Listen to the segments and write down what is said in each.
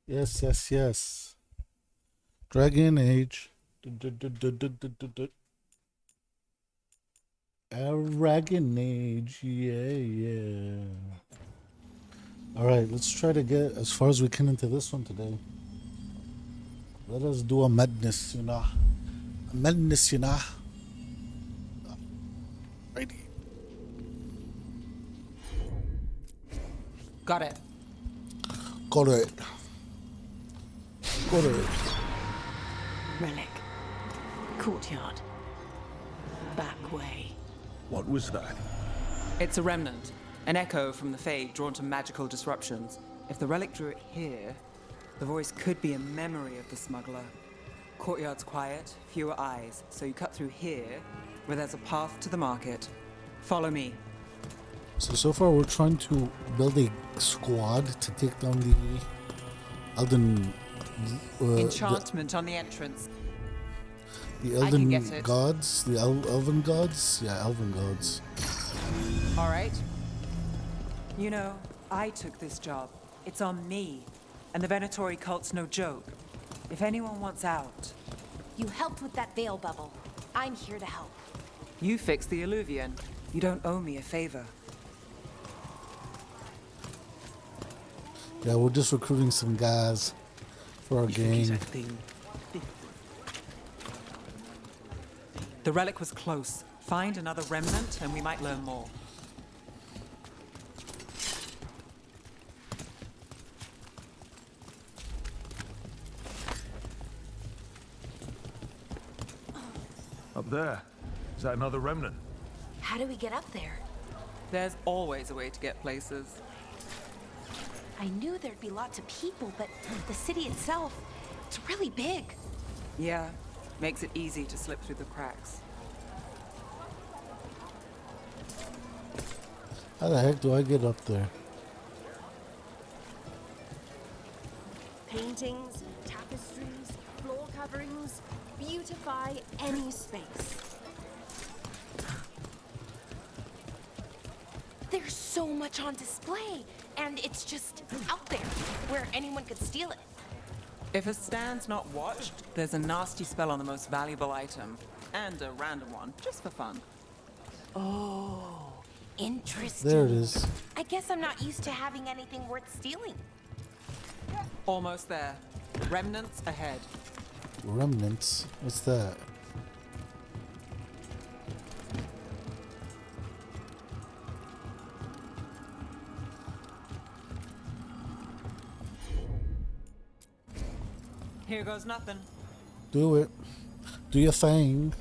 Yes, yes, yes. Dragon Age. Dragon Age. Yeah, yeah. Alright, let's try to get as far as we can into this one today. Let us do a madness, you know. A madness, you know. Righty. Got it. Got it. Got it. Relic. Courtyard. Back way. What was that? It's a remnant. An echo from the Fade drawn to magical disruptions. If the relic drew it here, the voice could be a memory of the smuggler. Courtyard's quiet, fewer eyes, so you cut through here, where there's a path to the market. Follow me. So far we're trying to build a squad to take down the Elden... Enchantment on the entrance. The I can Elden get it. gods? The Elven gods? Yeah, Elven gods. All right. You know, I took this job. It's on me. And the Venatori cult's no joke. If anyone wants out, You helped with that veil bubble. I'm here to help. you fix the Illuvian. You don't owe me a favor. Yeah, we're just recruiting some guys for our game. The relic was close. Find another remnant and we might learn more. Up there. Is that another remnant? How do we get up there? There's always a way to get places. I knew there'd be lots of people, but the city itself, it's really big. Yeah, makes it easy to slip through the cracks. How the heck do I get up there? Paintings, tapestries, floor coverings, beautify any space. There's so much on display, and it's just out there, where anyone could steal it. If a stand's not watched, there's a nasty spell on the most valuable item. And a random one, just for fun. Oh, interesting. There it is. I guess I'm not used to having anything worth stealing. Almost there. Remnants ahead. Remnants? What's that? Here goes nothing. Do it. Do your thing.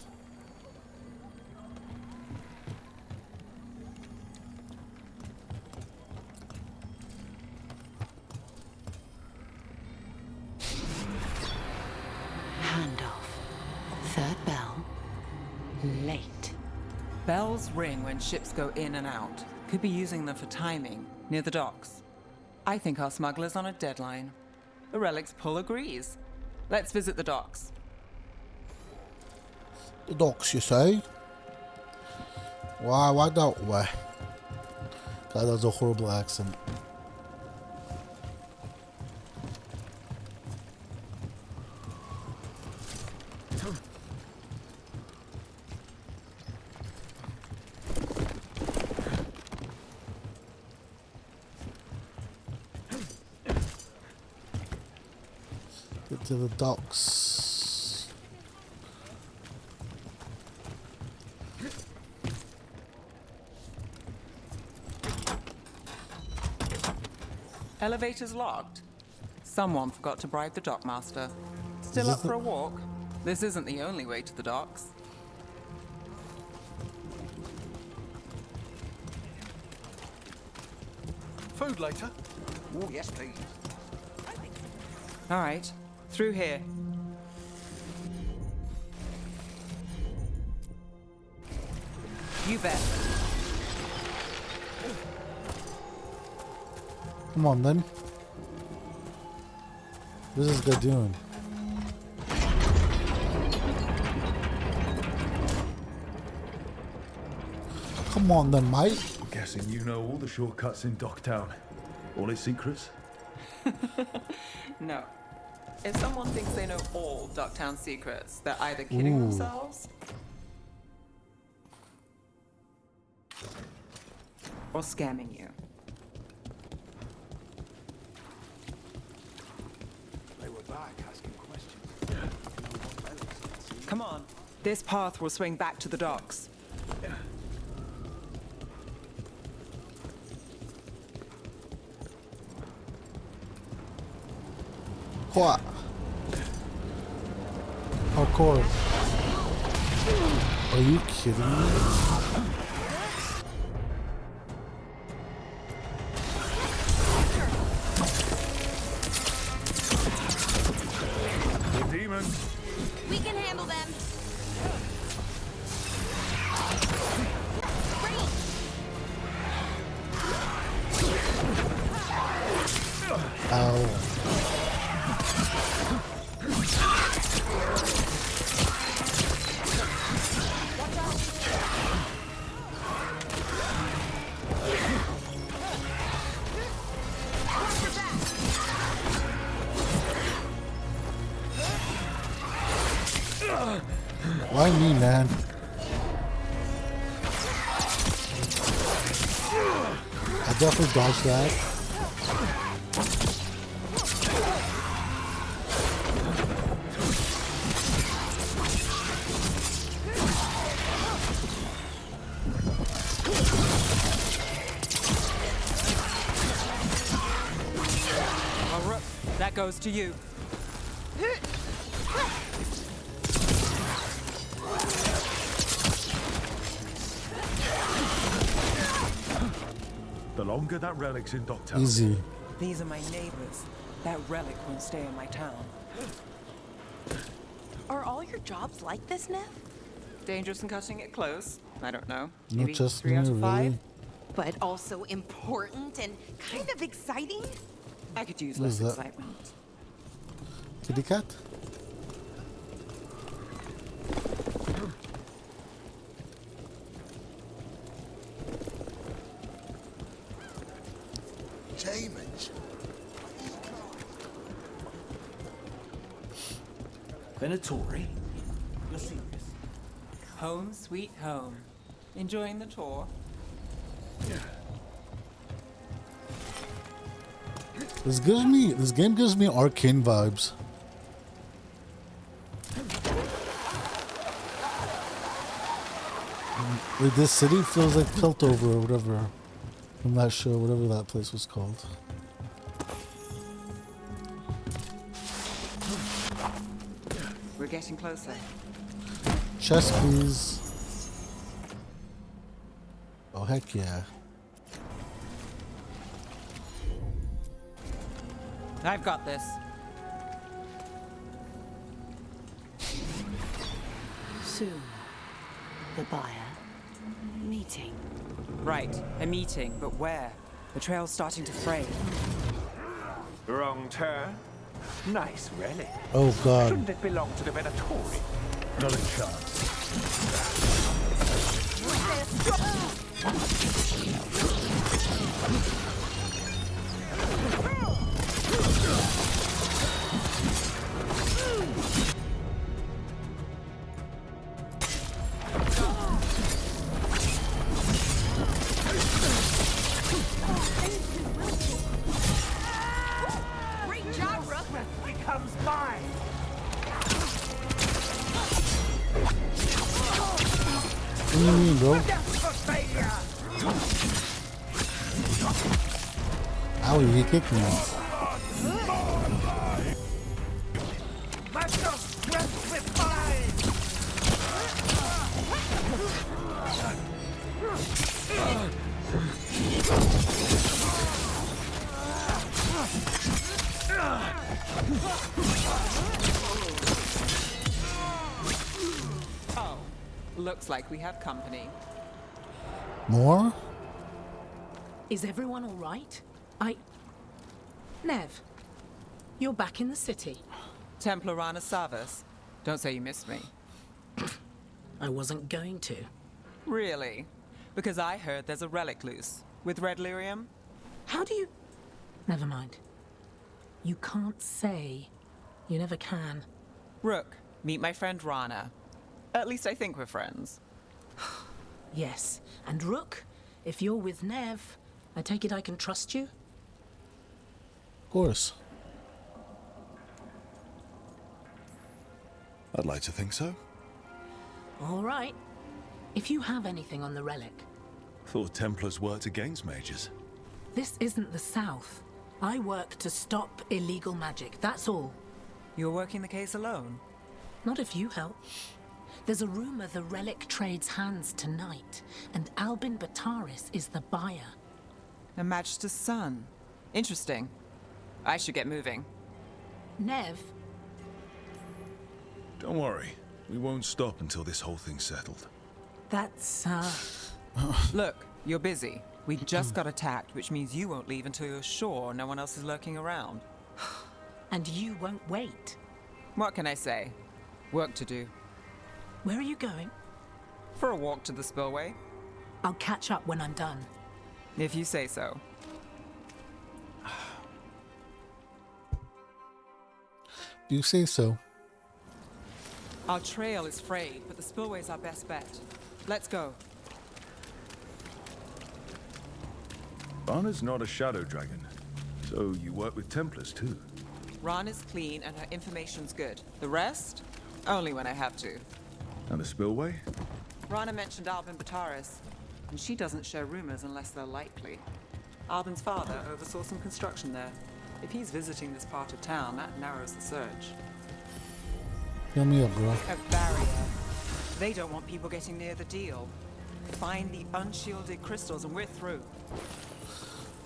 Handoff. Third bell. Late. Bells ring when ships go in and out. Could be using them for timing, near the docks. I think our smuggler's on a deadline. The relic's pull agrees. Let's visit the docks. The docks, you say? Why don't we? God, that's a horrible accent. Get to the docks. Elevator's locked. Someone forgot to bribe the dockmaster. Still Is up this for a walk? This isn't the only way to the docks. Food later? Oh, yes, please. All right, through here. You bet. Come on, then. This is good doing. Come on, then, mate. Guessing you know all the shortcuts in Docktown. All its secrets? No. If someone thinks they know all Ducktown secrets, they're either kidding Ooh. themselves or scamming you. They were back asking questions. Come on. This path will swing back to the docks. What? Parkour. Are you kidding me? The demons. We can handle them. Ow. Why me, man? I definitely dodged that. That goes to you. The longer that relic's in Ducktown. Easy. These are my neighbors. That relic won't stay in my town. Are all your jobs like this, Nev? Dangerous and cutting it close. I don't know. No Maybe just 3 out me, of 5? really. But also important and kind of exciting? I could use What is less that? excitement. Kitty cat? Demons. Venatori? You're serious? Home sweet home. Enjoying the tour? This game gives me Arcane vibes. Like this city feels like Piltover or whatever from that show, whatever that place was called. We're getting closer. Chest, please. Oh heck yeah! I've got this. Soon, the buyer meeting. Right, a meeting, but where? The trail's starting to fray. Wrong turn. Nice relic. Oh god! Shouldn't it belong to the Venatori? Not a chance. Great job, Rook. Becomes mine. What do you mean, bro? Owie, he kicked me. Match your strength with mine. Oh, looks like we have company. More? Is everyone all right? Nev, you're back in the city. Templarana Savas. Don't say you missed me. I wasn't going to. Really? Because I heard there's a relic loose. With red lyrium? How do you... Never mind. You can't say. You never can. Rook, meet my friend Rana. At least I think we're friends. Yes. And Rook, if you're with Nev, I take it I can trust you? Of course. I'd like to think so. All right. If you have anything on the relic. Thought Templars worked against mages. This isn't the South. I work to stop illegal magic, that's all. You're working the case alone? Not if you help. There's a rumor the relic trades hands tonight, and Albin Bataris is the buyer. A Magister's son. Interesting. I should get moving. Nev, Don't worry. We won't stop until this whole thing's settled. that's, Look, you're busy. We just got attacked, which means you won't leave until you're sure no one else is lurking around. and you won't wait. What can I say? Work to do. Where are you going? For a walk to the spillway, I'll catch up when I'm done. if you say so. You say so. Our trail is frayed, but the spillway's our best bet. Let's go. Rana's not a shadow dragon, so you work with Templars too. Ran is clean and her information's good. The rest? Only when I have to. And the spillway? Rana mentioned Albin Bataris, and she doesn't share rumors unless they're likely. Albin's father oversaw some construction there. If he's visiting this part of town, that narrows the search. Fill me up, bro. A barrier. They don't want people getting near the deal. Find the unshielded crystals and we're through.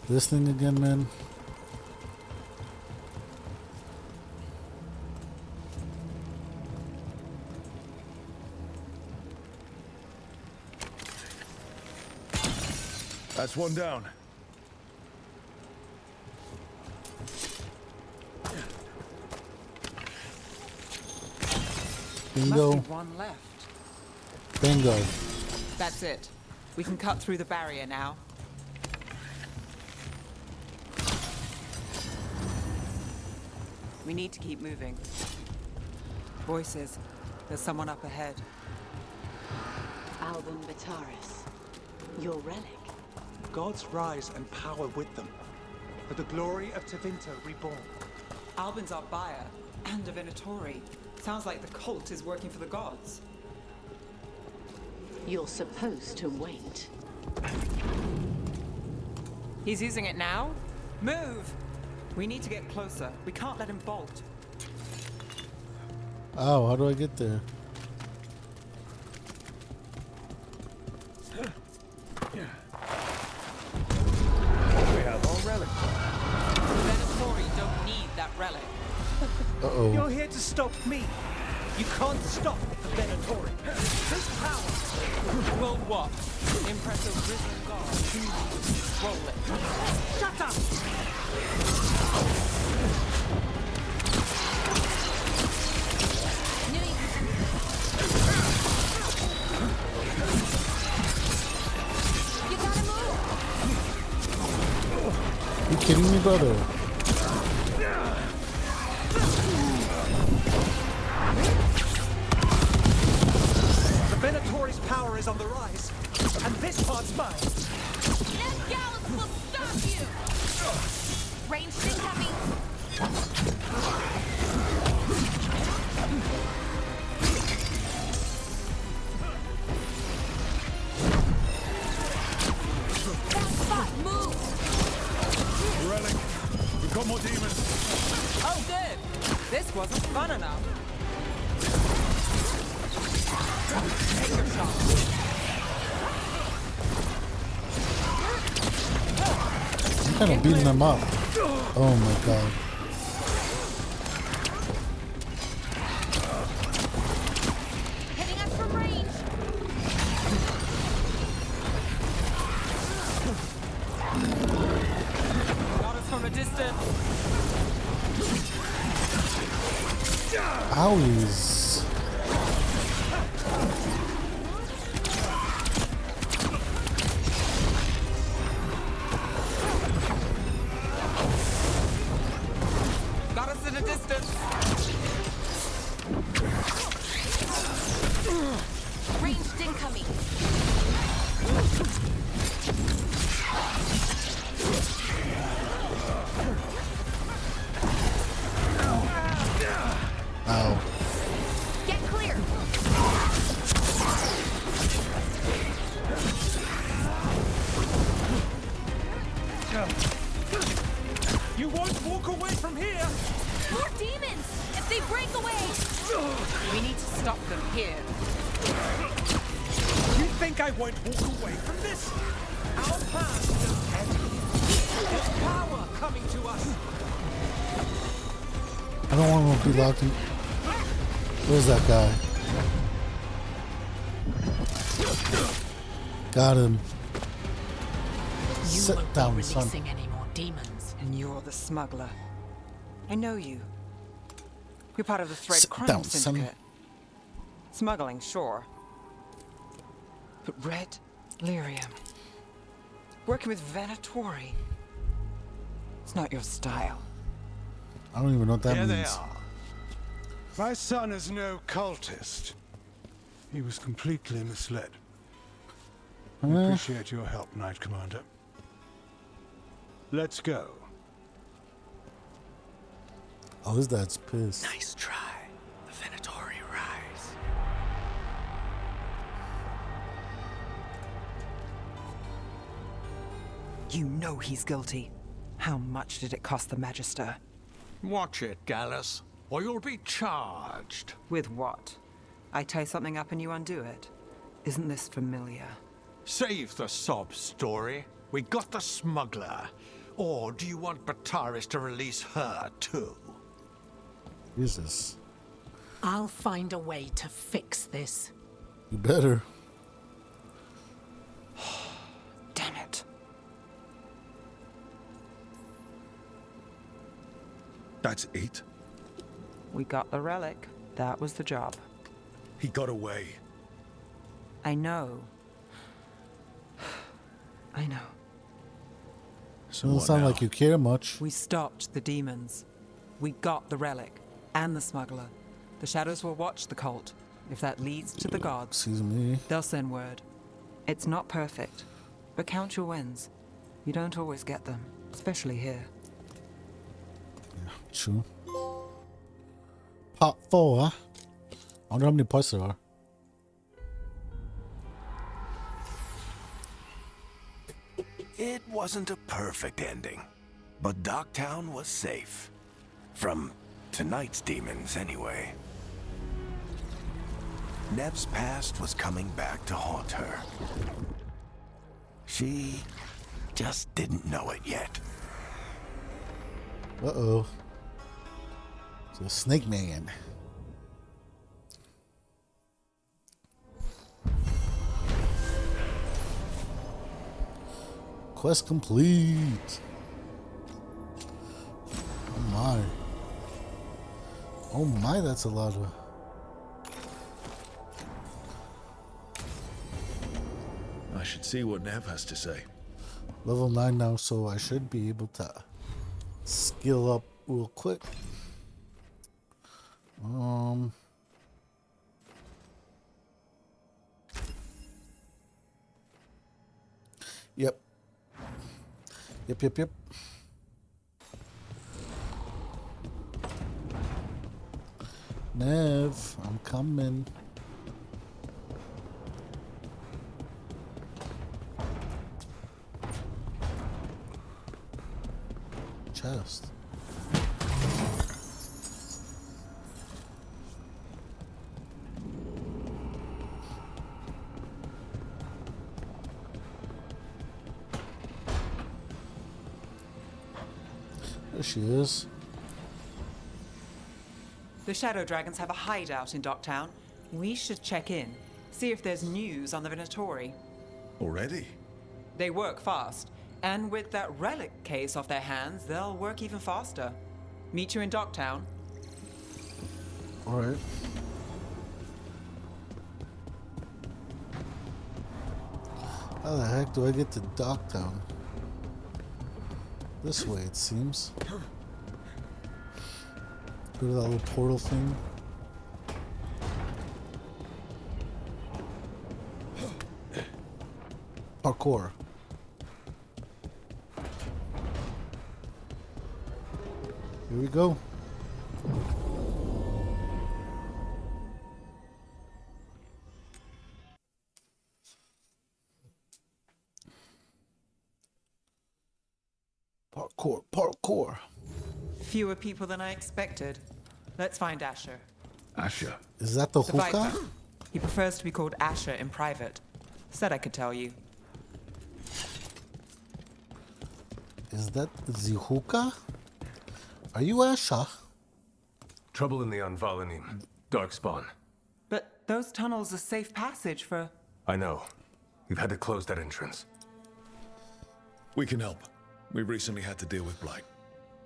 This thing again, man. That's one down. Bingo. Must be one left. Bingo. That's it. We can cut through the barrier now. We need to keep moving. Voices. There's someone up ahead. Albin Bataris. Your relic. Gods rise and power with them. For the glory of Tevinter reborn. Albin's our buyer, and a Venatori. Sounds like the cult is working for the gods. You're supposed to wait. He's using it now? Move! We need to get closer. We can't let him bolt. Oh, how do I get there? We have our relic. The Venatori don't need that relic. Uh-oh. You're here to stop me. You can't stop the Venatori. This power. Will what? Impress a risen god who control it. Shut up! You gotta move! You kidding me, brother? The Venatori's power is on the rise. And this part's mine. Ned Gallus will stop you! Ranged incoming! That spot moved! Relic. We've got more demons. Oh, good! This wasn't fun enough. Take your shot. I'm kind of beating them up. Oh my god. Hitting us from range! Got us from a distance. Owies. at a distance. Ranged incoming. Ow. Get clear. You won't walk away from here! More demons! If they break away! We need to stop them here. You think I won't walk away from this? Our path is heavy. There's power coming to us. I don't want to be locked in. Where's that guy? Got him. You Sit won't down, be son. releasing any more demons. And you're the smuggler. I know you. You're part of the Thread Sit Crime down, son. Syndicate. Smuggling, sure. But Red Lyrium. Working with Venatori. It's not your style. I don't even know what that Here they means. are. My son is no cultist. He was completely misled. I appreciate your help, Knight Commander. Let's go. Oh, his dad's pissed. Nice try. The Venatori rise. You know he's guilty. How much did it cost the Magister? Watch it, Gallus, or you'll be charged. With what? I tie something up and you undo it. Isn't this familiar? Save the sob story. We got the smuggler. Or do you want Bataris to release her too? Jesus. I'll find a way to fix this. You better. Damn it. That's it? We got the relic. That was the job. He got away. I know. I know. So Doesn't what sound now? like you care much. We stopped the demons. We got the relic. And the smuggler. The shadows will watch the cult. If that leads to the gods, Excuse me. they'll send word. It's not perfect, but count your wins. You don't always get them, especially here. True. Part 4, huh? I wonder how many parts there are. It wasn't a perfect ending, but Docktown was safe. From tonight's demons, anyway. Nev's past was coming back to haunt her. She just didn't know it yet. Uh-oh. It's a snake man. Quest complete. Oh my. Oh my, that's a lot of... I should see what Nev has to say. Level 9 now, so I should be able to skill up real quick. Yep. Yep. Nev, I'm coming. Chest. There she is. The Shadow Dragons have a hideout in Docktown. We should check in, see if there's news on the Venatori. Already? They work fast, and with that relic case off their hands, they'll work even faster. Meet you in Docktown. Alright. How the heck do I get to Docktown? This way, it seems. Go to that little portal thing. Parkour. Here we go. Parkour, parkour. Fewer people than I expected. Let's find Asher. Asher? Is that the The hookah? Viper. He prefers to be called Asher in private. Said I could tell you. Is that the hookah? Are you Asher? Trouble in the Anvalanim. Darkspawn. But those tunnels are safe passage for... I know. We've had to close that entrance. We can help. We recently had to deal with Blight.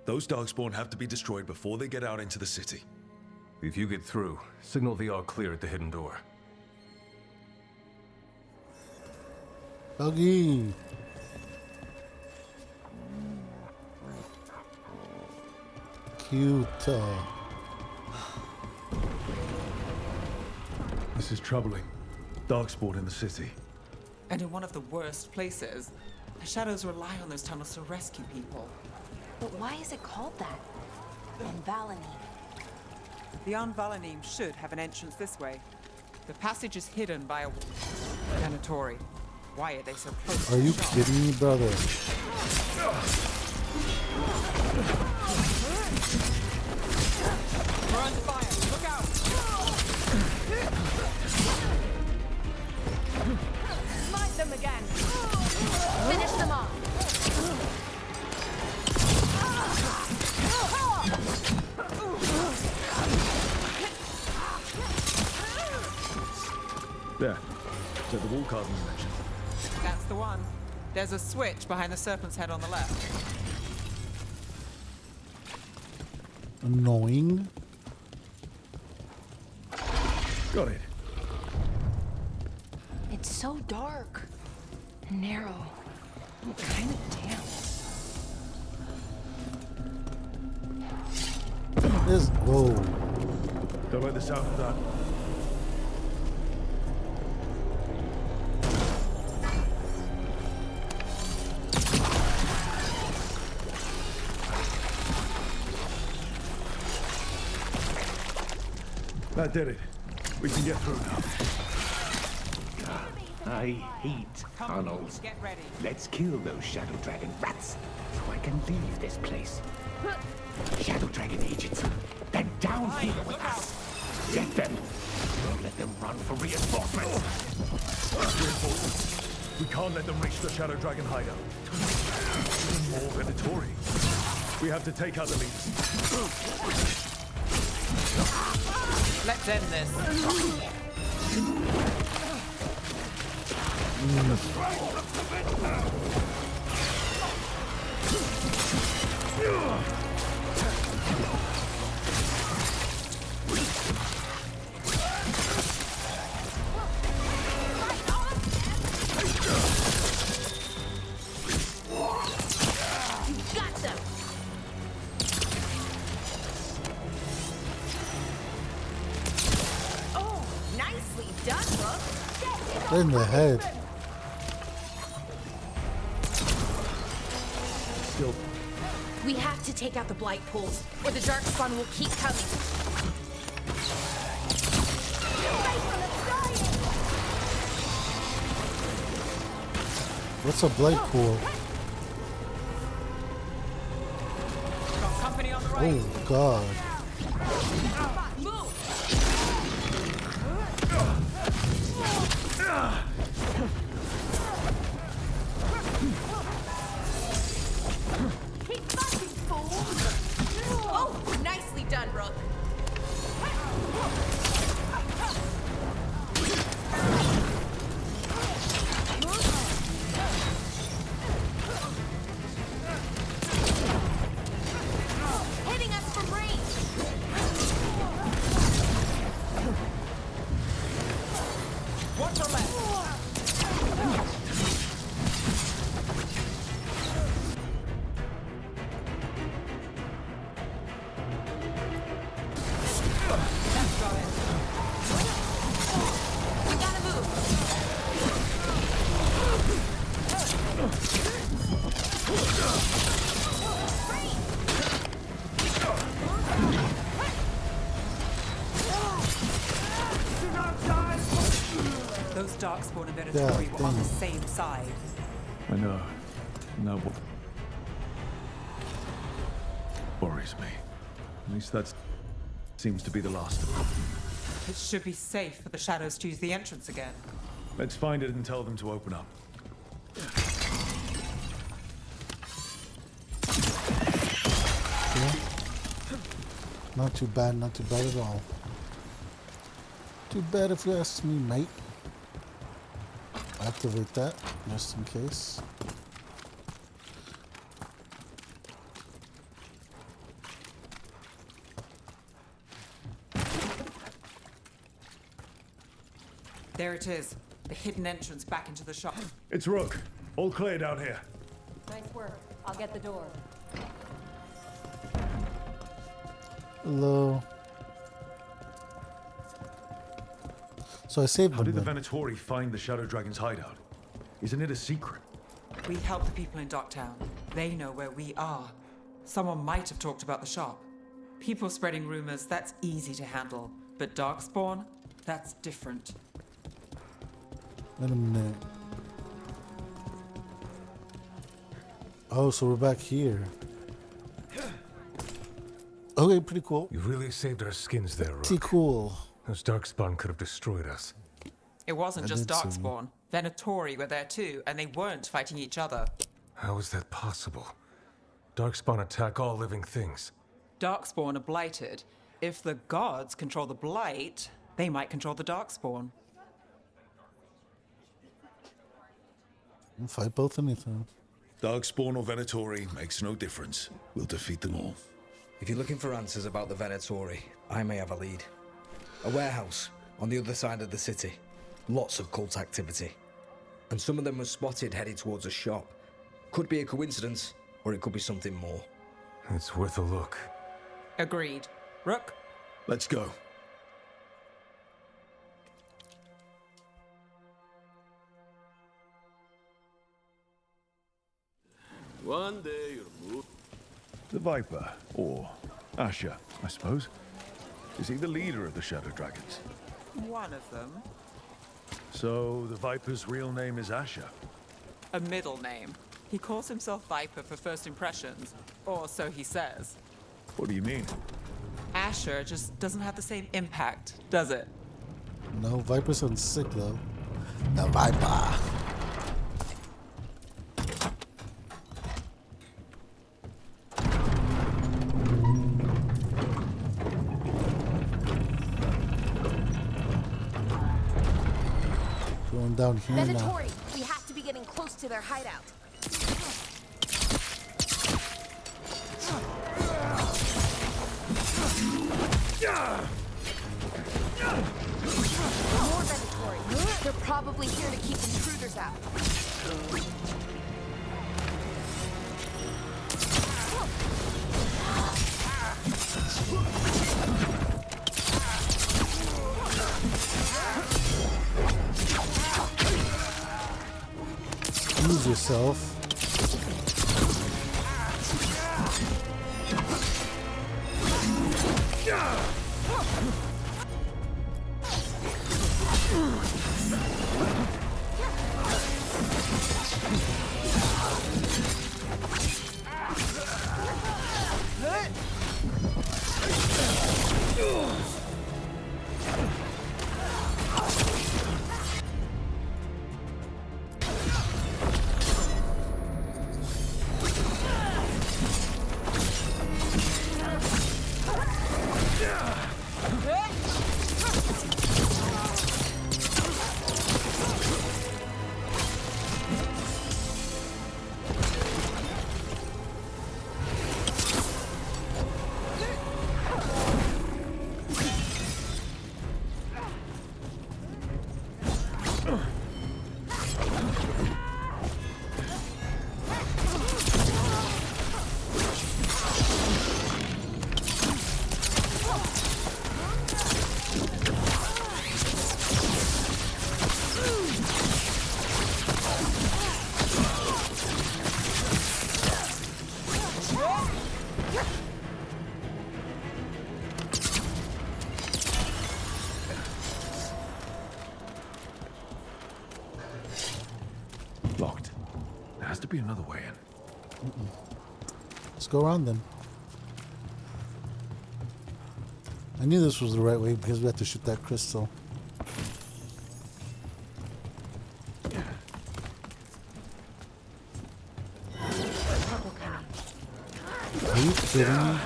Those Darkspawn have to be destroyed before they get out into the city. If you get through, signal the all clear at the hidden door. Doggy. Cute. This is troubling. Darkspawn in the city. And in one of the worst places. The shadows rely on those tunnels to rescue people. But why is it called that? Anvalanim. The Anvalanim should have an entrance this way. The passage is hidden by a Venatori. Why are they so close? Are you kidding me, brother? We're under fire. Look out! Smite them again. Finish them off. There. Is that the wall carving you mentioned? That's the one. There's a switch behind the serpent's head on the left. Annoying. Got it. It's so dark. And narrow. And kind of damp. This. Whoa. Don't like the sound of that. That did it. We can get through now. I hate tunnels. Get ready. Let's kill those Shadow Dragon rats so I can leave this place. Shadow Dragon agents, they're down here with us. Get them. Don't let them run for reinforcements. Reinforcements. We can't let them reach the Shadow Dragon hideout. Even more Venatori. We have to take out the leaders. Let's end this. Got them. Oh, nicely done, Book. In the head. Still. We have to take out the blight pools, or the darkspawn will keep coming. What's a blight pool? Got company on the right. Oh God. Oh, nicely done, Rook. Hitting us from range. Watch your left. That's got it. We gotta move. Those Darkspawn and Venatori were on the same side. I know. No. Worries me. At least that seems to be the last of them. It should be safe for the shadows to use the entrance again. Let's find it and tell them to open up. Yeah. Not too bad at all. Too bad if you ask me, mate. Activate that, just in case. There it is. The hidden entrance back into the shop. It's Rook. All clear down here. Nice work. I'll get the door. Hello. So I saved them. How did the then. Venatori find the Shadow Dragon's hideout? Isn't it a secret? We help the people in Docktown. They know where we are. Someone might have talked about the shop. People spreading rumors, that's easy to handle. But Darkspawn, that's different. Wait a minute. Oh, so we're back here. Okay, pretty cool. You really saved our skins there, Rook. Pretty cool. Those Darkspawn could have destroyed us. It wasn't just Darkspawn. Venatori were there too, and they weren't fighting each other. How is that possible? Darkspawn attack all living things. Darkspawn are blighted. If the gods control the blight, they might control the Darkspawn. We'll fight both anytime. Darkspawn or Venatori makes no difference. We'll defeat them all. If you're looking for answers about the Venatori, I may have a lead. A warehouse on the other side of the city. Lots of cult activity. And some of them were spotted headed towards a shop. Could be a coincidence, or it could be something more. It's worth a look. Agreed. Rook? Let's go. One day you'll move. The Viper, or Asher, I suppose. Is he the leader of the Shadow Dragons? One of them. So the Viper's real name is Asher? A middle name. He calls himself Viper for first impressions, or so he says. What do you mean? Asher just doesn't have the same impact, does it? No, Viper sounds sick though. The Viper. Going down here now. Venatori, we have to be getting close to their hideout. More Venatori. They're probably here to keep intruders out. Use yourself. be another way in. Let's go around then. I knew this was the right way because we had to shoot that crystal. Are you kidding me?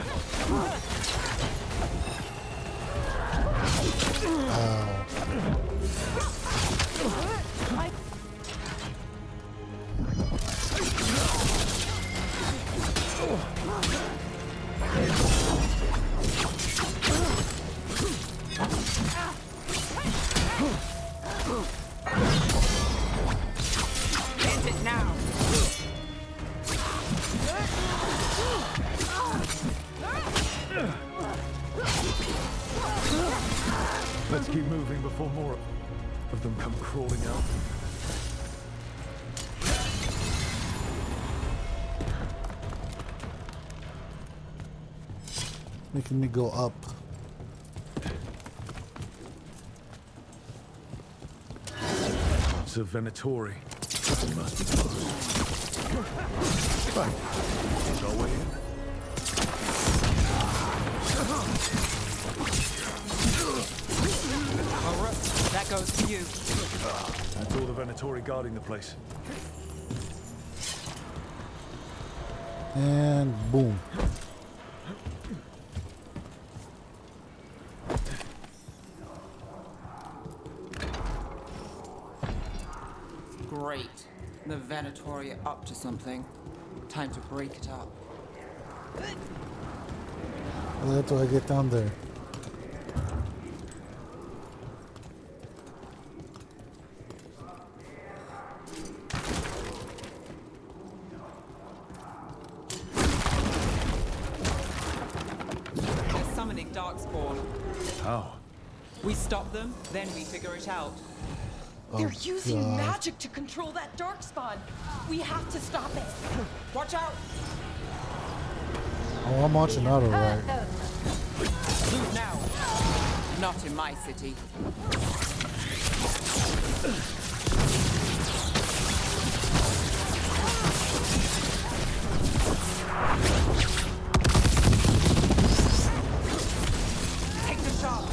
Ow. End it now. Let's keep moving before more of them come crawling out. Making me go up. It's a Venatori. It must be close. Right. No way in. Alright, that goes to you. That's all the Venatori guarding the place. And boom. Great. The Venatori are up to something. Time to break it up. How do I get down there? They're summoning Darkspawn. How? We stop them, then we figure it out. They're using God. magic to control that darkspawn. We have to stop it. Watch out! Oh, I'm watching out alright. Move now. Not in my city. Take the shot.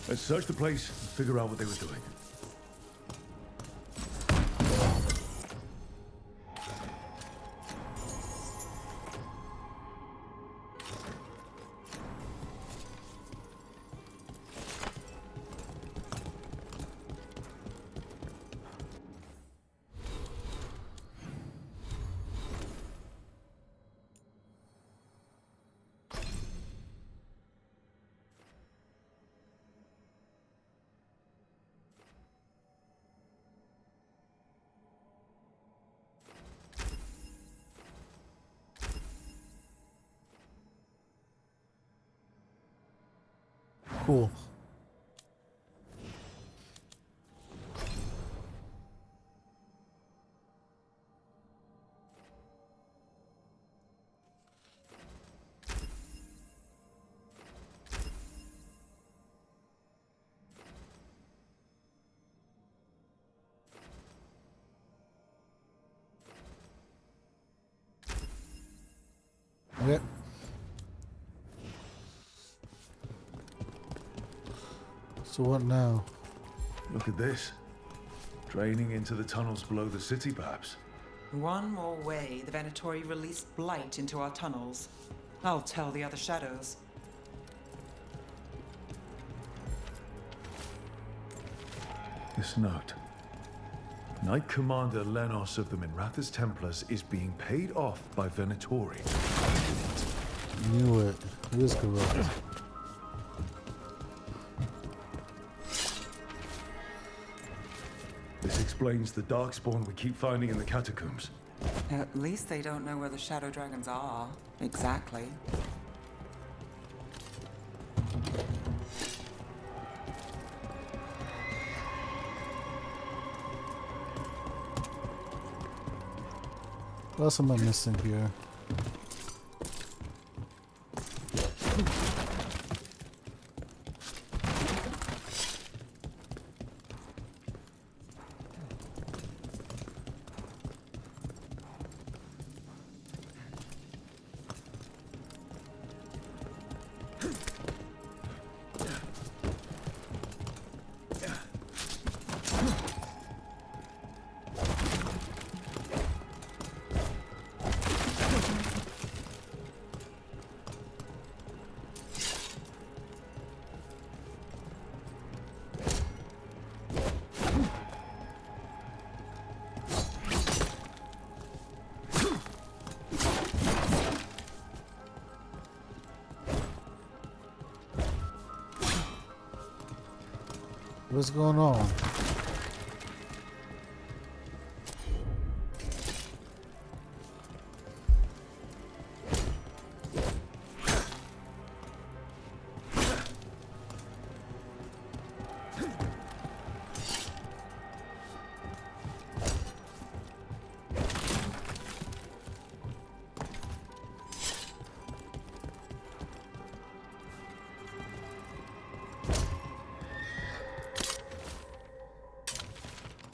Let's search the place and figure out what they were doing. Cool. Okay. So what now? Look at this. Draining into the tunnels below the city, perhaps. One more way the Venatori released blight into our tunnels. I'll tell the other shadows. This note. Knight Commander Lenos of the Minrathous Templars is being paid off by Venatori. Knew it. He was corrupt. This explains the darkspawn we keep finding in the catacombs. At least they don't know where the shadow dragons are. Exactly. What else am I missing here? What's going on?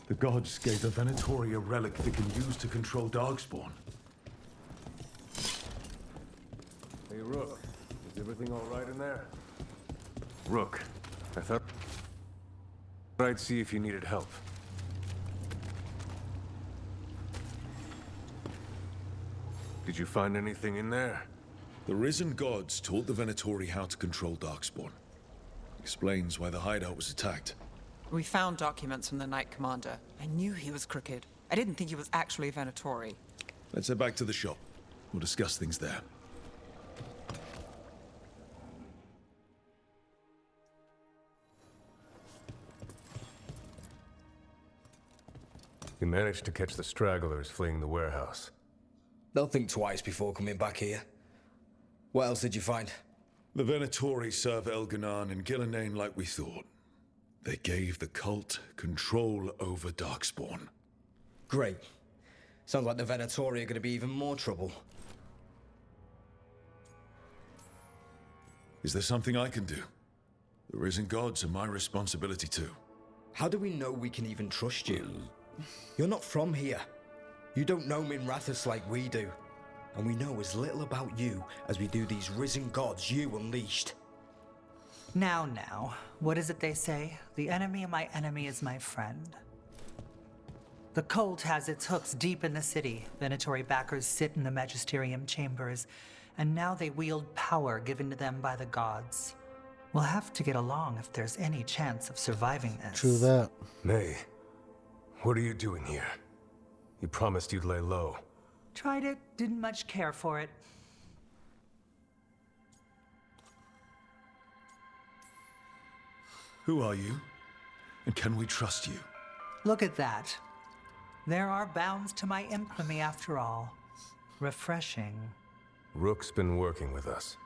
The gods gave the Venatori a relic they can use to control darkspawn. Hey, Rook. Is everything all right in there? Rook, I thought I'd see if you needed help. Did you find anything in there? The risen gods taught the Venatori how to control darkspawn. Explains why the hideout was attacked. We found documents from the Knight Commander. I knew he was crooked. I didn't think he was actually a Venatori. Let's head back to the shop. We'll discuss things there. You managed to catch the stragglers fleeing the warehouse. They'll think twice before coming back here. What else did you find? The Venatori serve Elganan and Gillenane like we thought. They gave the cult control over darkspawn. Great. Sounds like the Venatori are going to be even more trouble. Is there something I can do? The risen gods are my responsibility too. How do we know we can even trust you? You're not from here. You don't know Minrathous like we do. And we know as little about you as we do these risen gods you unleashed. Now, what is it they say? The enemy of my enemy is my friend. The cult has its hooks deep in the city. Venatori backers sit in the magisterium chambers, and now they wield power given to them by the gods. We'll have to get along if there's any chance of surviving this. True that. May, what are you doing here? You promised you'd lay low. Tried it, didn't much care for it. Who are you? And can we trust you? Look at that. There are bounds to my infamy after all. Refreshing. Rook's been working with us.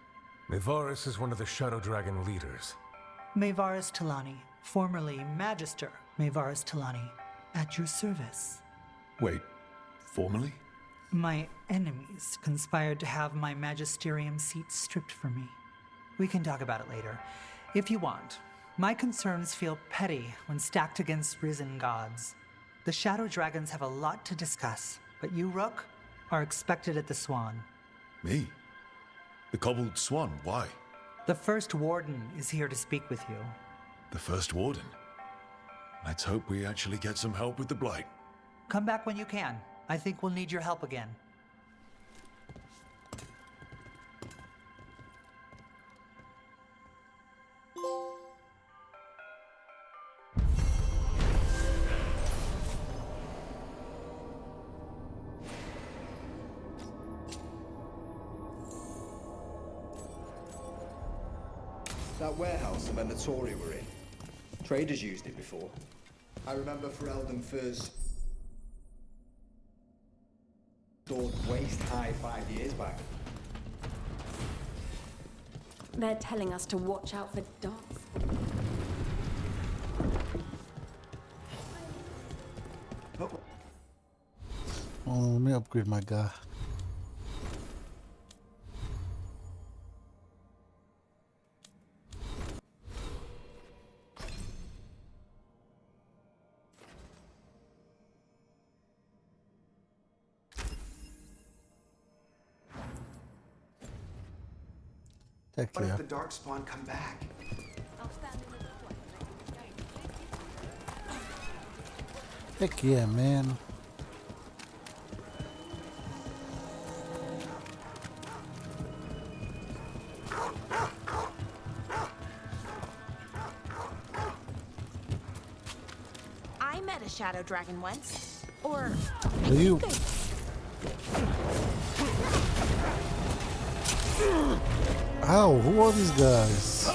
Mayvaris is one of the Shadow Dragon leaders. Mayvaris Talani, formerly Magister Mayvaris Talani, at your service. Wait, formally? My enemies conspired to have my magisterium seat stripped from me. We can talk about it later, if you want. My concerns feel petty when stacked against risen gods. The Shadow Dragons have a lot to discuss, but you, Rook, are expected at the Swan. Me? The Cobbled Swan, why? The First Warden is here to speak with you. The First Warden. Let's hope we actually get some help with the Blight. Come back when you can. I think we'll need your help again. That warehouse the Venatori were in. Traders used it before. I remember Ferelden first stored waist high 5 years back. They're telling us to watch out for dogs. Oh, let me upgrade my guy. Heck What yeah. if the Darkspawn come back? Heck yeah, man. I met a shadow dragon once. Or Are you? Ow, who are these guys?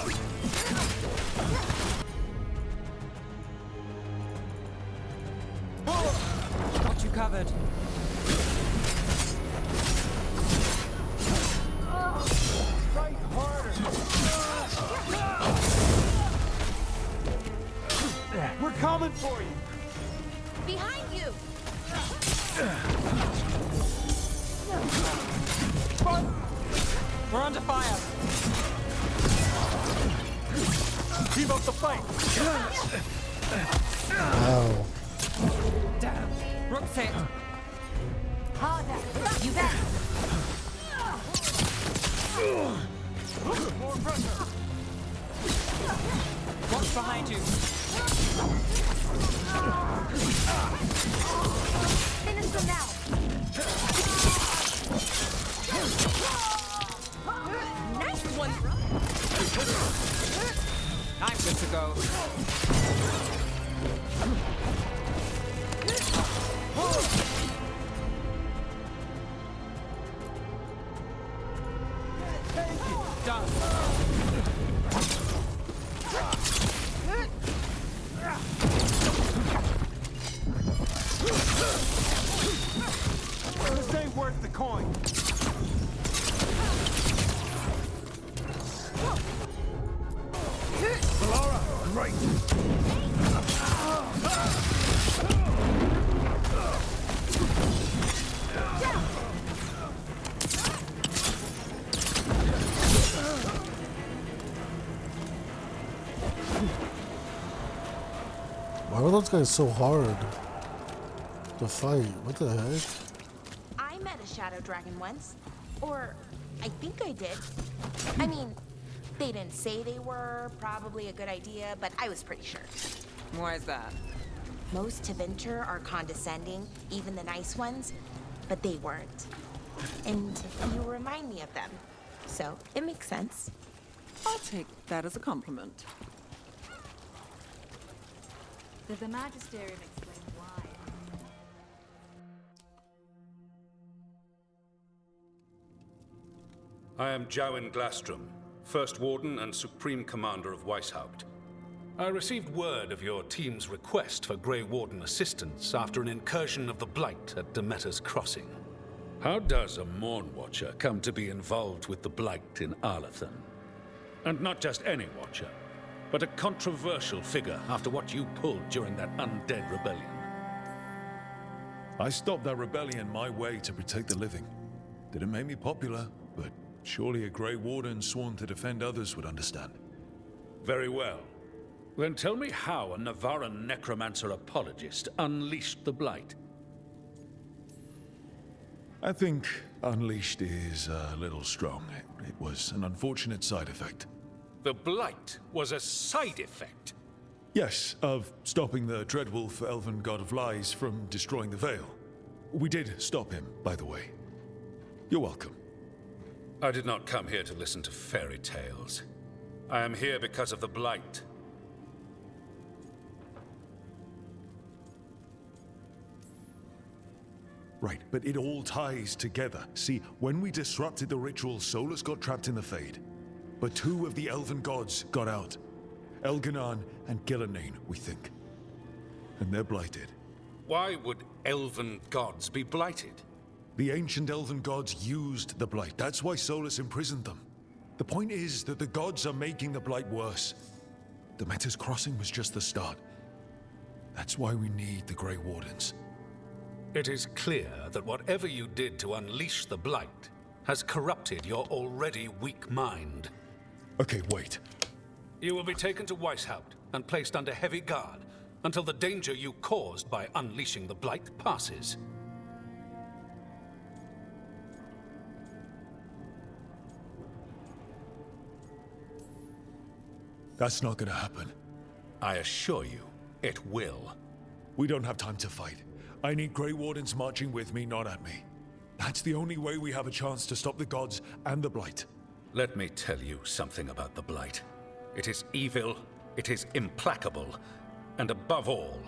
Got you covered. Fight harder! We're coming for you! behind you! We're under fire. Keep up the fight! Ow. Damn. Rook's hit. Harder! You bet! More pressure! Watch behind you. Finish them now! Nice one, bro! I'm good to go. Done. This ain't worth the coin. Laura, great. Why are those guys so hard to fight? What the heck? I met a shadow dragon once. Or, I think I did. I mean, they didn't say they were probably a good idea, but I was pretty sure. Why is that? Most Tevinter are condescending, even the nice ones, but they weren't. And you remind me of them. So, it makes sense. I'll take that as a compliment. Did the Magisterium explain why? I am Jowen Glastrom, First Warden and Supreme Commander of Weishaupt. I received word of your team's request for Grey Warden assistance after an incursion of the Blight at Demeter's Crossing. How does a Morn Watcher come to be involved with the Blight in Arlathan? And not just any Watcher, but a controversial figure after what you pulled during that undead rebellion. I stopped that rebellion my way to protect the living. Didn't make me popular, but surely a Grey Warden sworn to defend others would understand. Very well. Then tell me how a Navaran necromancer apologist unleashed the Blight. I think unleashed is a little strong. It was an unfortunate side effect. The Blight was a side effect. Yes, of stopping the Dreadwolf Elven God of Lies from destroying the Veil. We did stop him, by the way. You're welcome. I did not come here to listen to fairy tales. I am here because of the Blight. Right, but it all ties together. See, when we disrupted the ritual, Solus got trapped in the Fade. But 2 of the Elven gods got out. Elganan and Gillenane, we think. And they're blighted. Why would Elven gods be blighted? The ancient Elven gods used the Blight. That's why Solus imprisoned them. The point is that the gods are making the Blight worse. The Metas Crossing was just the start. That's why we need the Grey Wardens. It is clear that whatever you did to unleash the Blight has corrupted your already weak mind. Okay, wait. You will be taken to Weishaupt and placed under heavy guard until the danger you caused by unleashing the Blight passes. That's not gonna happen. I assure you, it will. We don't have time to fight. I need Grey Wardens marching with me, not at me. That's the only way we have a chance to stop the gods and the Blight. Let me tell you something about the Blight. It is evil, it is implacable, and above all,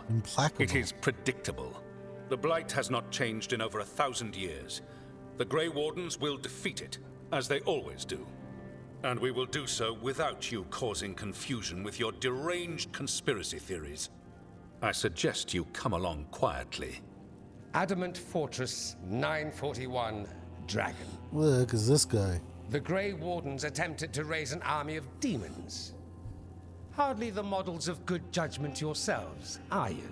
it is predictable. The Blight has not changed in over 1,000 years. The Grey Wardens will defeat it, as they always do. And we will do so without you causing confusion with your deranged conspiracy theories. I suggest you come along quietly. Adamant Fortress 941, Dragon. Look, is this guy. The Grey Wardens attempted to raise an army of demons. Hardly the models of good judgment yourselves, are you?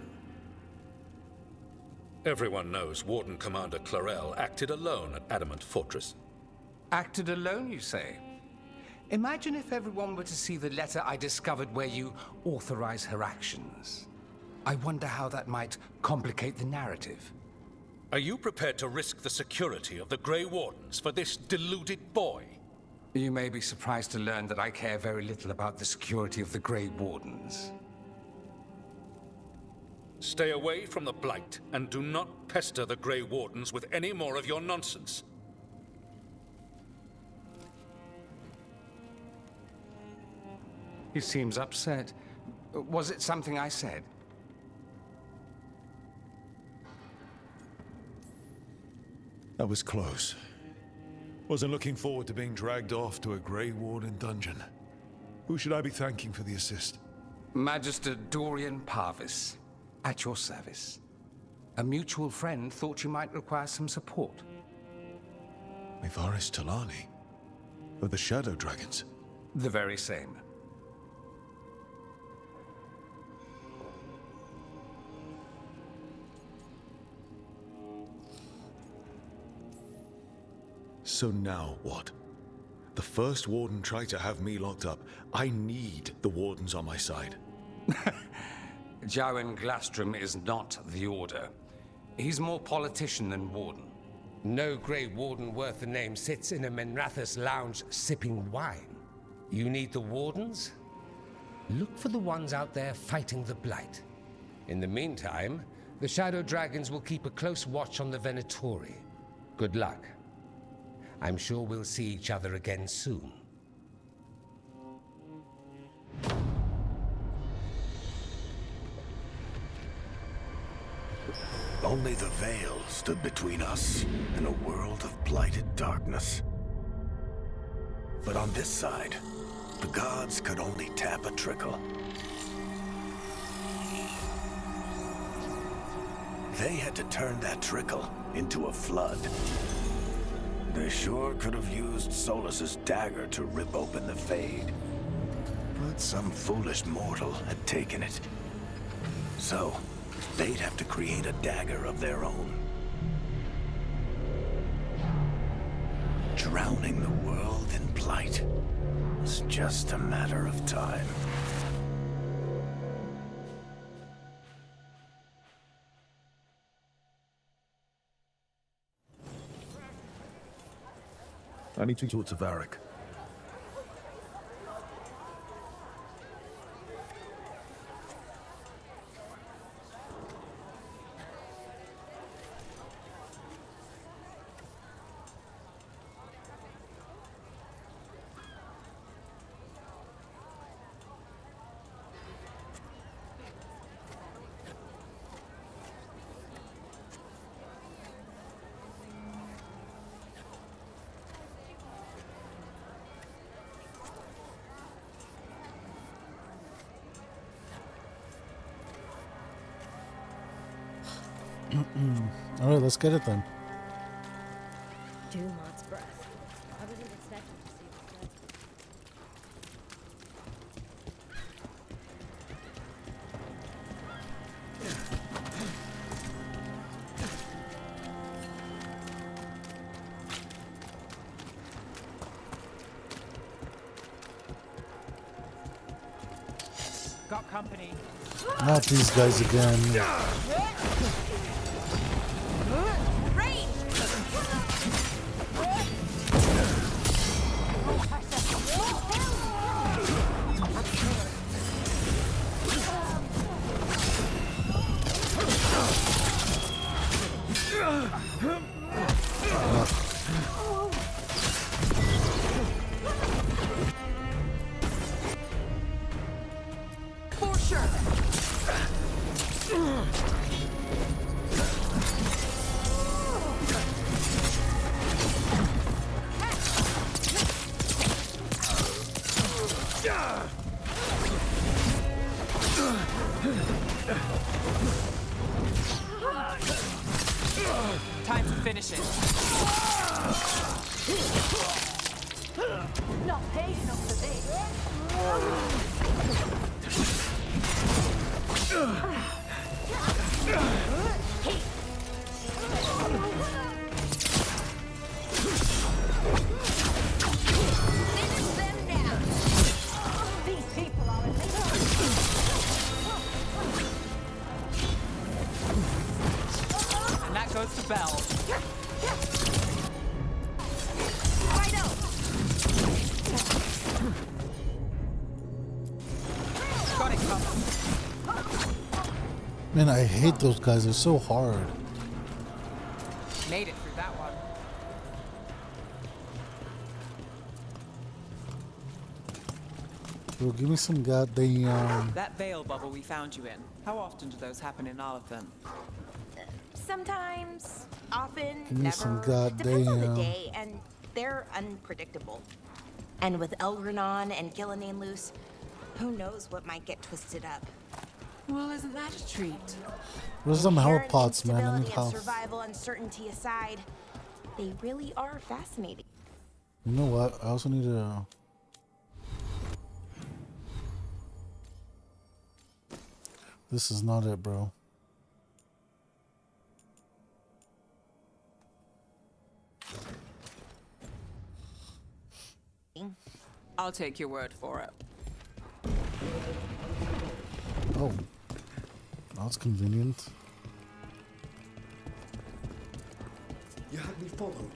Everyone knows Warden Commander Clarel acted alone at Adamant Fortress. Acted alone, you say? Imagine if everyone were to see the letter I discovered where you authorize her actions. I wonder how that might complicate the narrative. Are you prepared to risk the security of the Grey Wardens for this deluded boy? You may be surprised to learn that I care very little about the security of the Grey Wardens. Stay away from the Blight, and do not pester the Grey Wardens with any more of your nonsense. He seems upset. Was it something I said? That was close. Wasn't looking forward to being dragged off to a Grey Warden dungeon. Who should I be thanking for the assist? Magister Dorian Parvis, at your service. A mutual friend thought you might require some support. Ivaris Talani? Of the Shadow Dragons? The very same. So now what? The first Warden tried to have me locked up. I need the Wardens on my side. Jowen Glastrom is not the Order. He's more politician than Warden. No Grey Warden worth the name sits in a Menrathus lounge sipping wine. You need the Wardens? Look for the ones out there fighting the Blight. In the meantime, the Shadow Dragons will keep a close watch on the Venatori. Good luck. I'm sure we'll see each other again soon. Only the Veil stood between us and a world of blighted darkness. But on this side, the gods could only tap a trickle. They had to turn that trickle into a flood. They sure could have used Solus's dagger to rip open the Fade. But some foolish mortal had taken it. So, they'd have to create a dagger of their own. Drowning the world in blight was just a matter of time. I need to talk to Varric. Alright, let's get it then. Dumont breath. I wasn't expecting to see this red. Got company. Not these guys again. For sure. Time to finish it. Not paid enough for this. These people are And that goes to Bell. Got it covered. Man, I hate those guys. They're so hard. Made it through that one. Bro, give me some goddamn. That veil bubble we found you in. How often do those happen in Oliphant? Sometimes, often, Give me some never. Depends on the goddamn. day, and they're unpredictable. And with Elgranon and Gillenane loose, who knows what might get twisted up. Well, isn't that a treat? Where's some health Inherent pots, man? I need instability and health. survival uncertainty aside, they really are fascinating. You know what? I also need to. This is not it, bro. I'll take your word for it. Oh. That's convenient. You had me followed.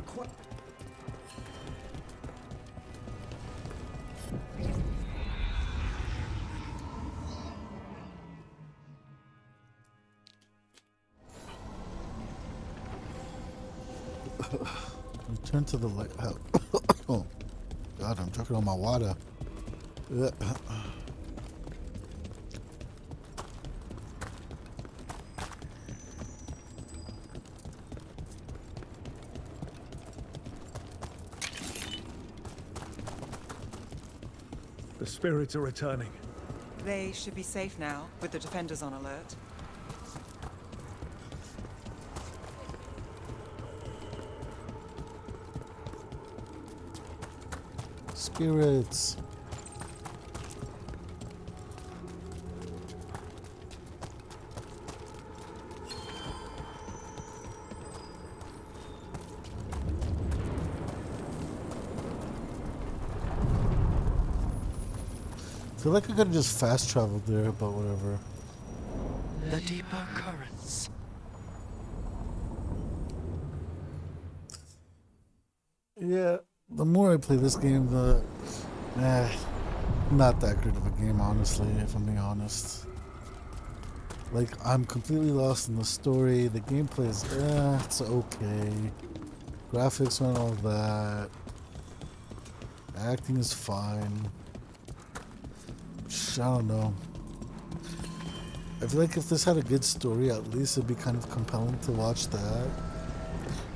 Quite. Return to the light. Oh, God, I'm choking on my water. The spirits are returning. They should be safe now, with the defenders on alert. Spirits. I feel like I could have just fast traveled there, but whatever. The deeper currents. Yeah, the more I play this game, the not that good of a game, honestly, if I'm being honest. Like, I'm completely lost in the story. The gameplay is, it's okay. Graphics and all that. Acting is fine. I don't know. I feel like if this had a good story, at least it'd be kind of compelling to watch that.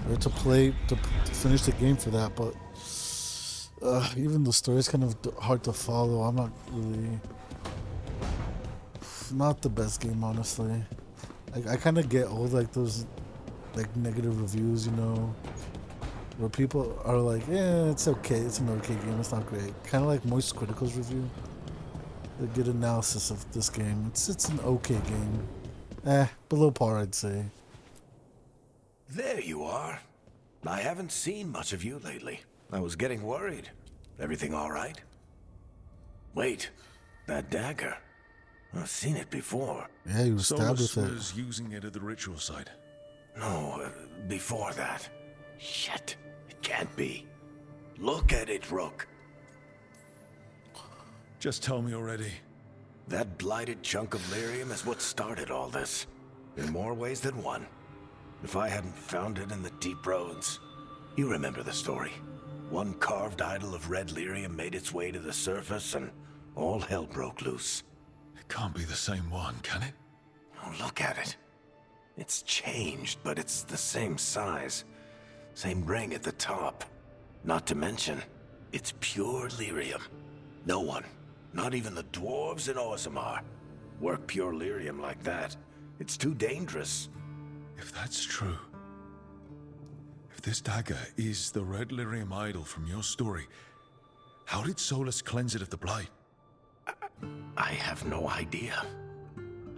Or to play, to finish the game for that, but even the story is kind of hard to follow. I'm not really... Not the best game, honestly. I kind of get all like those like negative reviews, you know, where people are like, yeah, it's okay, it's an okay game, it's not great. Kind of like Moist Critical's review. A good analysis of this game. It's an okay game. Below par, I'd say. There you are. I haven't seen much of you lately. I was getting worried. Everything all right? Wait, that dagger. I've seen it before. Yeah, you stabbed with it. was using it at the ritual site. No, before that. Shit, it can't be. Look at it, Rook. Just tell me already. That blighted chunk of lyrium is what started all this. In more ways than one. If I hadn't found it in the deep roads. You remember the story. One carved idol of red lyrium made its way to the surface and all hell broke loose. It can't be the same one, can it? Oh, look at it. It's changed, but it's the same size. Same ring at the top. Not to mention, it's pure lyrium. No one, not even the dwarves in Orzammar, work pure lyrium like that. It's too dangerous. If that's true, if this dagger is the red lyrium idol from your story, how did Solus cleanse it of the blight? I have no idea.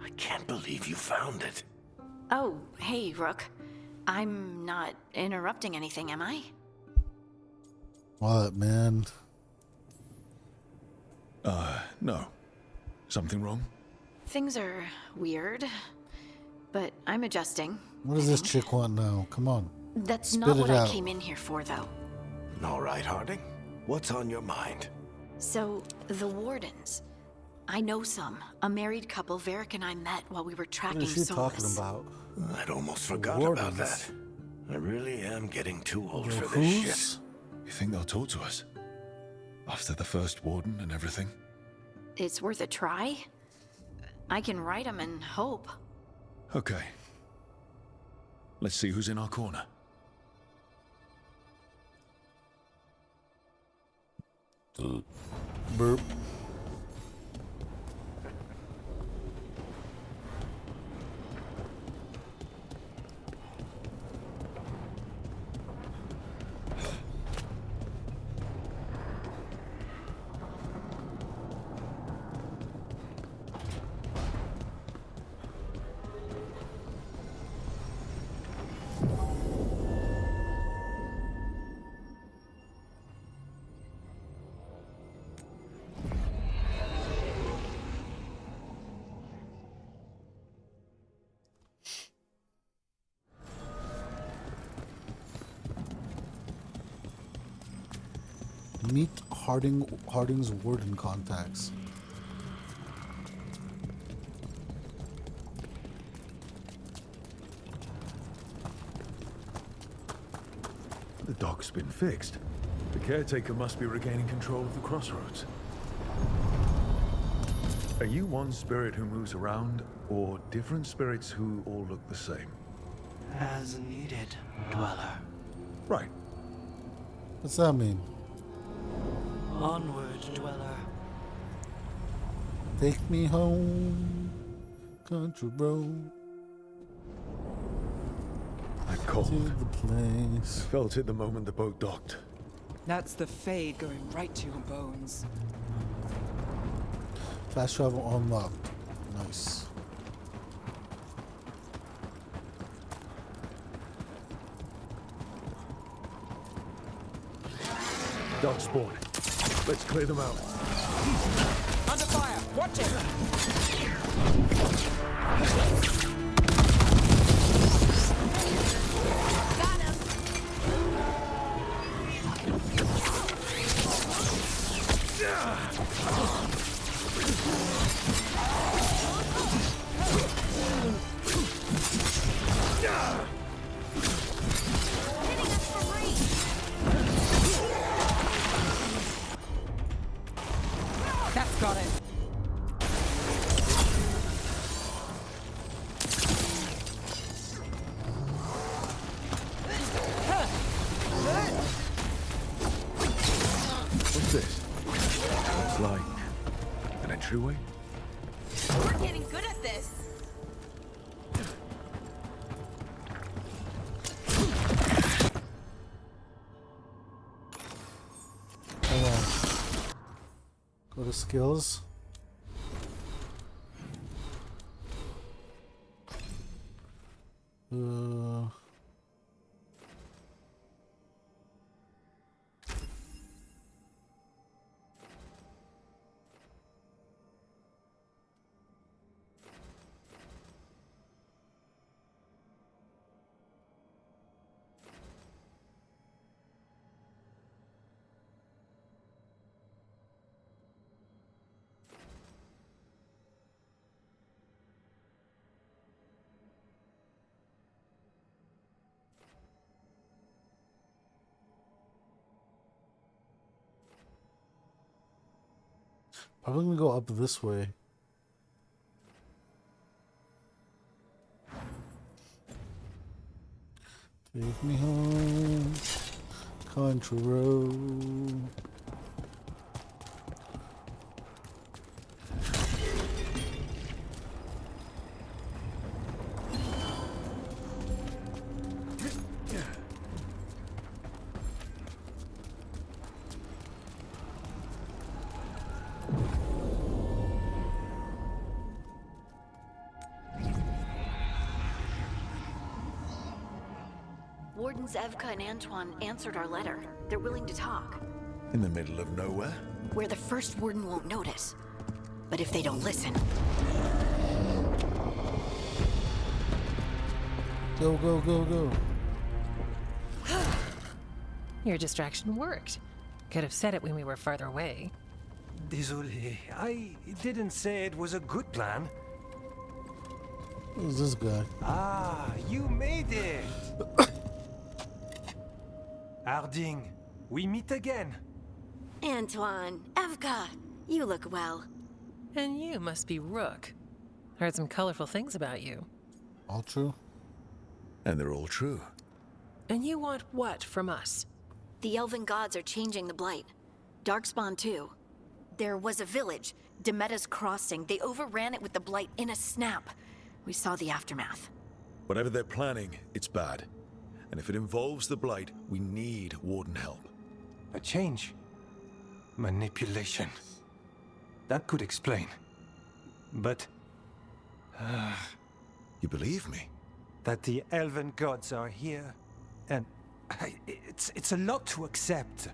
I can't believe you found it. Oh, hey, Rook. I'm not interrupting anything, am I? What, man? No. Something wrong? Things are weird, but I'm adjusting. What does this chick want now? Come on. That's Spit not it what out. I came in here for, though. All right, Harding. What's on your mind? So, the Wardens. I know some. A married couple Varric and I met while we were tracking What is she Solus. talking about? I'd almost forgot about that. I really am getting too old for Who's? this shit. You think they'll talk to us? After the first warden and everything? It's worth a try. I can write them and hope. Okay. Let's see who's in our corner. Burp. Meet Harding's warden contacts. The dock's been fixed. The caretaker must be regaining control of the crossroads. Are you one spirit who moves around, or different spirits who all look the same? As needed, Dweller. Right. What's that mean? Onward, Dweller. Take me home, country road. I'm cold. To the place. Felt it the moment the boat docked. That's the Fade going right to your bones. Fast travel unlocked. Nice. Dark spawn. Let's clear them out. Under fire! Watch it! Got him! That's got it. What's this? Looks like an entryway? We're getting good at this. Go to skills. Probably gonna go up this way. Take me home, country road. Wardens Evka and Antoine answered our letter. They're willing to talk. In the middle of nowhere? Where the first warden won't notice. But if they don't listen... Go, go, go, go. Your distraction worked. Could have said it when we were farther away. Désolé, I didn't say it was a good plan. Who's this guy? Ah, you made it! Harding, we meet again. Antoine, Evka, you look well. And you must be Rook. Heard some colorful things about you. All true? And they're all true. And you want what from us? The elven gods are changing the Blight. Darkspawn too. There was a village, Demetta's Crossing. They overran it with the Blight in a snap. We saw the aftermath. Whatever they're planning, it's bad. And if it involves the Blight, we need Warden help. A change. Manipulation. That could explain. But... You believe me? That the elven gods are here, and... It's a lot to accept.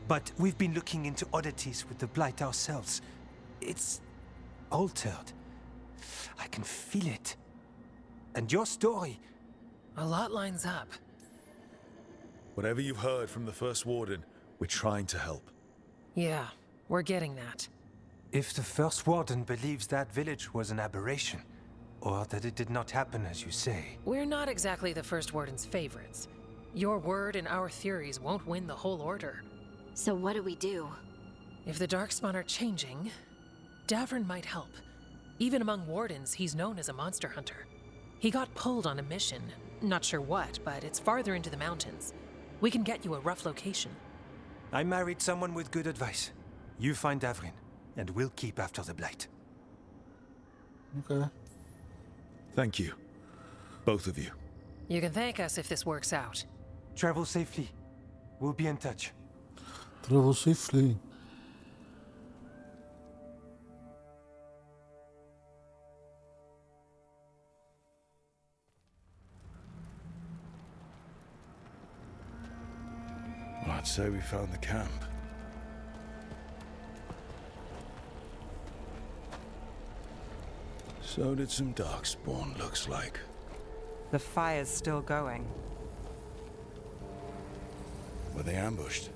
But we've been looking into oddities with the Blight ourselves. It's... altered. I can feel it. And your story... A lot lines up. Whatever you've heard from the First Warden, we're trying to help. Yeah, we're getting that. If the First Warden believes that village was an aberration, or that it did not happen as you say... We're not exactly the First Warden's favorites. Your word and our theories won't win the whole order. So what do we do? If the Darkspawn are changing, Davern might help. Even among Wardens, he's known as a monster hunter. He got pulled on a mission. Not sure what, but it's farther into the mountains. We can get you a rough location. I married someone with good advice. You find Davrin, and we'll keep after the Blight. Okay. Thank you. Both of you. You can thank us if this works out. Travel safely. We'll be in touch. Travel safely. Well, I'd say we found the camp. So did some Darkspawn, looks like. The fire's still going. Were they ambushed?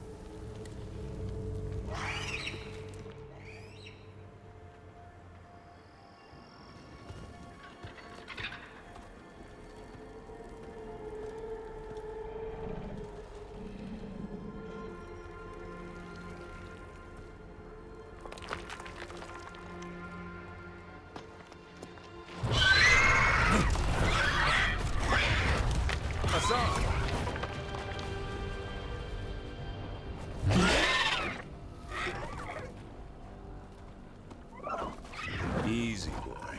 Easy, boy.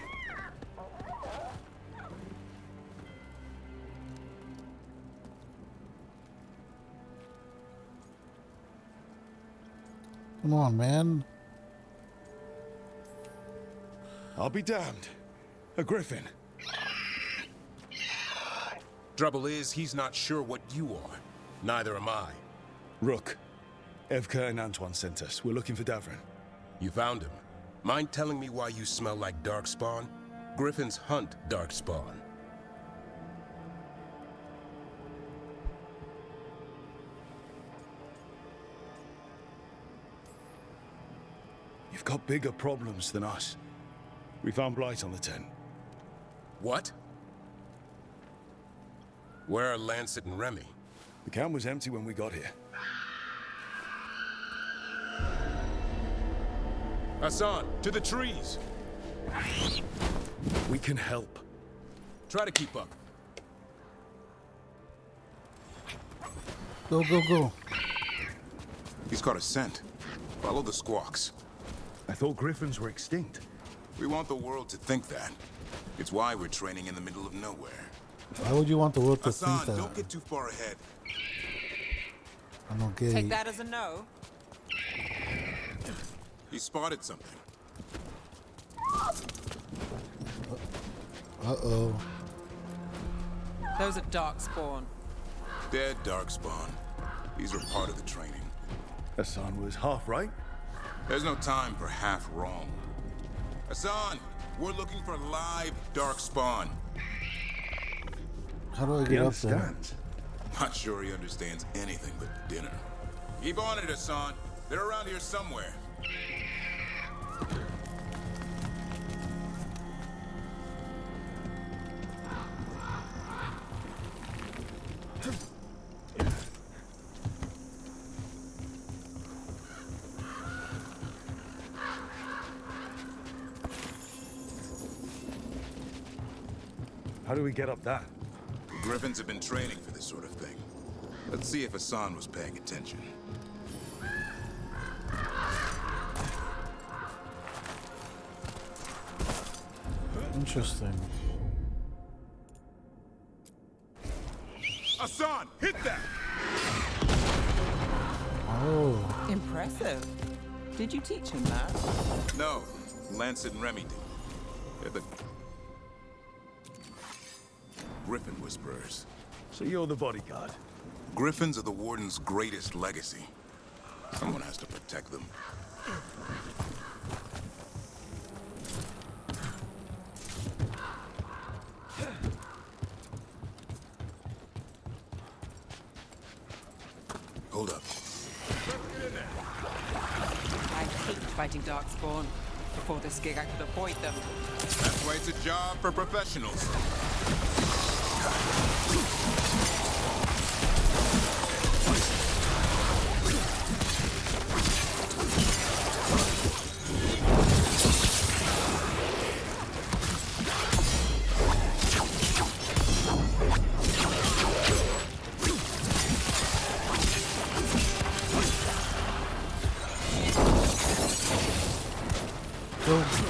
Come on, man. I'll be damned. A griffin. Trouble is, he's not sure what you are. Neither am I. Rook. Evka and Antoine sent us. We're looking for Davrin. You found him. Mind telling me why you smell like darkspawn? Griffins hunt darkspawn. You've got bigger problems than us. We found Blight on the tent. What? Where are Lancet and Remy? The camp was empty when we got here. Hassan, to the trees! We can help. Try to keep up. Go, go, go. He's got a scent. Follow the squawks. I thought griffins were extinct. We want the world to think that. It's why we're training in the middle of nowhere. Why would you want the world to Hassan, think that? don't get too far ahead. I don't get Take it. that as a no. He spotted something. Uh-oh. Those are darkspawn. Dead darkspawn. These are part of the training. Hassan was half right. There's no time for half wrong. Hassan, we're looking for live darkspawn. How do I get up there? Not sure he understands anything but dinner. Keep on it, Hassan. They're around here somewhere. How do we get up that? The Griffins have been training for this sort of thing. Let's see if Hassan was paying attention. Interesting. Hassan, hit that! Oh. Impressive. Did you teach him that? No, Lancet and Remy did. They're the Griffin Whisperers. So you're the bodyguard? Griffins are the Warden's greatest legacy. Someone has to protect them. Hold up. I hate fighting darkspawn. Before this gig, I could avoid them. That's why it's a job for professionals.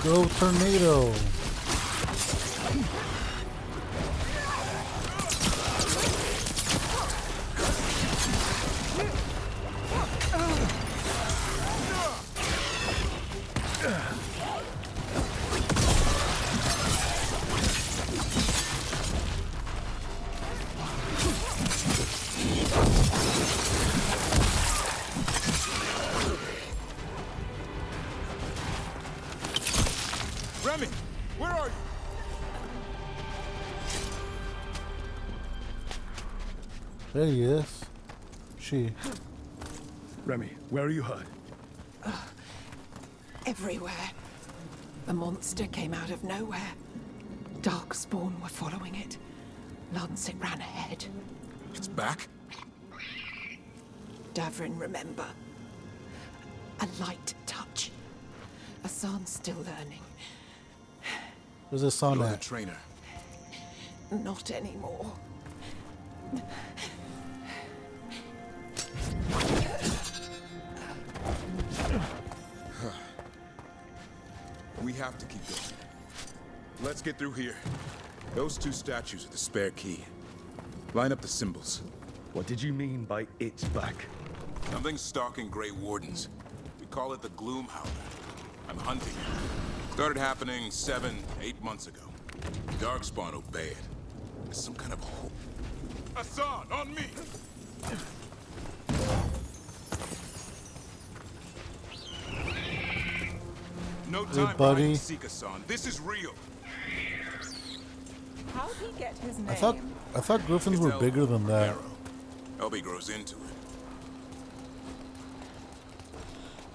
Go tornado. Remy, where are you? There he is. She. Remy, where are you hurt? Everywhere. The monster came out of nowhere. Darkspawn were following it. Lancet ran ahead. It's back? Davrin, remember. A light touch. Hassan's still learning. Where's the son You're the at? trainer. Not anymore. We have to keep going. Let's get through here. Those two statues are the spare key. Line up the symbols. What did you mean by it's back? Something's stalking Grey Wardens. We call it the Gloom Howler. I'm hunting it. Started happening 7, 8 months ago. Darkspawn obey it. It's some kind of Hassan, on me! No time for buddy. hide and seek, Hassan. This is real. How'd he get his name? I thought griffins were bigger than that. Elby grows into it.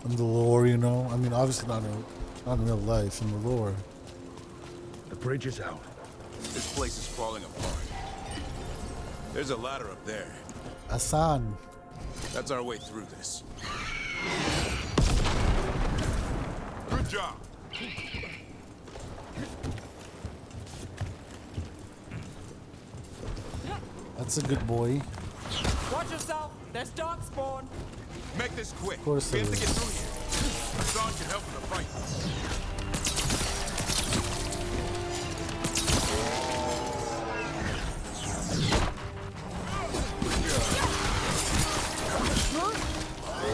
In the lore, you know? I mean, obviously not in real life, in the lore. The bridge is out. This place is falling apart. There's a ladder up there. Hassan. That's our way through this. Good job. That's a good boy. Watch yourself. There's Darkspawn. Make this quick. Of course We it have to is. get through here. Hassan can help with the fight.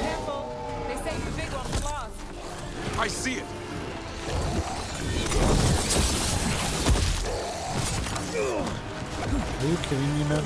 Careful. They saved the big one for last. I see it. Are you kidding me, man?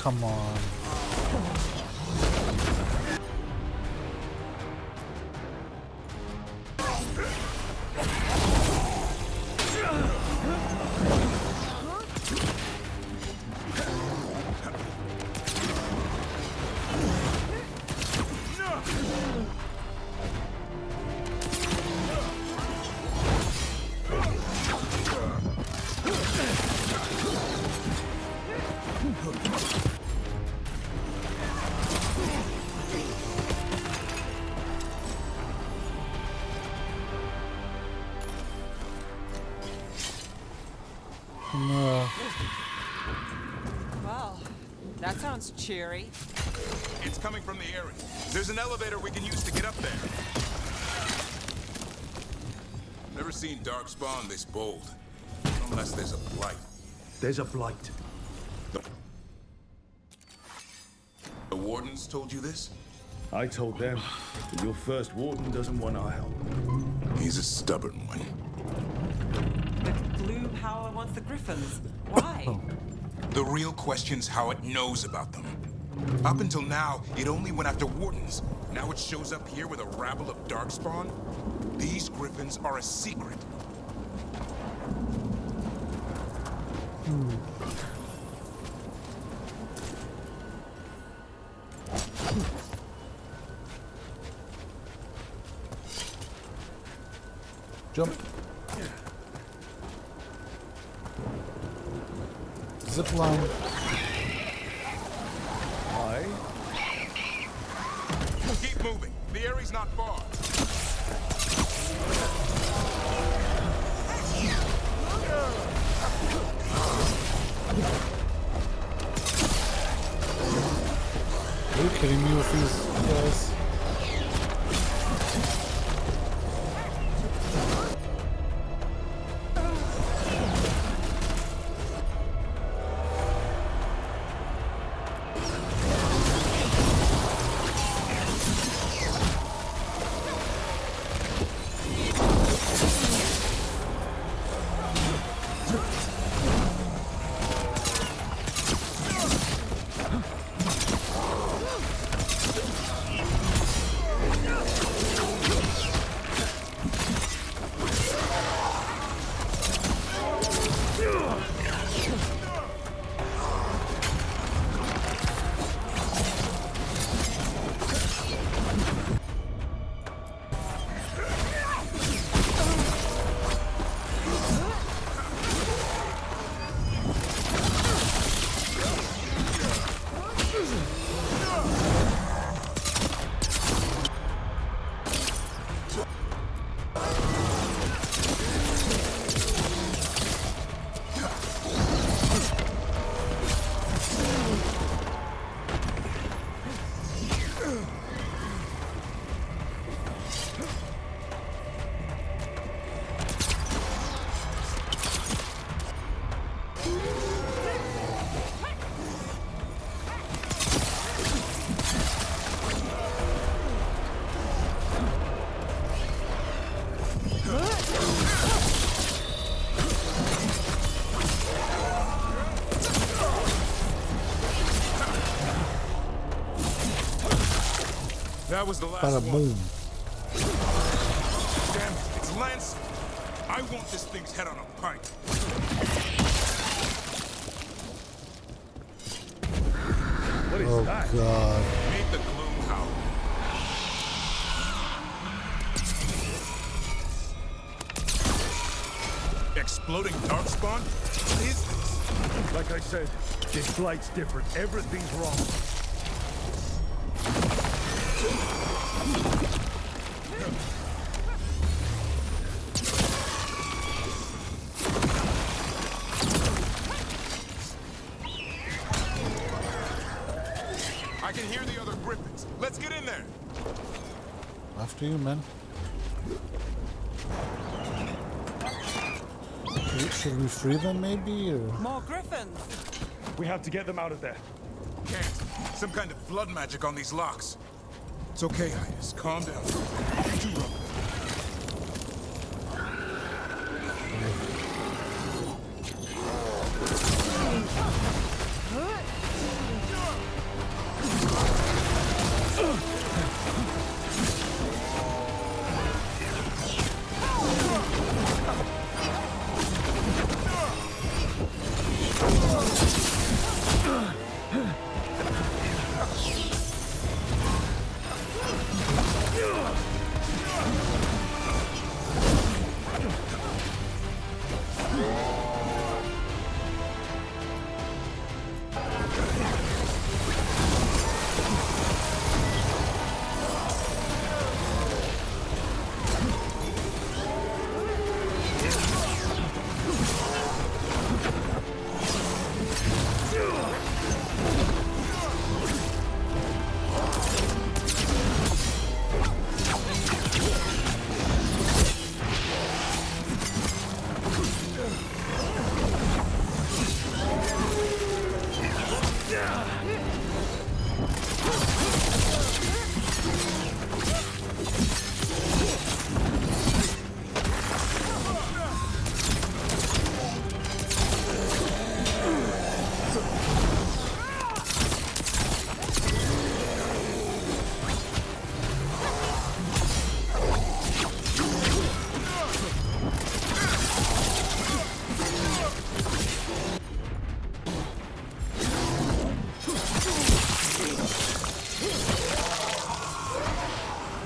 Come on. No. Well, that sounds cheery. It's coming from the area. There's an elevator we can use to get up there. Never seen Darkspawn this bold. Unless there's a blight. There's a blight. The wardens told you this? I told them that your first warden doesn't want our help. He's a stubborn one. The Gloom Power wants the Griffins. Why? The real question's how it knows about them. Up until now, it only went after wardens. Now it shows up here with a rabble of Darkspawn? These Griffins are a secret. Jump. Zip line. Keep moving. The area's not far. Are you kidding me with these guys? That was the last Bada one. boom. Damn it, it's Lance. I want this thing's head on a pike. What is Oh that? god. Made the gloom howl. Exploding darkspawn? What is this? Like I said, this blight's different. Everything's wrong. I can hear the other griffins. Let's get in there. After you, man. Should we free them maybe, or? More griffins! We have to get them out of there. Can't. Some kind of blood magic on these locks. It's okay, Iris. Calm down. Too rough.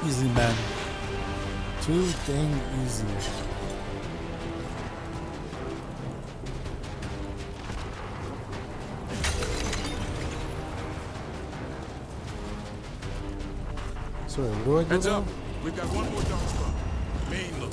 Easy, man. Too dang easy. Sorry, where do I go Heads now? up. We've got one more darkspawn. Main look.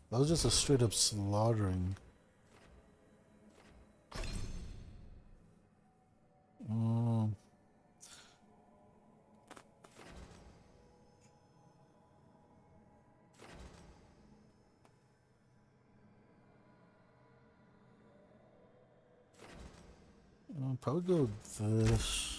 That was just a straight up slaughtering. I'll probably go with this.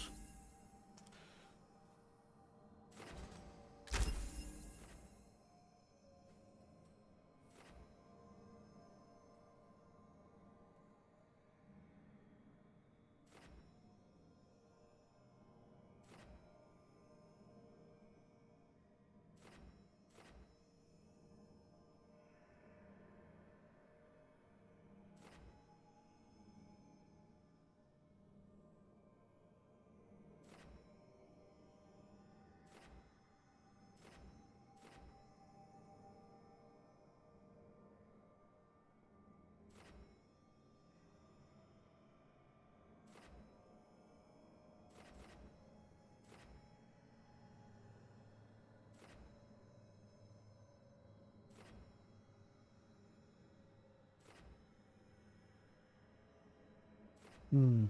Hmm.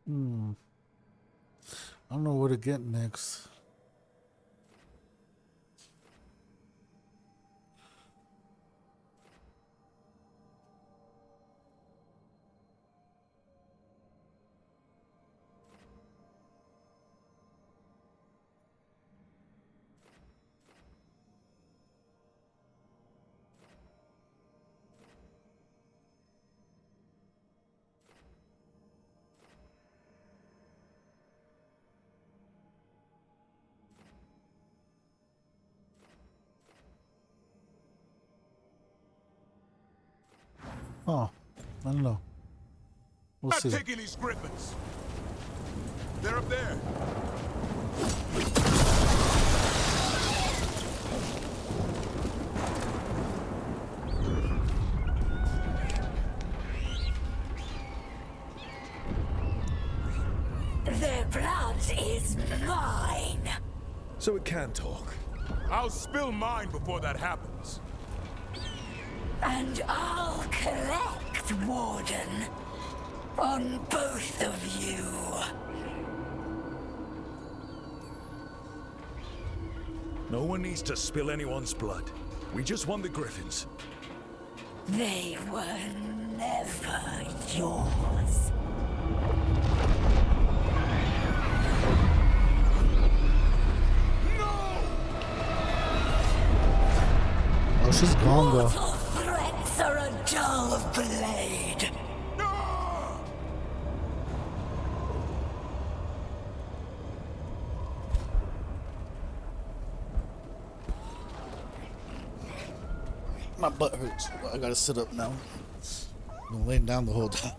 Hmm. I don't know where to get next. Oh, I don't know. We'll Not see. taking these griffins. They're up there. Their blood is mine. So it can talk. I'll spill mine before that happens. And I'll collect, Warden. On both of you. No one needs to spill anyone's blood. We just want the griffins. They were never yours. Oh, she's gone though. Mortal threats are a dull blade. My butt hurts. I gotta sit up now. I've been laying down the whole time.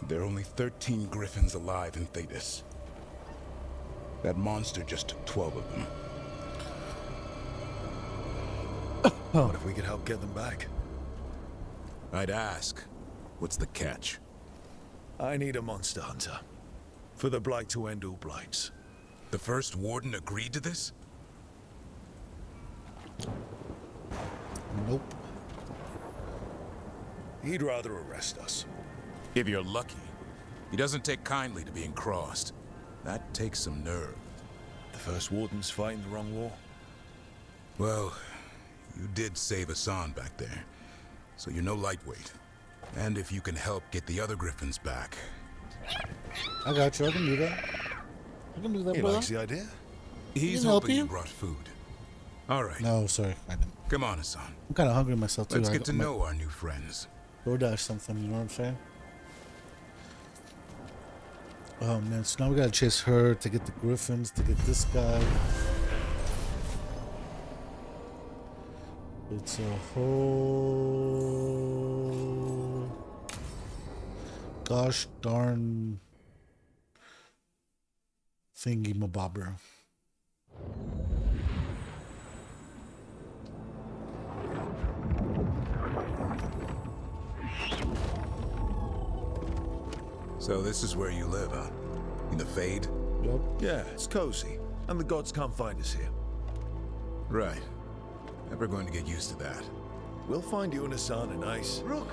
There are only 13 griffins alive in Thetis. That monster just took 12 of them. What if we could help get them back? I'd ask, what's the catch? I need a monster hunter. For the Blight to end all blights. The first warden agreed to this? Nope. He'd rather arrest us. If you're lucky. He doesn't take kindly to being crossed. That takes some nerve. The first warden's fighting the wrong war. Well, you did save Hassan back there, so you're no lightweight. And if you can help get the other griffins back. I got you. I can do that. I can do that, He brother. likes the idea. He's help hoping you you? brought food. All right. No, sorry, I didn't. Come on, Hassan. I'm kind of hungry myself too. Let's I get to might know our new friends. DoorDash something. You know what I'm saying? Oh man, so now we gotta chase her to get the griffins, to get this guy. It's a whole gosh darn thingy mabobber. So this is where you live, huh? In the Fade? Yep. Yeah, it's cozy. And the gods can't find us here. Right. Never going to get used to that. We'll find you and Hassan a nice... Rook!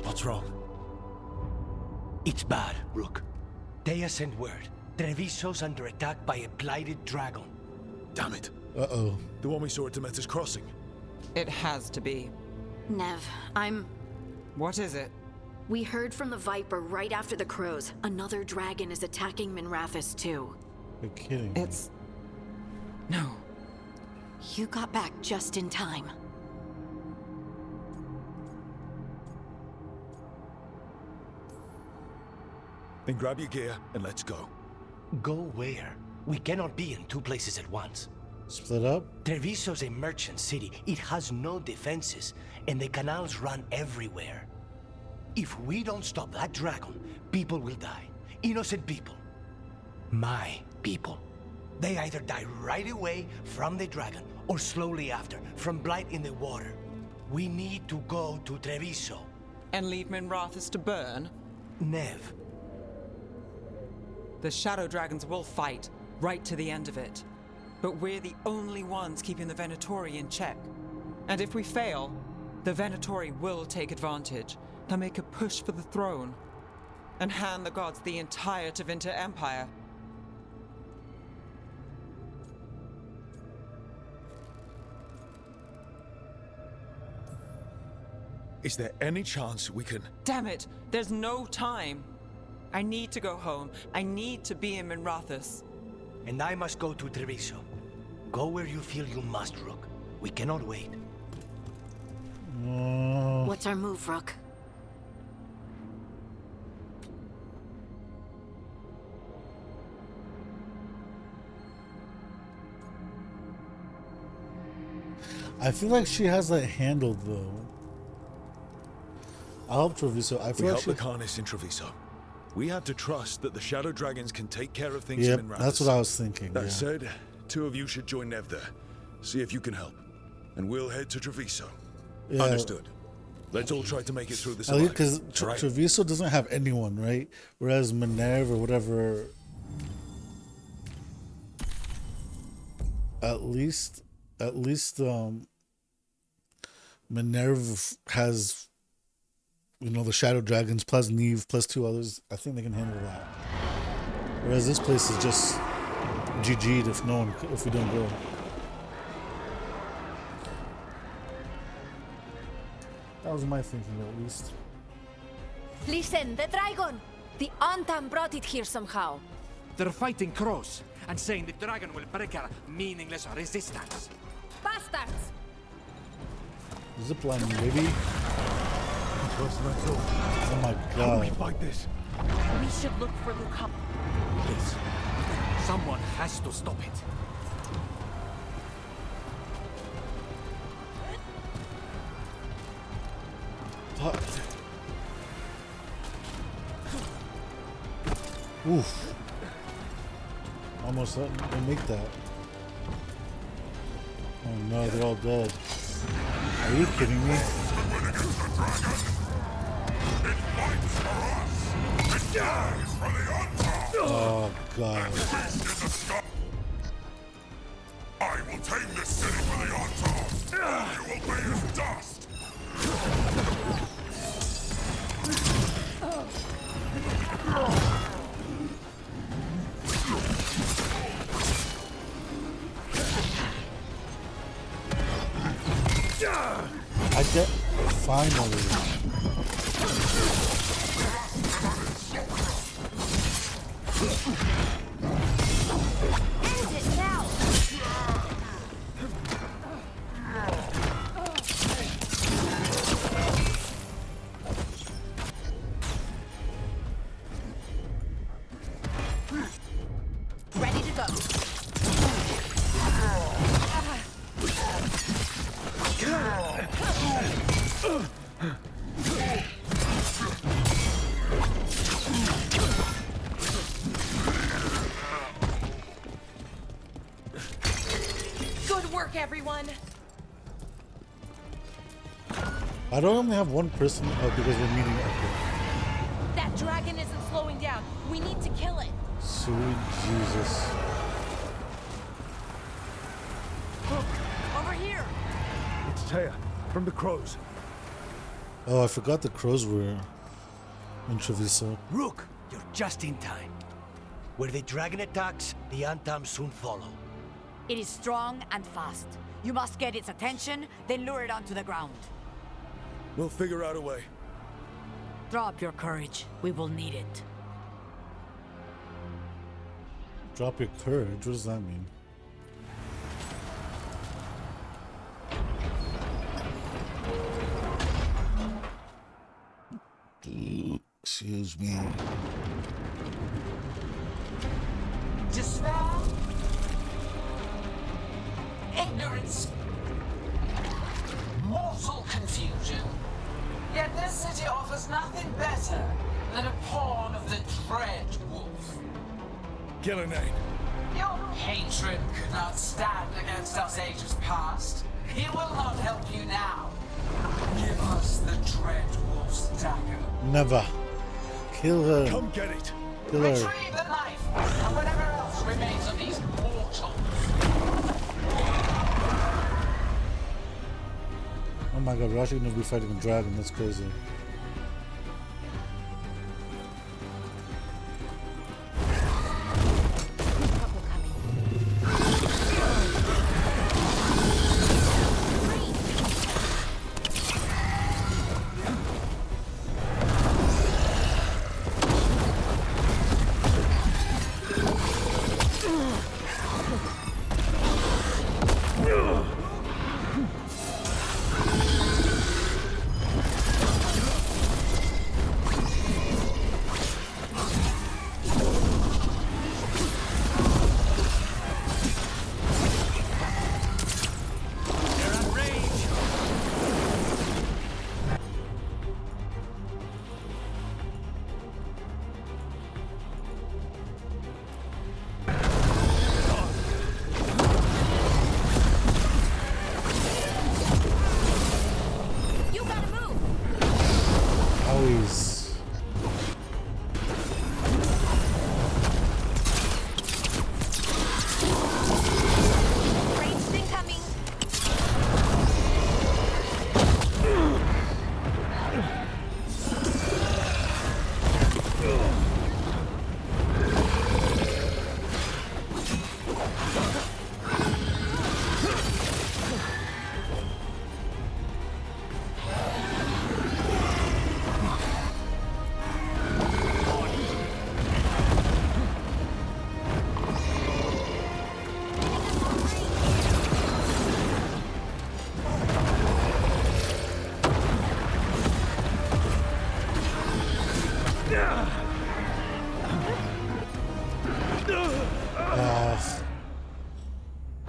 What's wrong? It's bad, Rook. Dea sent word. Treviso's under attack by a blighted dragon. Damn it. Uh-oh. The one we saw at Demeter's Crossing. It has to be. Nev, What is it? We heard from the Viper right after the crows. Another dragon is attacking Minrathous too. You're kidding me. No. You got back just in time. Then grab your gear and let's go. Go where? We cannot be in two places at once. Split up? Treviso's a merchant city. It has no defenses, and the canals run everywhere. If we don't stop that dragon, people will die. Innocent people. My people. They either die right away from the dragon, or slowly after, from blight in the water. We need to go to Treviso. And leave Minrathous to burn? Nev. The Shadow Dragons will fight, right to the end of it. But we're the only ones keeping the Venatori in check. And if we fail, the Venatori will take advantage. They'll make a push for the throne. And hand the gods the entire Tevinter Empire. Is there any chance we can... Damn it! There's no time! I need to go home. I need to be in Minrathous. And I must go to Treviso. Go where you feel you must, Rook. We cannot wait. What's our move, Rook? I feel like she has that handled though. I'll help Treviso. I feel We like help the Carnis in Treviso. We have to trust that the Shadow Dragons can take care of things Yep, in Minrathous. that's what I was thinking. That yeah. said, 2 of you should join Nev there. See if you can help. And we'll head to Treviso. Yeah. Understood. Let's all try to make it through this. Because Right. Treviso doesn't have anyone, right? Whereas Minerva or whatever, at least Minerva has, you know, the Shadow Dragons plus Neve plus 2 others. I think they can handle that. Whereas this place is just GG'd if we don't go. That was my thinking, at least. Listen, the dragon! The Antam brought it here somehow. They're fighting crows and saying the dragon will break our meaningless resistance. Bastards! Ziplining, baby. Oh my How do we god. fight this? We should look for Lucam. Please. Someone has to stop it. Fuck. Oof. Almost let them make that. Oh no, they're all dead. Are you kidding me? Oh god. I will tame this city for the Antar. You will be as dust. I get finally. End it now! Ready to go. Good work, everyone. I don't only have one person because we're meeting Echo. That dragon isn't slowing down. We need to kill it. Sweet Jesus. Over here. It's Taya, from the Crows. Oh, I forgot the crows were in Treviso. Rook, you're just in time. Where the dragon attacks, the Antam soon follow. It is strong and fast. You must get its attention, then lure it onto the ground. We'll figure out a way. Drop your courage. We will need it. Drop your courage? What does that mean? Excuse me. Despair, ignorance, mortal confusion. Yet this city offers nothing better than a pawn of the Dread Wolf. Gillenane. Your hatred could not stand against us ages past. He will not help you now. Give us the Dread Wolf. Kratos' dagger. Never. Kill her. Come get it. Kill her. Retrieve the knife and whatever else remains of these mortals. Oh my god, we're actually gonna be fighting a dragon. That's crazy.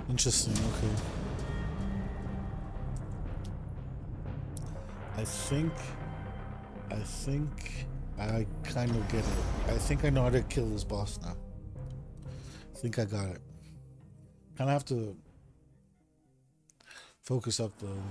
Interesting, okay. I think I kind of get it. I think I know how to kill this boss now. I think I got it. Kind of have to focus up though.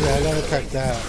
I gotta attack that.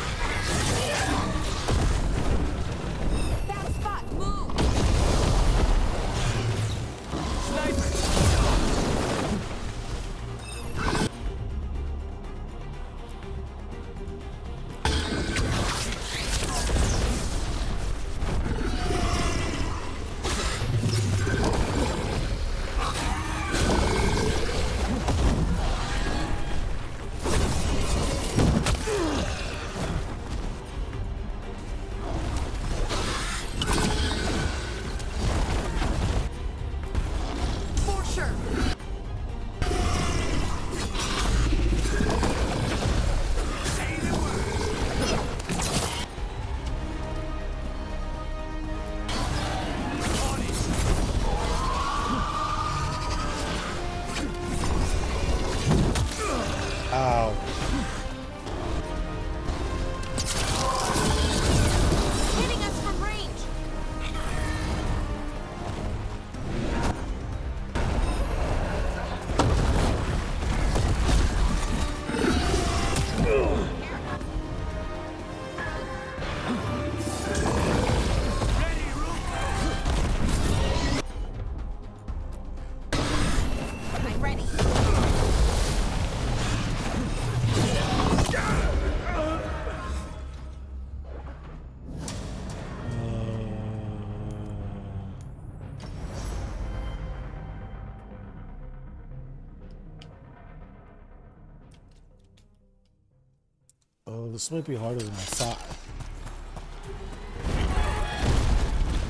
Oh, this might be harder than I thought.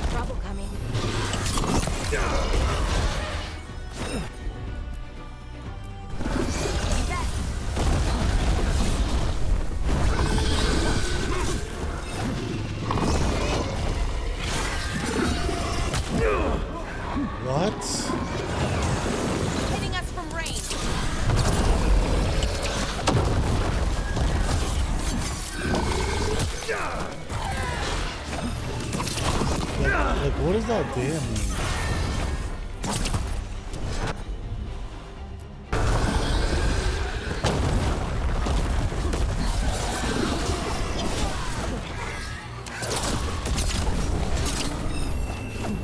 Trouble coming. What? Hitting us from range. Like, what does that damn mean?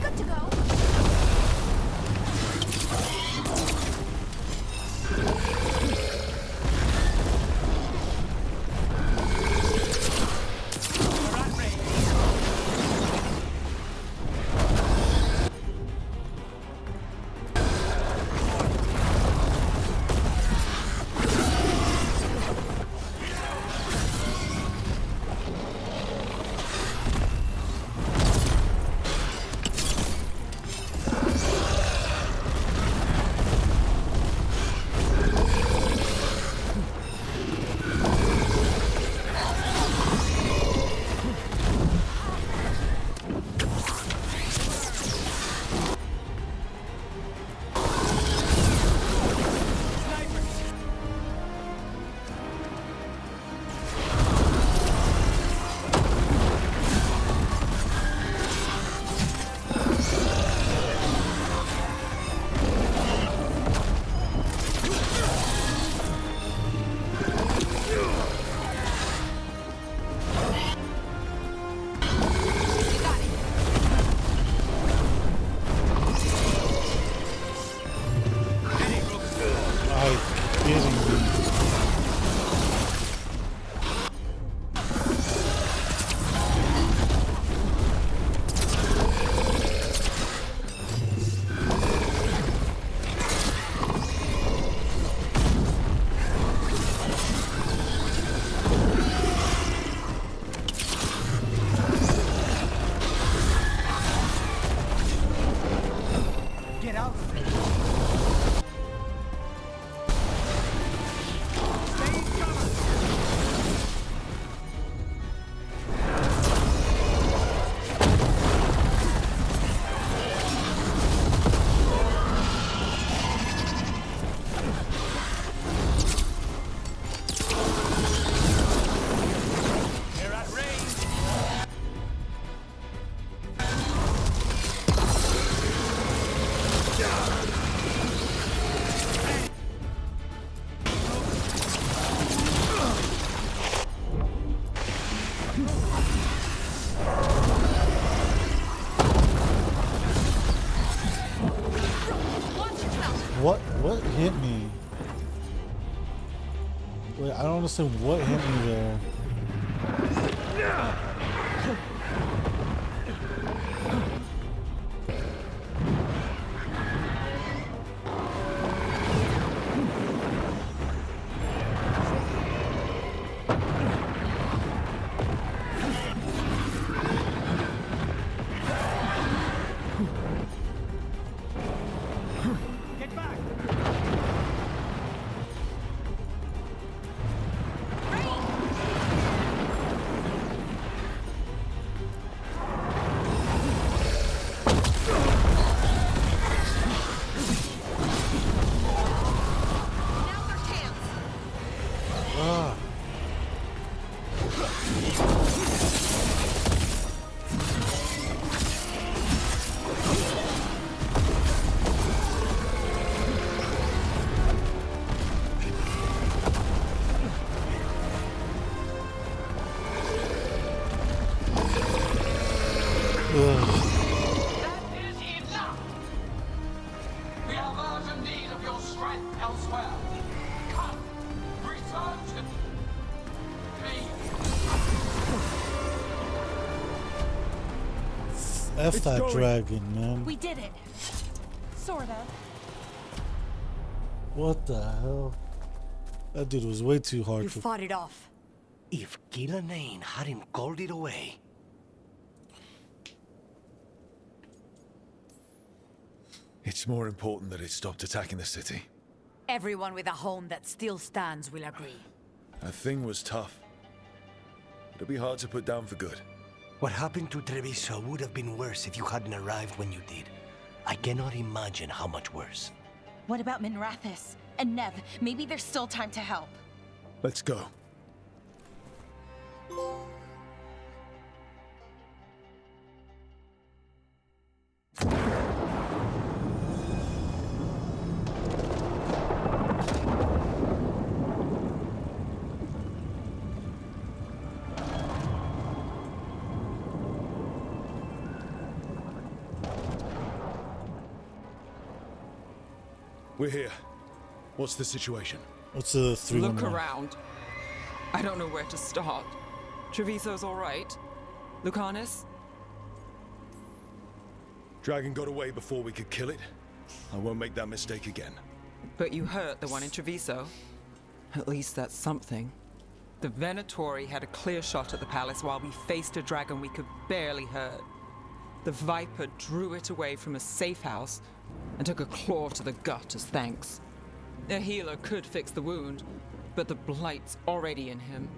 Good to go. What hit me? Wait, I don't understand what hit me there. F that dragon, man. We did it. Sort of. What the hell? That dude was way too hard You to... fought it off. If Gillenane hadn't called it away... It's more important that it stopped attacking the city. Everyone with a home that still stands will agree. That thing was tough. It'll be hard to put down for good. What happened to Treviso would have been worse if you hadn't arrived when you did. I cannot imagine how much worse. What about Minrathis? And Nev? Maybe there's still time to help. Let's go. We're here. What's the situation? What's the 311? Look around. I don't know where to start. Treviso's all right. Lucanus? Dragon got away before we could kill it. I won't make that mistake again. But you hurt the one in Treviso. At least that's something. The Venatori had a clear shot at the palace while we faced a dragon we could barely hurt. The Viper drew it away from a safe house and took a claw to the gut as thanks. A healer could fix the wound, but the Blight's already in him.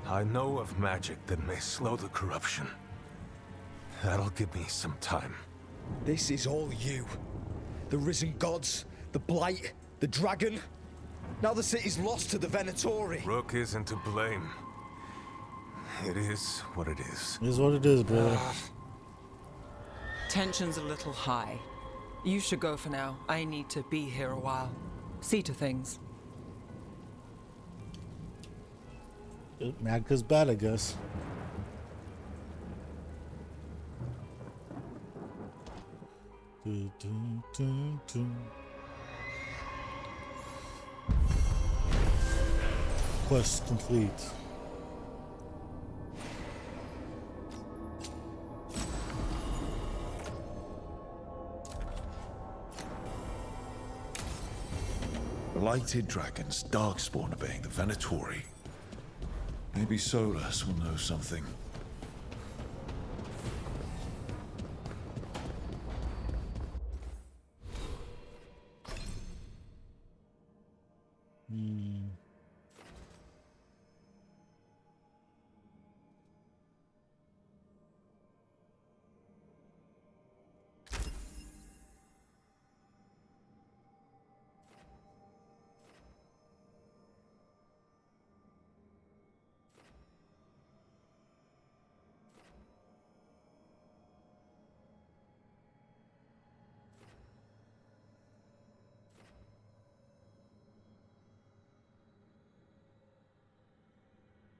I know of magic that may slow the corruption. That'll give me some time. This is all you. The risen gods, the Blight, the dragon. Now the city's lost to the Venatori. Rook isn't to blame. It is what it is. It is what it is, brother. Tension's a little high. You should go for now. I need to be here a while. See to things. Mad 'cause bad, I guess. Quest complete. Blighted dragons, darkspawn obeying the Venatori. Maybe Solus will know something.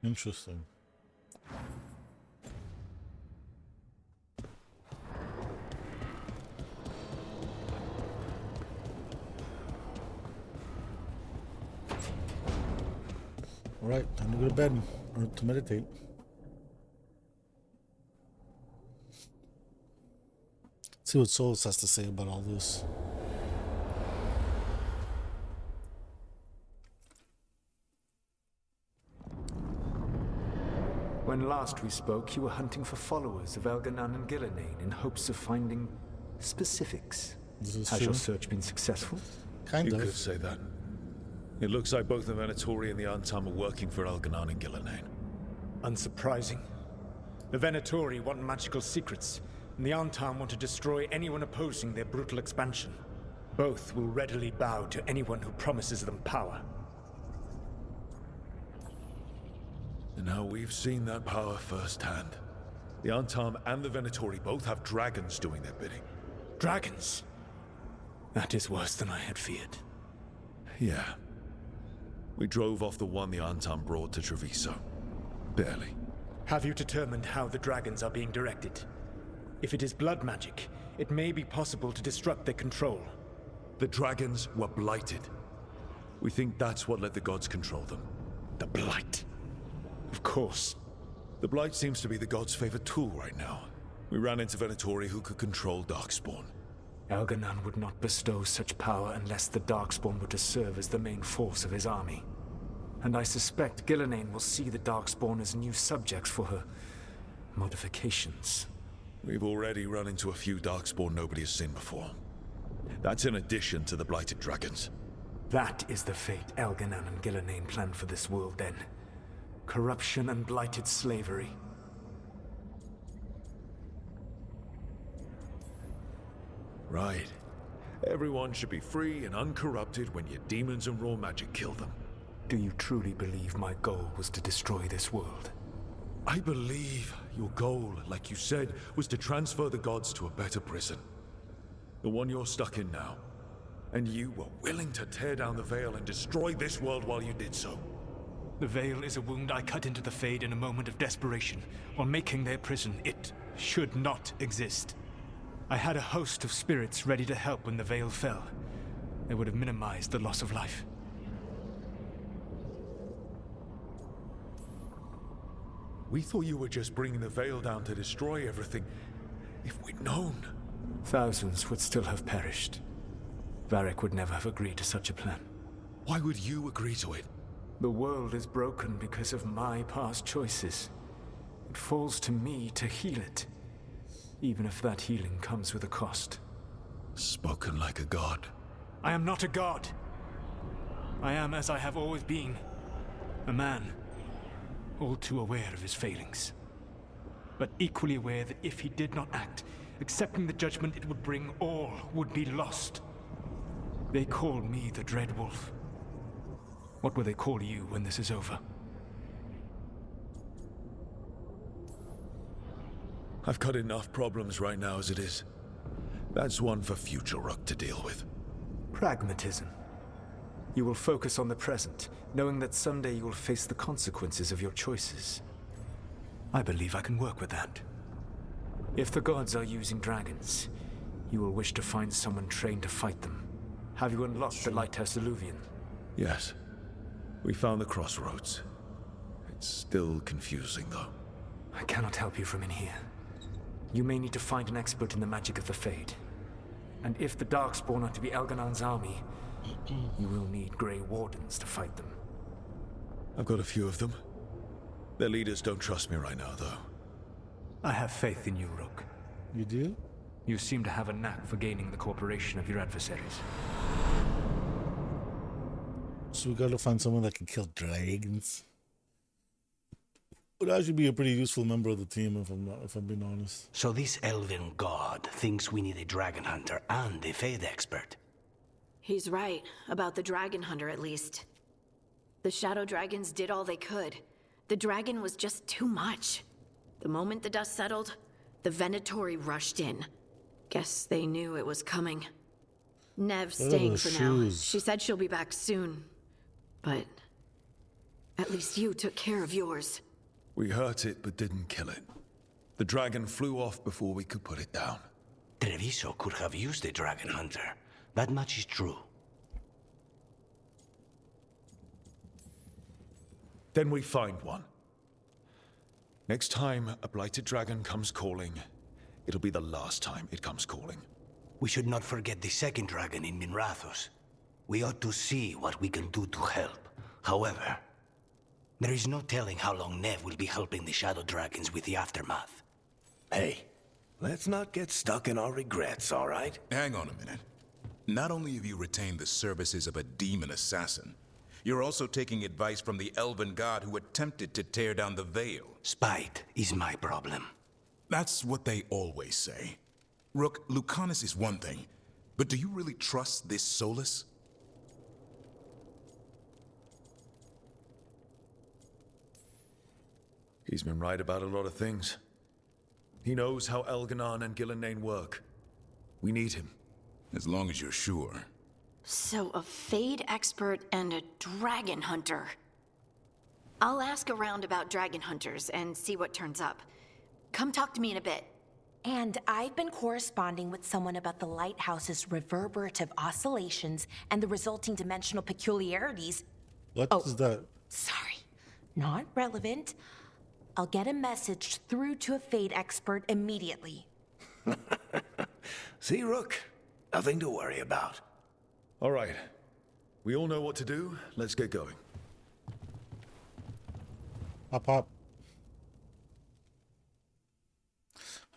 Interesting. All right, time to go to bed or to meditate. See what Solus has to say about all this. When last we spoke, you were hunting for followers of Elganan and Gillenane in hopes of finding specifics. Has your search been successful? You could say that. It looks like both the Venatori and the Antam are working for Elganan and Gillenane. Unsurprising. The Venatori want magical secrets, and the Antam want to destroy anyone opposing their brutal expansion. Both will readily bow to anyone who promises them power. And now we've seen that power firsthand. The Antam and the Venatori both have dragons doing their bidding. Dragons? That is worse than I had feared. Yeah. We drove off the one the Antam brought to Treviso. Barely. Have you determined how the dragons are being directed? If it is blood magic, it may be possible to disrupt their control. The dragons were blighted. We think that's what let the gods control them. The Blight. Of course. The Blight seems to be the gods' favorite tool right now. We ran into Venatori who could control Darkspawn. Elganan would not bestow such power unless the Darkspawn were to serve as the main force of his army. And I suspect Gillenane will see the Darkspawn as new subjects for her modifications. We've already run into a few Darkspawn nobody has seen before. That's in addition to the Blighted Dragons. That is the fate Elganan and Gillenane planned for this world then. Corruption and blighted slavery. Right. Everyone should be free and uncorrupted when your demons and raw magic kill them. Do you truly believe my goal was to destroy this world? I believe your goal, like you said, was to transfer the gods to a better prison. The one you're stuck in now. And you were willing to tear down the Veil and destroy this world while you did so. The Veil is a wound I cut into the Fade in a moment of desperation, while making their prison. It should not exist. I had a host of spirits ready to help when the Veil fell. They would have minimized the loss of life. We thought you were just bringing the Veil down to destroy everything. If we'd known... Thousands would still have perished. Varric would never have agreed to such a plan. Why would you agree to it? The world is broken because of my past choices. It falls to me to heal it, even if that healing comes with a cost. Spoken like a god. I am not a god. I am as I have always been. A man. All too aware of his failings. But equally aware that if he did not act, accepting the judgment it would bring, all would be lost. They call me the Dread Wolf. What will they call you when this is over? I've got enough problems right now as it is. That's one for future Rook to deal with. Pragmatism. You will focus on the present, knowing that someday you will face the consequences of your choices. I believe I can work with that. If the gods are using dragons, you will wish to find someone trained to fight them. Have you unlocked the Lighthouse Illuvian? Yes. We found the crossroads. It's still confusing, though. I cannot help you from in here. You may need to find an expert in the magic of the Fade. And if the Darkspawn are to be Elganan's army, you will need Grey Wardens to fight them. I've got a few of them. Their leaders don't trust me right now, though. I have faith in you, Rook. You do? You seem to have a knack for gaining the cooperation of your adversaries. So we gotta find someone that can kill dragons. Would actually be a pretty useful member of the team if I'm being honest. So this elven god thinks we need a dragon hunter and a Fade expert. He's right, about the dragon hunter at least. The shadow dragons did all they could. The dragon was just too much. The moment the dust settled, the Venatori rushed in. Guess they knew it was coming. Nev's staying for now. She said she'll be back soon. But at least you took care of yours. We hurt it, but didn't kill it. The dragon flew off before we could put it down. Treviso could have used a dragon hunter. That much is true. Then we find one. Next time a blighted dragon comes calling, it'll be the last time it comes calling. We should not forget the second dragon in Minrathos. We ought to see what we can do to help. However, there is no telling how long Nev will be helping the Shadow Dragons with the aftermath. Hey, let's not get stuck in our regrets, all right? Hang on a minute. Not only have you retained the services of a demon assassin, you're also taking advice from the elven god who attempted to tear down the Veil. Spite is my problem. That's what they always say. Rook, Lucanus is one thing, but do you really trust this Solus? He's been right about a lot of things. He knows how Elganan and Gillenane work. We need him. As long as you're sure. So a Fade expert and a dragon hunter. I'll ask around about dragon hunters and see what turns up. Come talk to me in a bit. And I've been corresponding with someone about the lighthouse's reverberative oscillations and the resulting dimensional peculiarities. What is that? Sorry, not relevant. I'll get a message through to a Fade expert immediately. See, Rook? Nothing to worry about. All right. We all know what to do. Let's get going. Hop, hop.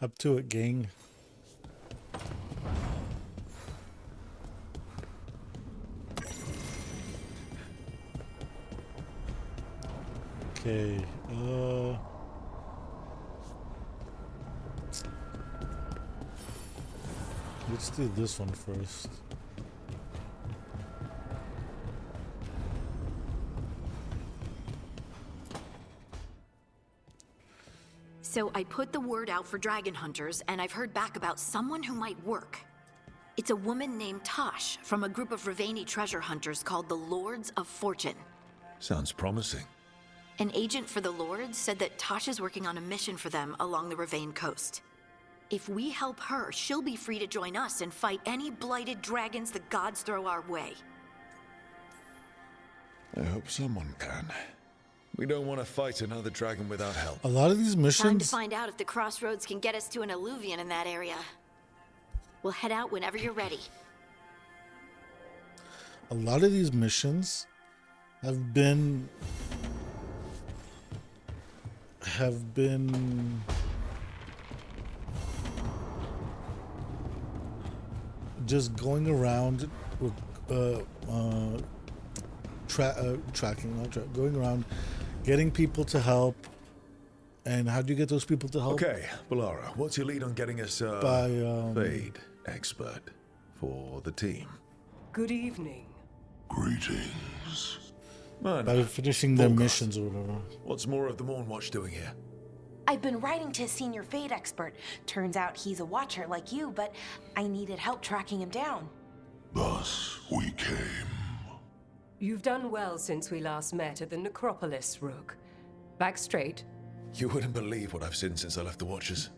Up to it, gang. Okay, let's do this one first. So I put the word out for dragon hunters, and I've heard back about someone who might work. It's a woman named Tosh from a group of Ravani treasure hunters called the Lords of Fortune. Sounds promising. An agent for the Lords said that Tosh is working on a mission for them along the Ravane coast. If we help her, she'll be free to join us and fight any blighted dragons the gods throw our way. I hope someone can. We don't want to fight another dragon without help. A lot of these Time to missions, find out if the crossroads can get us to an alluvion in that area. We'll head out whenever you're ready. a lot of these missions have been just going around with going around getting people to help. And how do you get those people to help? Okay, Balara, what's your lead on getting us a Fade expert for the team? Good evening. Greetings. Man, By finishing their Veilgaurd, missions or whatever. What's more of the Mornwatch doing here? I've been writing to a senior Fade expert. Turns out he's a watcher like you, but I needed help tracking him down. Thus we came. You've done well since we last met at the Necropolis, Rook. Back straight. You wouldn't believe what I've seen since I left the Watchers.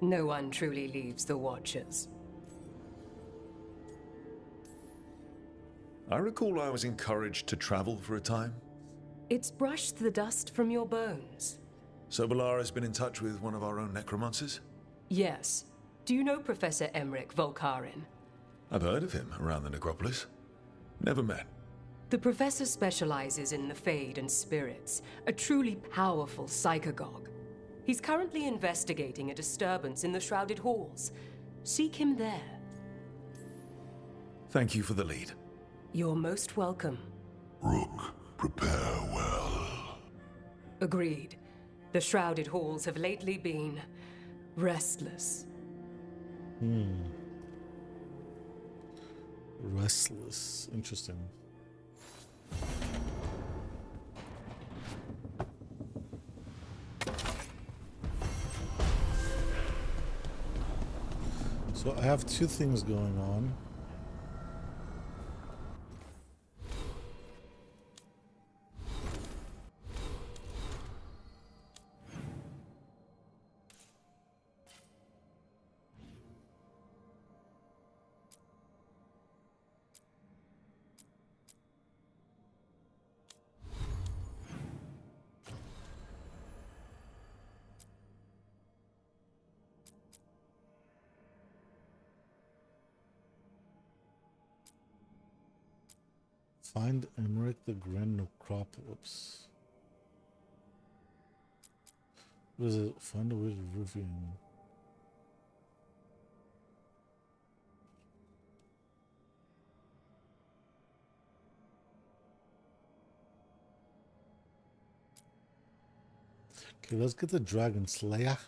No one truly leaves the Watchers. I recall I was encouraged to travel for a time. It's brushed the dust from your bones. So Balara's been in touch with one of our own necromancers? Yes. Do you know Professor Emmerich Volkarin? I've heard of him around the Necropolis. Never met. The professor specializes in the Fade and spirits, a truly powerful psychagogue. He's currently investigating a disturbance in the Shrouded Halls. Seek him there. Thank you for the lead. You're most welcome. Rook, prepare well. Agreed. The Shrouded Halls have lately been restless. Restless. Interesting. So I have two things going on. Find Emmerich the Grand Necropolis. What is it? Find a way to review. Okay, let's get the Dragon Slayer.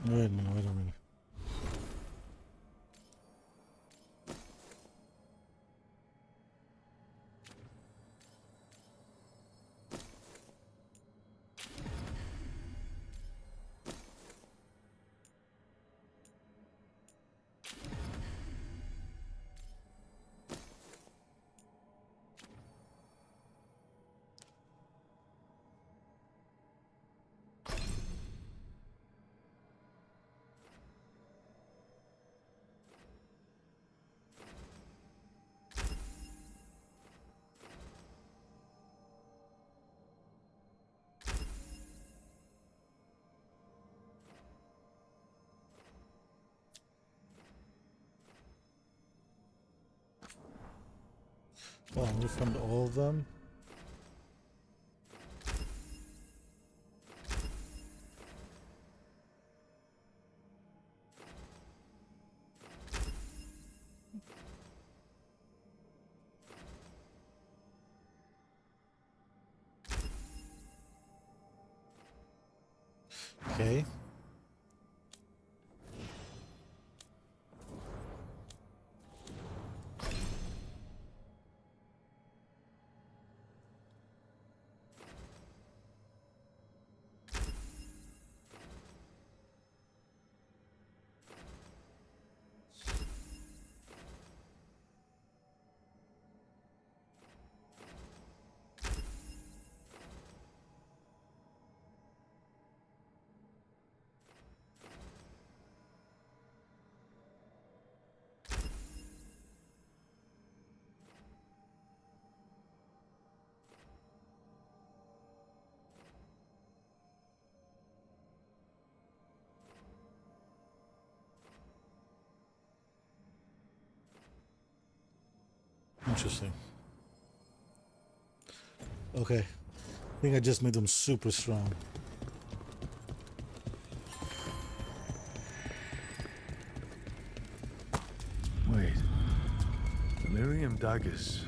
Wait a minute. Well, we found all of them. Okay. Interesting. Okay. I think I just made them super strong. Wait. Delirium daggers.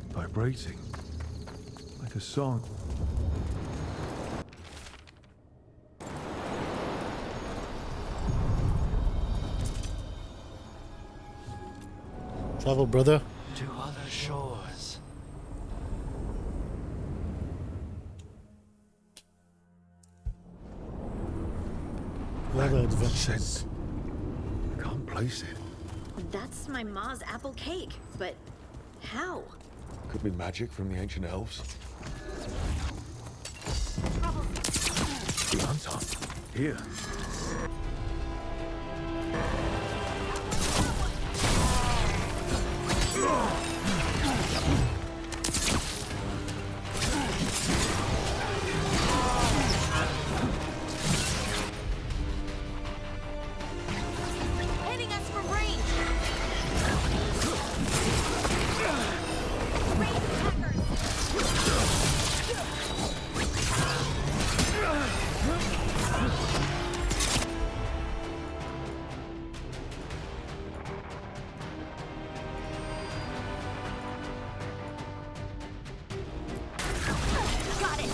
Vibrating. Like a song. Travel, brother. To other shores. What adventures. Can't place it. That's my ma's apple cake, but how? Could be magic from the ancient elves. The Anton. Here. Hitting us from range. Got it!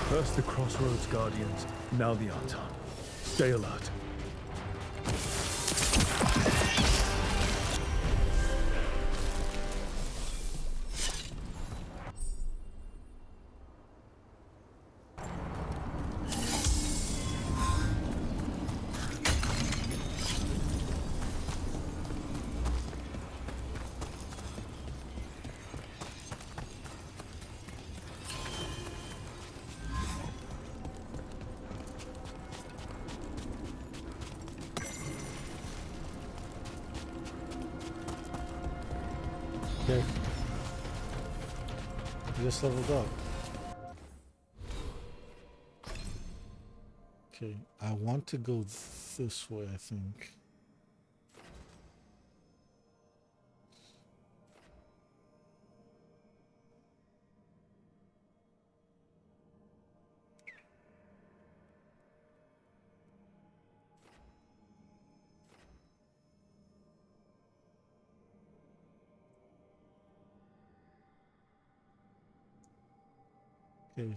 First the Crossroads Guardians, now the Anton. Stay alert. Okay. You just leveled up. Okay, I want to go this way, I think. Okay.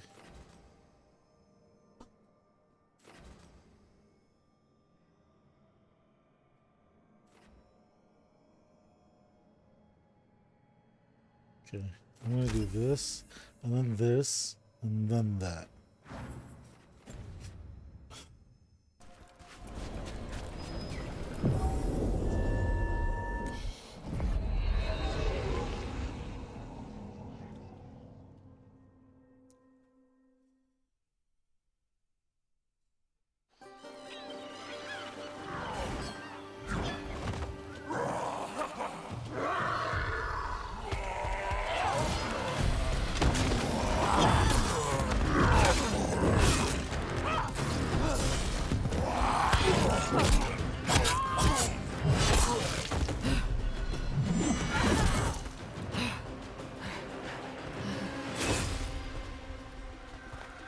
Okay, I'm gonna do this, and then that.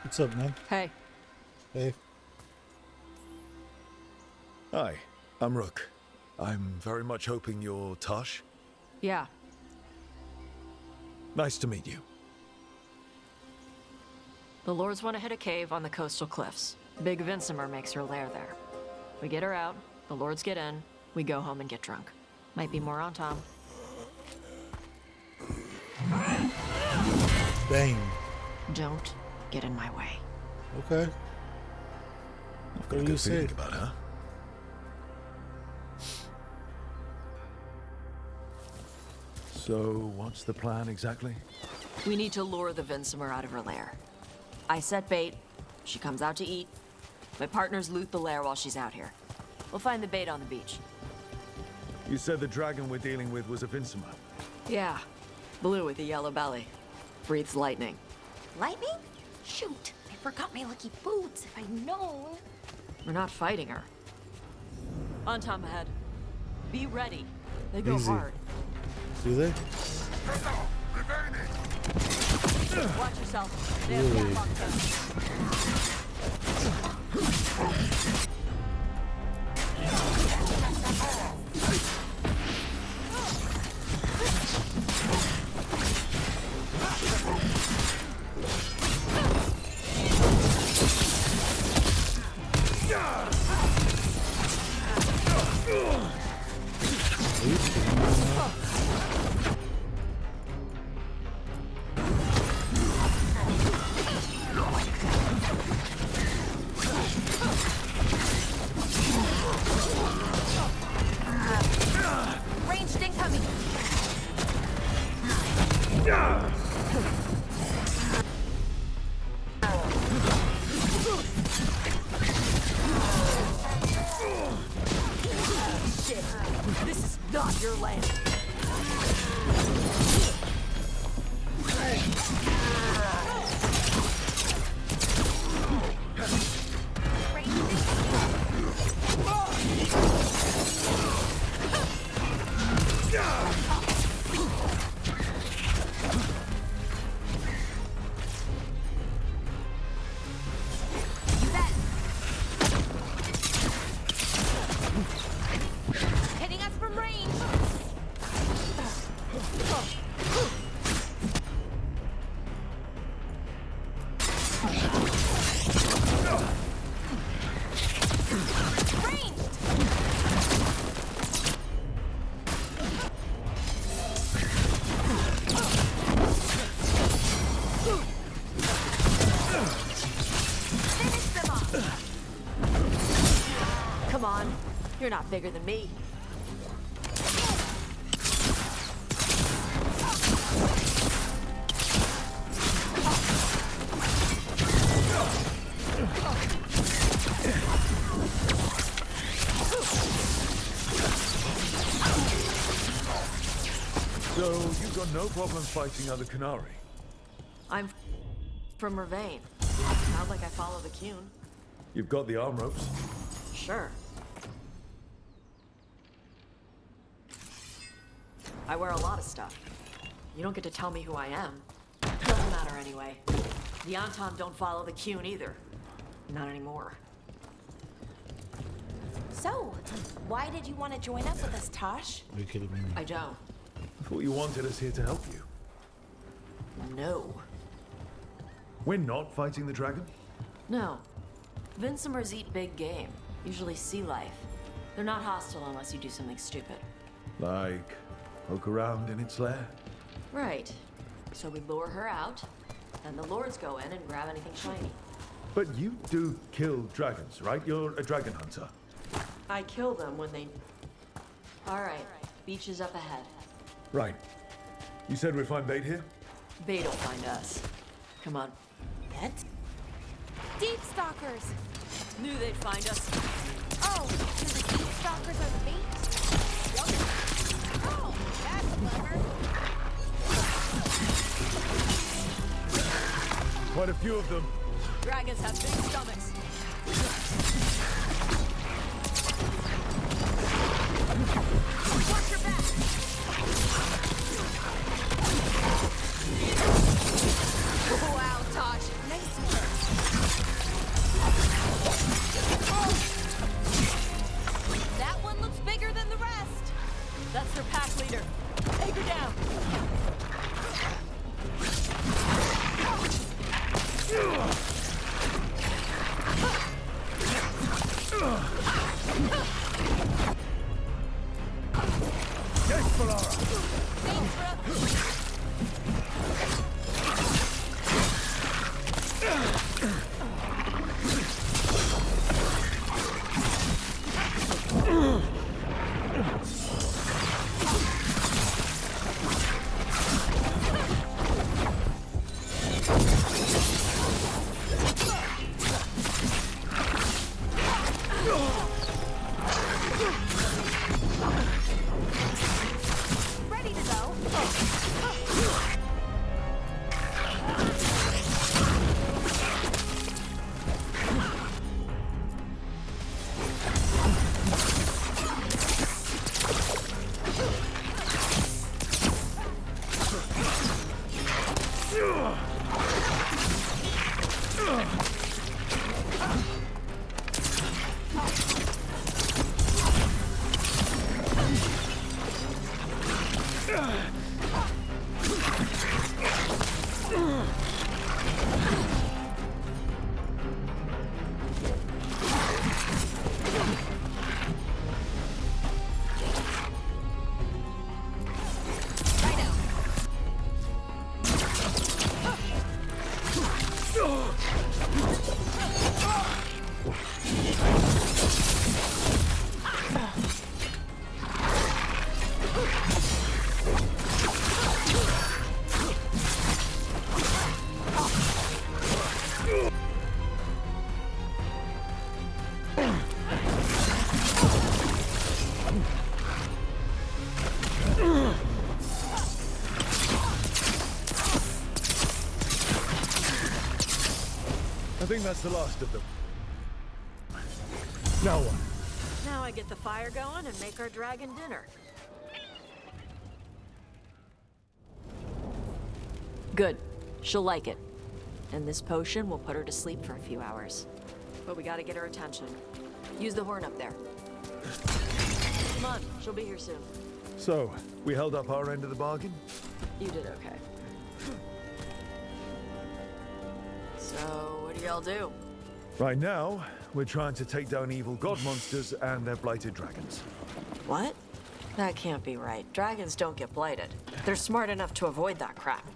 What's up, man? Hey. Hey. Hi, I'm Rook. I'm very much hoping you're Tosh. Yeah. Nice to meet you. The Lords want to hit a cave on the coastal cliffs. Big Vinsimer makes her lair there. We get her out, the Lords get in, we go home and get drunk. Might be more on Tom. Bang. Don't get in my way. Okay. I've got a good feeling about her. So, what's the plan exactly? We need to lure the Vinsimer out of her lair. I set bait, she comes out to eat. My partners loot the lair while she's out here. We'll find the bait on the beach. You said the dragon we're dealing with was a Vinsimer. Yeah, blue with a yellow belly. Breathes lightning. Lightning? Shoot, I forgot my lucky boots. If I'd known. We're not fighting her. On Tom ahead. Be ready. They go Easy. hard. Do they? Watch yourself. They Really? have locked down. Ranged incoming. Shit. This is not your land. Hitting us from range. Come on. You're not bigger than me. So, you've got no problem fighting other Canari? I'm from Ravane. Not like I follow the Qun. You've got the arm ropes. Sure. I wear a lot of stuff. You don't get to tell me who I am. Doesn't matter anyway. The Antam don't follow the Qun either. Not anymore. So, why did you want to join up with us, Tosh? Are you kidding me? I don't. I thought you wanted us here to help you. No. We're not fighting the dragon? No. Vincimers eat big game, usually sea life. They're not hostile unless you do something stupid. Like, poke around in its lair? Right. So we lure her out, and the lords go in and grab anything shiny. But you do kill dragons, right? You're a dragon hunter. I kill them when they... Alright, beach is up ahead. Right. You said we'd find bait here? Bait will find us. Come on. What? Deep stalkers! Knew they'd find us. Oh, so the deep stalkers are the bait? Yup. Oh, that's clever. Quite a few of them. Dragons have big stomachs. Watch your back! Wow, Tosh. Nice work. Oh. That one looks bigger than the rest. That's their pack leader. Take her down. Yes, Valara! Thanks, bro. Ready to go. I think that's the last of them. Now what? Now I get the fire going and make our dragon dinner. Good. She'll like it. And this potion will put her to sleep for a few hours. But we gotta get her attention. Use the horn up there. Come on, she'll be here soon. So, we held up our end of the bargain? You did okay. So, what do y'all do? Right now, we're trying to take down evil god monsters and their blighted dragons. What? That can't be right. Dragons don't get blighted. They're smart enough to avoid that crap.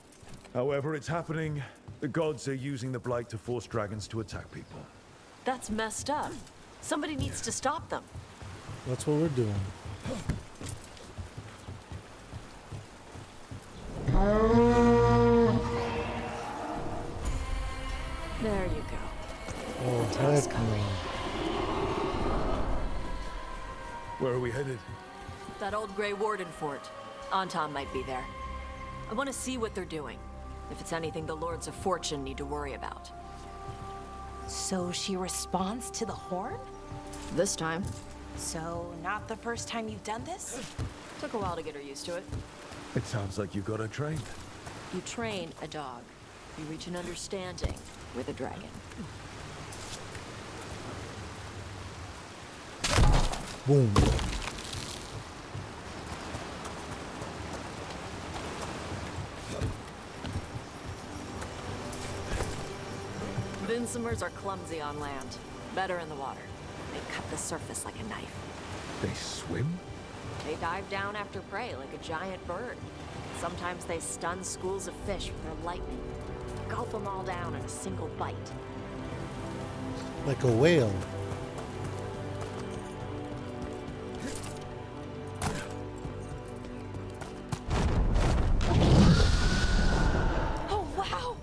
However it's happening, the gods are using the blight to force dragons to attack people. That's messed up. Somebody needs to stop them. That's what we're doing. There you go. Oh, heck no. Where are we headed? That old Grey Warden fort. Anton might be there. I want to see what they're doing. If it's anything the Lords of Fortune need to worry about. So she responds to the horn? This time. So, not the first time you've done this? Took a while to get her used to it. It sounds like you got her trained. You train a dog. You reach an understanding with a dragon. Boom. Vincimers are clumsy on land. Better in the water. They cut the surface like a knife. They swim? They dive down after prey like a giant bird. Sometimes they stun schools of fish with their lightning. Gulp them all down in a single bite. Like a whale. Oh, wow!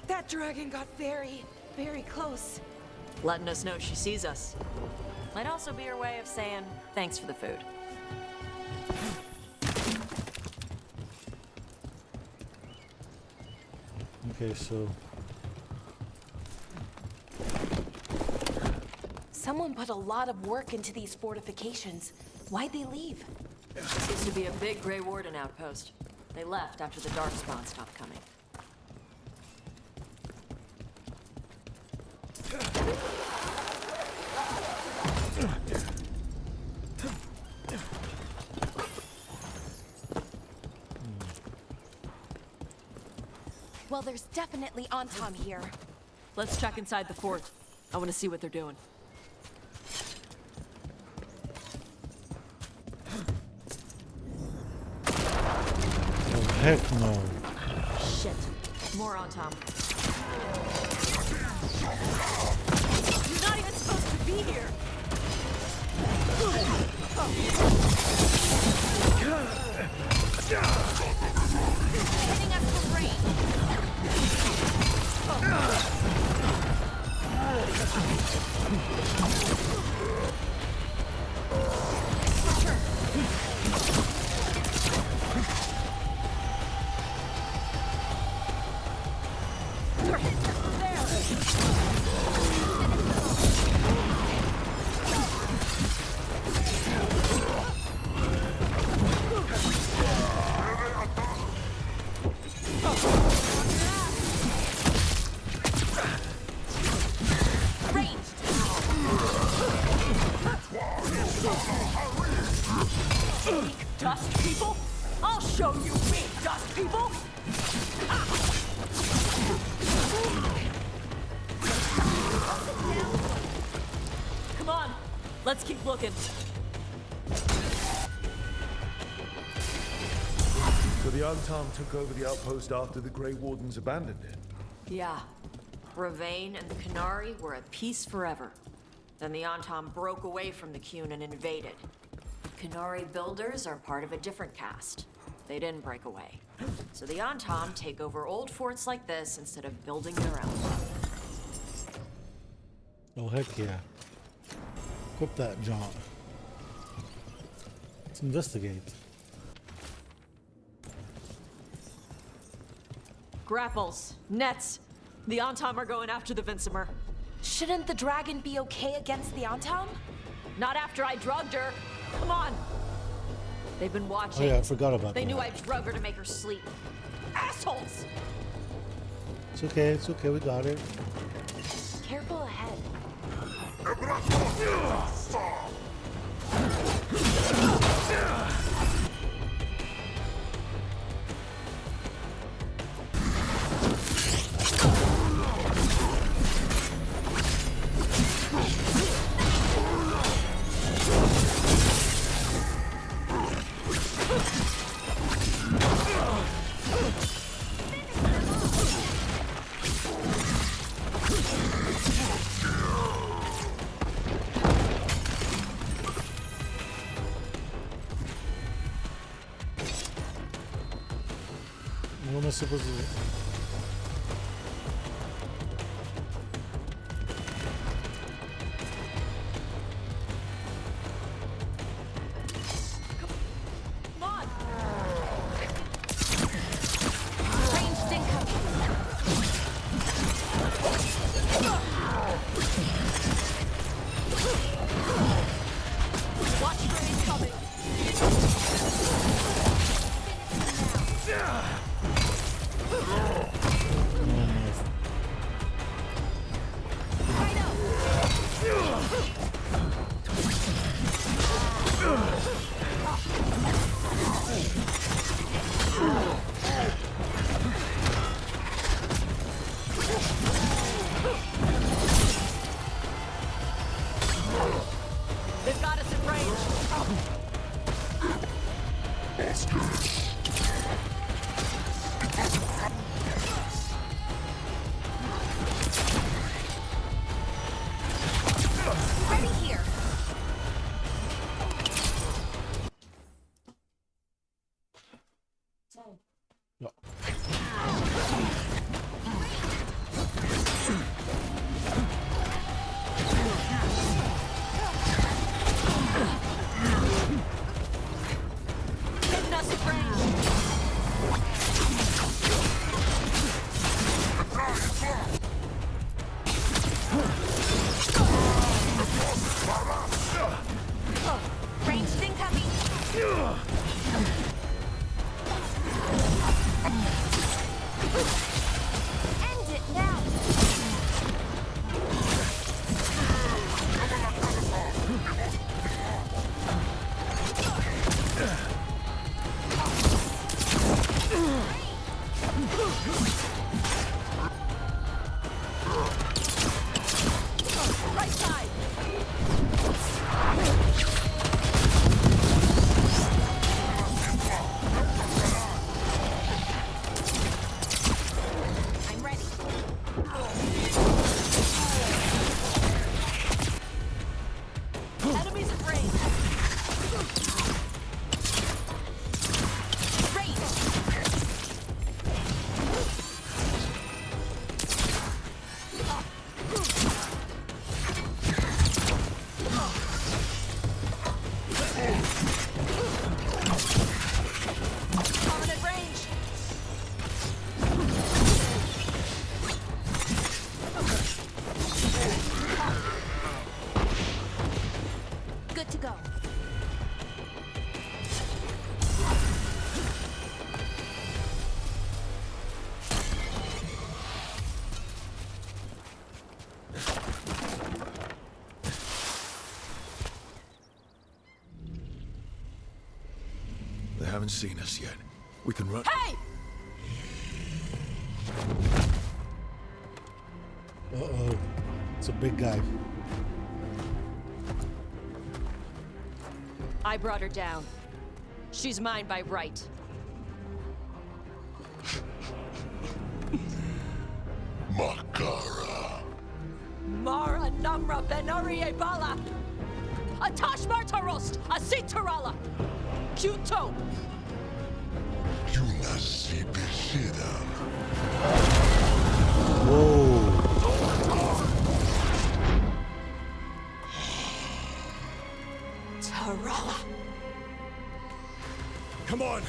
That dragon got very, very close. Letting us know she sees us. Might also be her way of saying thanks for the food. Okay, so Someone put a lot of work into these fortifications. Why'd they leave? This used to be a big Grey Warden outpost. They left after the Darkspawn stopped coming. Well, there's definitely Anton here. Let's check inside the fort. I want to see what they're doing. oh heck no. Shit. More on Tom. You're not even supposed to be here. Hitting us from Dust people? I'll show you weak dust people! Come on, let's keep looking. So the Antam took over the outpost after the Grey Wardens abandoned it? Yeah. Ravane and the Qunari were at peace forever. Then the Antam broke away from the Qun and invaded. The Qunari builders are part of a different caste. They didn't break away. So the Antam take over old forts like this instead of building their own. Oh heck yeah. Equip that jaunt. Let's investigate. Grapples, nets. The Antam are going after the Vincimer. Shouldn't the dragon be okay against the Antam? Not after I drugged her. Come on. They've been watching. Oh yeah, I forgot about They that. knew I drug her to make her sleep. Assholes! It's okay, we got it. Careful ahead. What am I supposed to do? Come on! Ready here. Hitting us at range. Ranged incoming. End it now. Right side. I'm ready. Enemies at range. Coming at range. Good to go. They haven't seen us yet. We can run. Hey! Uh-oh. It's a big guy. I brought her down. She's mine by right. Makara. Mara Namra Benori Bala. Atash Martarost, Asitarala. Kyuto. Yunasi Bishida. Tarala. Come on!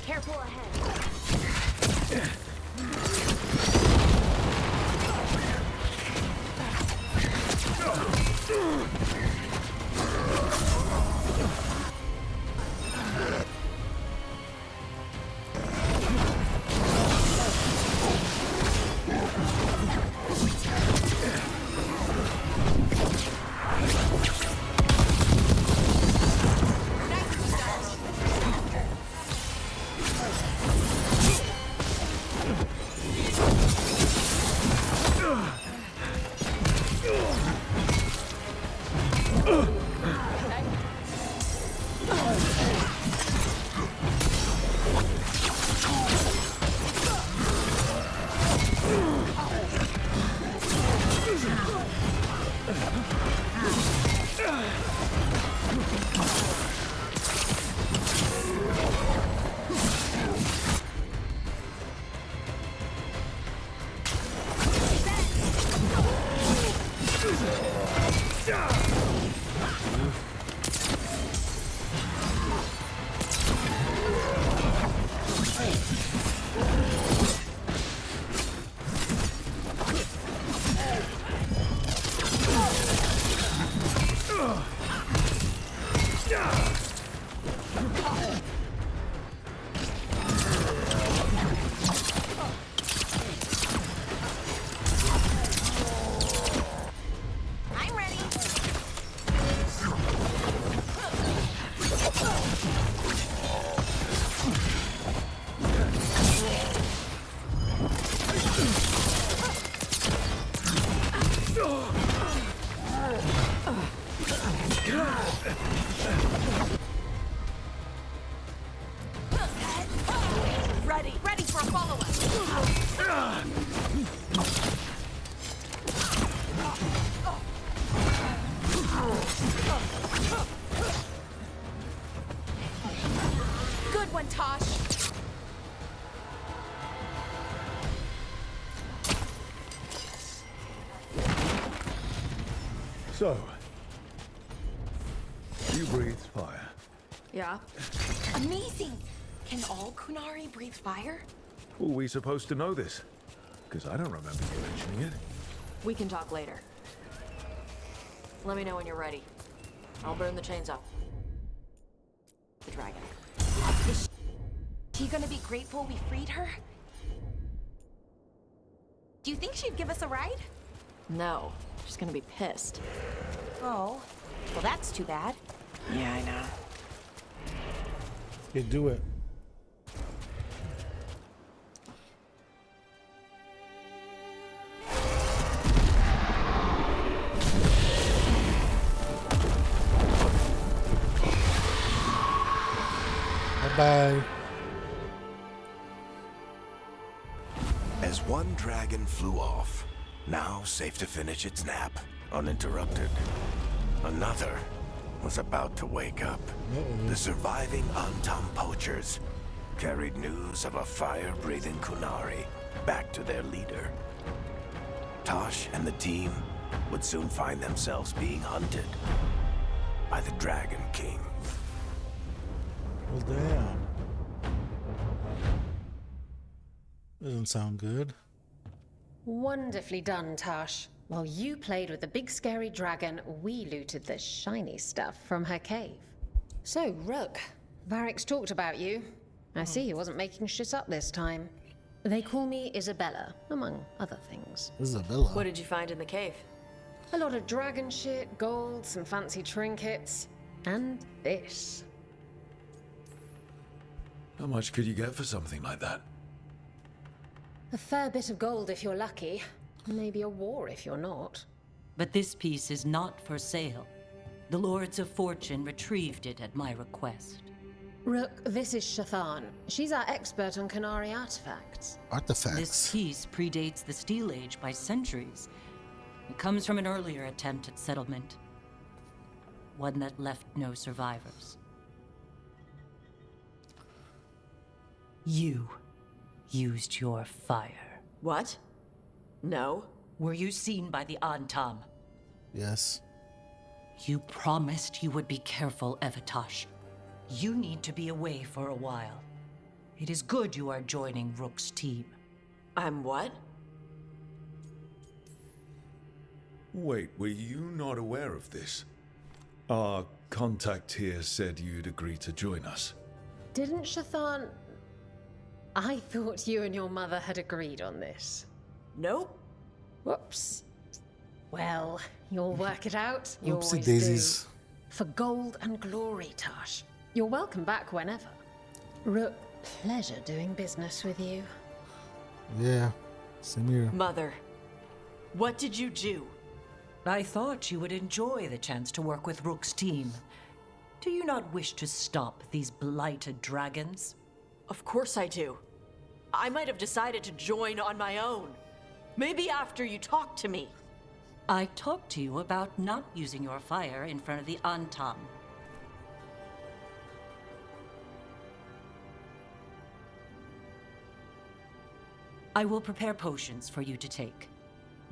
Careful ahead. So, you breathed fire. Yeah. Amazing! Can all Kunari breathe fire? Were we supposed to know this? Because I don't remember you mentioning it. We can talk later. Let me know when you're ready. I'll burn the chains up. The dragon. Is she gonna be grateful we freed her? Do you think she'd give us a ride? No, she's gonna be pissed. Oh, well that's too bad. Yeah, I know. Okay, do it. Bye. As one dragon flew off, now safe to finish its nap, uninterrupted, another was about to wake up. The surviving Antam poachers carried news of a fire-breathing Kunari back to their leader. Tosh and the team would soon find themselves being hunted by the Dragon King. Well, damn. Doesn't sound good. Wonderfully done, Tash. While you played with the big scary dragon, we looted the shiny stuff from her cave. So, Rook, Varric's talked about you. I see he wasn't making shit up this time. They call me Isabella, among other things. Isabella? What did you find in the cave? A lot of dragon shit, gold, some fancy trinkets, and this. How much could you get for something like that? A fair bit of gold if you're lucky. Maybe a war if you're not. But this piece is not for sale. The Lords of Fortune retrieved it at my request. Rook, this is Shathan. She's our expert on Kunari artifacts. Artifacts? This piece predates the Steel Age by centuries. It comes from an earlier attempt at settlement. One that left no survivors. You used your fire. What? No. Were you seen by the Antam? Yes. You promised you would be careful, Evatosh. You need to be away for a while. It is good you are joining Rook's team. I'm what? Wait, were you not aware of this? Our contact here said you'd agree to join us. Didn't Shathan... I thought you and your mother had agreed on this. Nope. Whoops. Well, you'll work it out. You Oopsie always daisies. do. For gold and glory, Tash. You're welcome back whenever. Rook, pleasure doing business with you. Yeah, same here. Mother, what did you do? I thought you would enjoy the chance to work with Rook's team. Do you not wish to stop these blighted dragons? Of course I do. I might have decided to join on my own. Maybe after you talked to me. I talked to you about not using your fire in front of the Antam. I will prepare potions for you to take.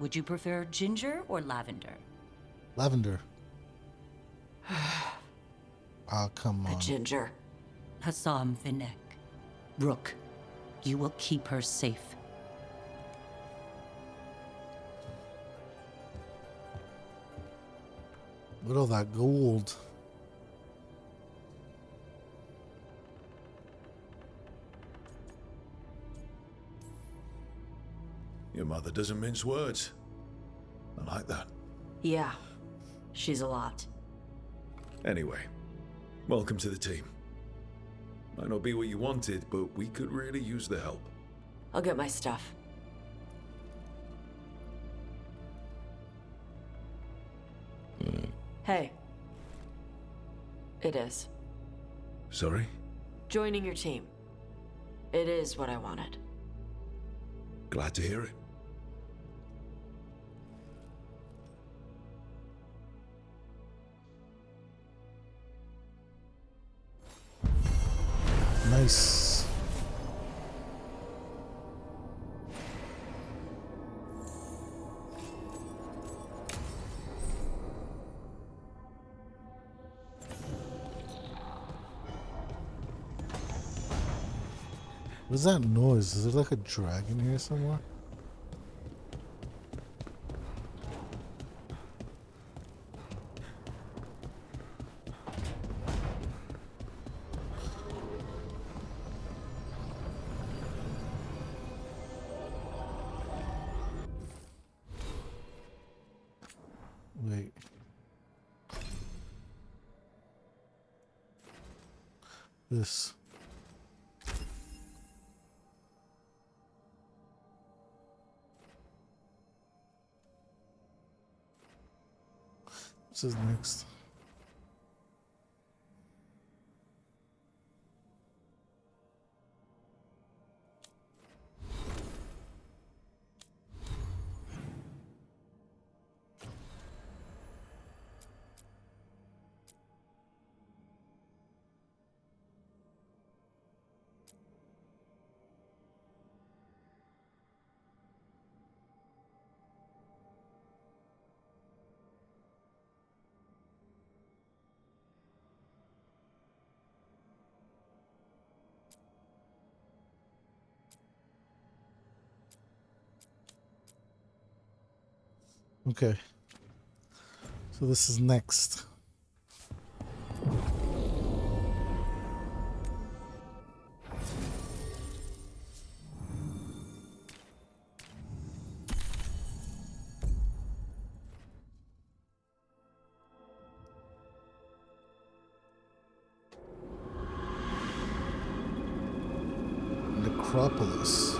Would you prefer ginger or lavender? Lavender. Oh, come on. The ginger. Hassam Vinek. Rook, you will keep her safe. Look at all that gold. Your mother doesn't mince words. I like that. Yeah, she's a lot. Anyway, welcome to the team. Might not be what you wanted, but we could really use the help. I'll get my stuff. Hey. It is. Sorry? Joining your team. It is what I wanted. Glad to hear it. Nice. What is that noise? Is there like a dragon here somewhere? Wait. This. What's next? Okay. So this is next. Necropolis.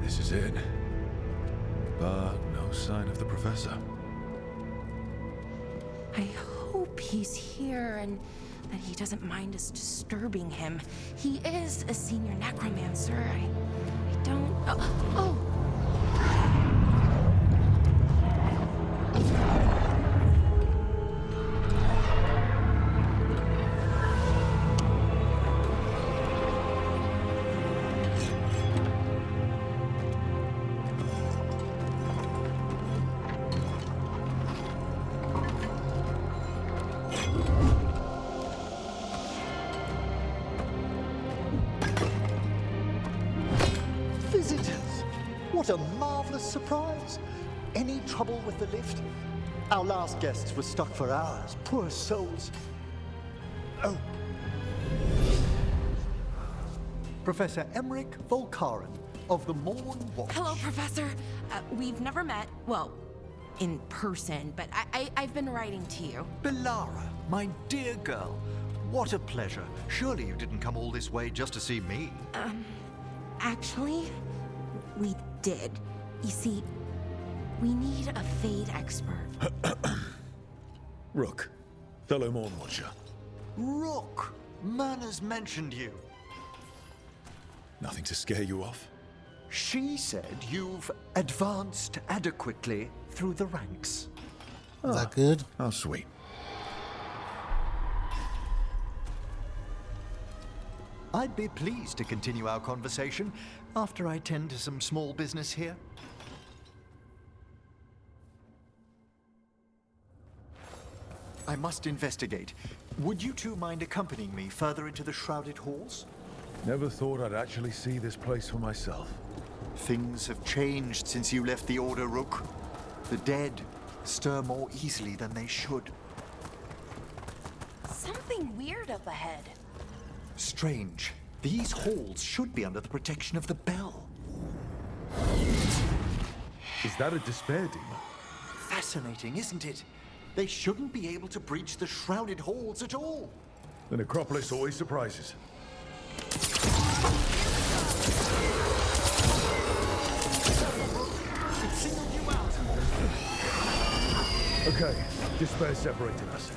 This is it. But no sign of the professor. I hope he's here and that he doesn't mind us disturbing him. He is a senior necromancer. I don't... Oh! What a marvelous surprise! Any trouble with the lift? Our last guests were stuck for hours. Poor souls. Oh. Professor Emmerich Volkaren of the Morn Watch. Hello, Professor. We've never met, well, in person, but I've been writing to you. Belara, my dear girl. What a pleasure. Surely you didn't come all this way just to see me. Actually, we did. You see, we need a Fade expert. Rook, fellow Morn Watcher. Rook! Myrna's mentioned you. Nothing to scare you off? She said you've advanced adequately through the ranks. Is that good? How sweet. I'd be pleased to continue our conversation after I tend to some small business here. I must investigate. Would you two mind accompanying me further into the shrouded halls? Never thought I'd actually see this place for myself. Things have changed since you left the Order, Rook. The dead stir more easily than they should. Something weird up ahead. Strange. These halls should be under the protection of the bell. Is that a despair demon? Fascinating, isn't it? They shouldn't be able to breach the shrouded halls at all. The necropolis always surprises. Okay, despair separated us.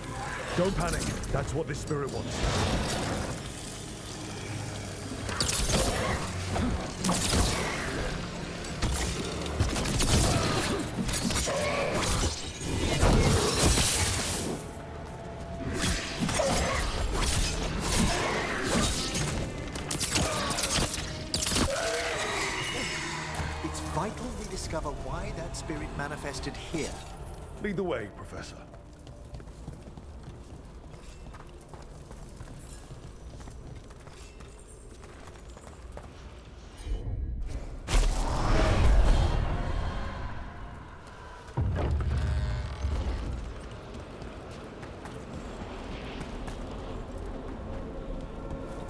Don't panic. That's what this spirit wants. discover why that spirit manifested here. Lead the way, Professor.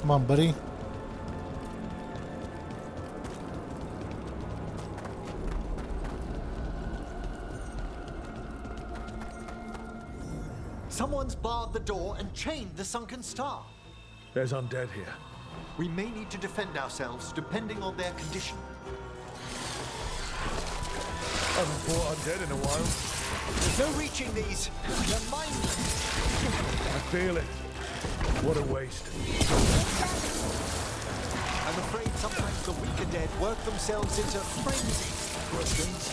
Come on, buddy. Someone's barred the door and chained the sunken star. There's undead here. We may need to defend ourselves depending on their condition. Haven't fought undead in a while. There's no reaching these. They're mindless. I feel it. What a waste. I'm afraid sometimes the weaker dead work themselves into frenzy. Poor things.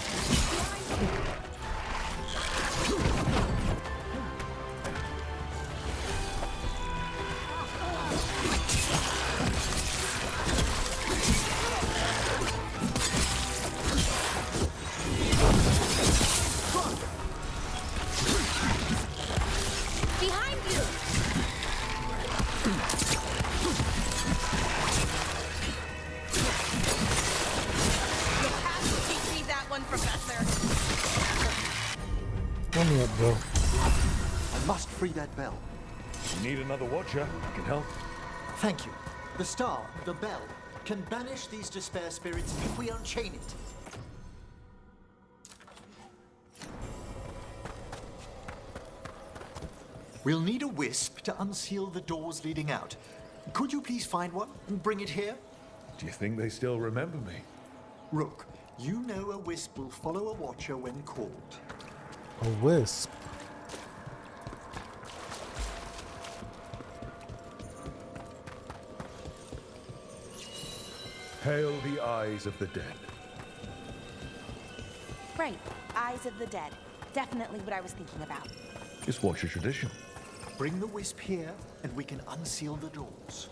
Let me up, bro. I must free that bell. If you need another watcher, I can help. Thank you. The star, the bell, can banish these despair spirits if we unchain it. We'll need a wisp to unseal the doors leading out. Could you please find one and bring it here? Do you think they still remember me? Rook, you know a wisp will follow a watcher when called. A wisp. Hail the eyes of the dead. Right, Eyes of the Dead. Definitely what I was thinking about. Just watch your tradition. Bring the wisp here, and we can unseal the doors.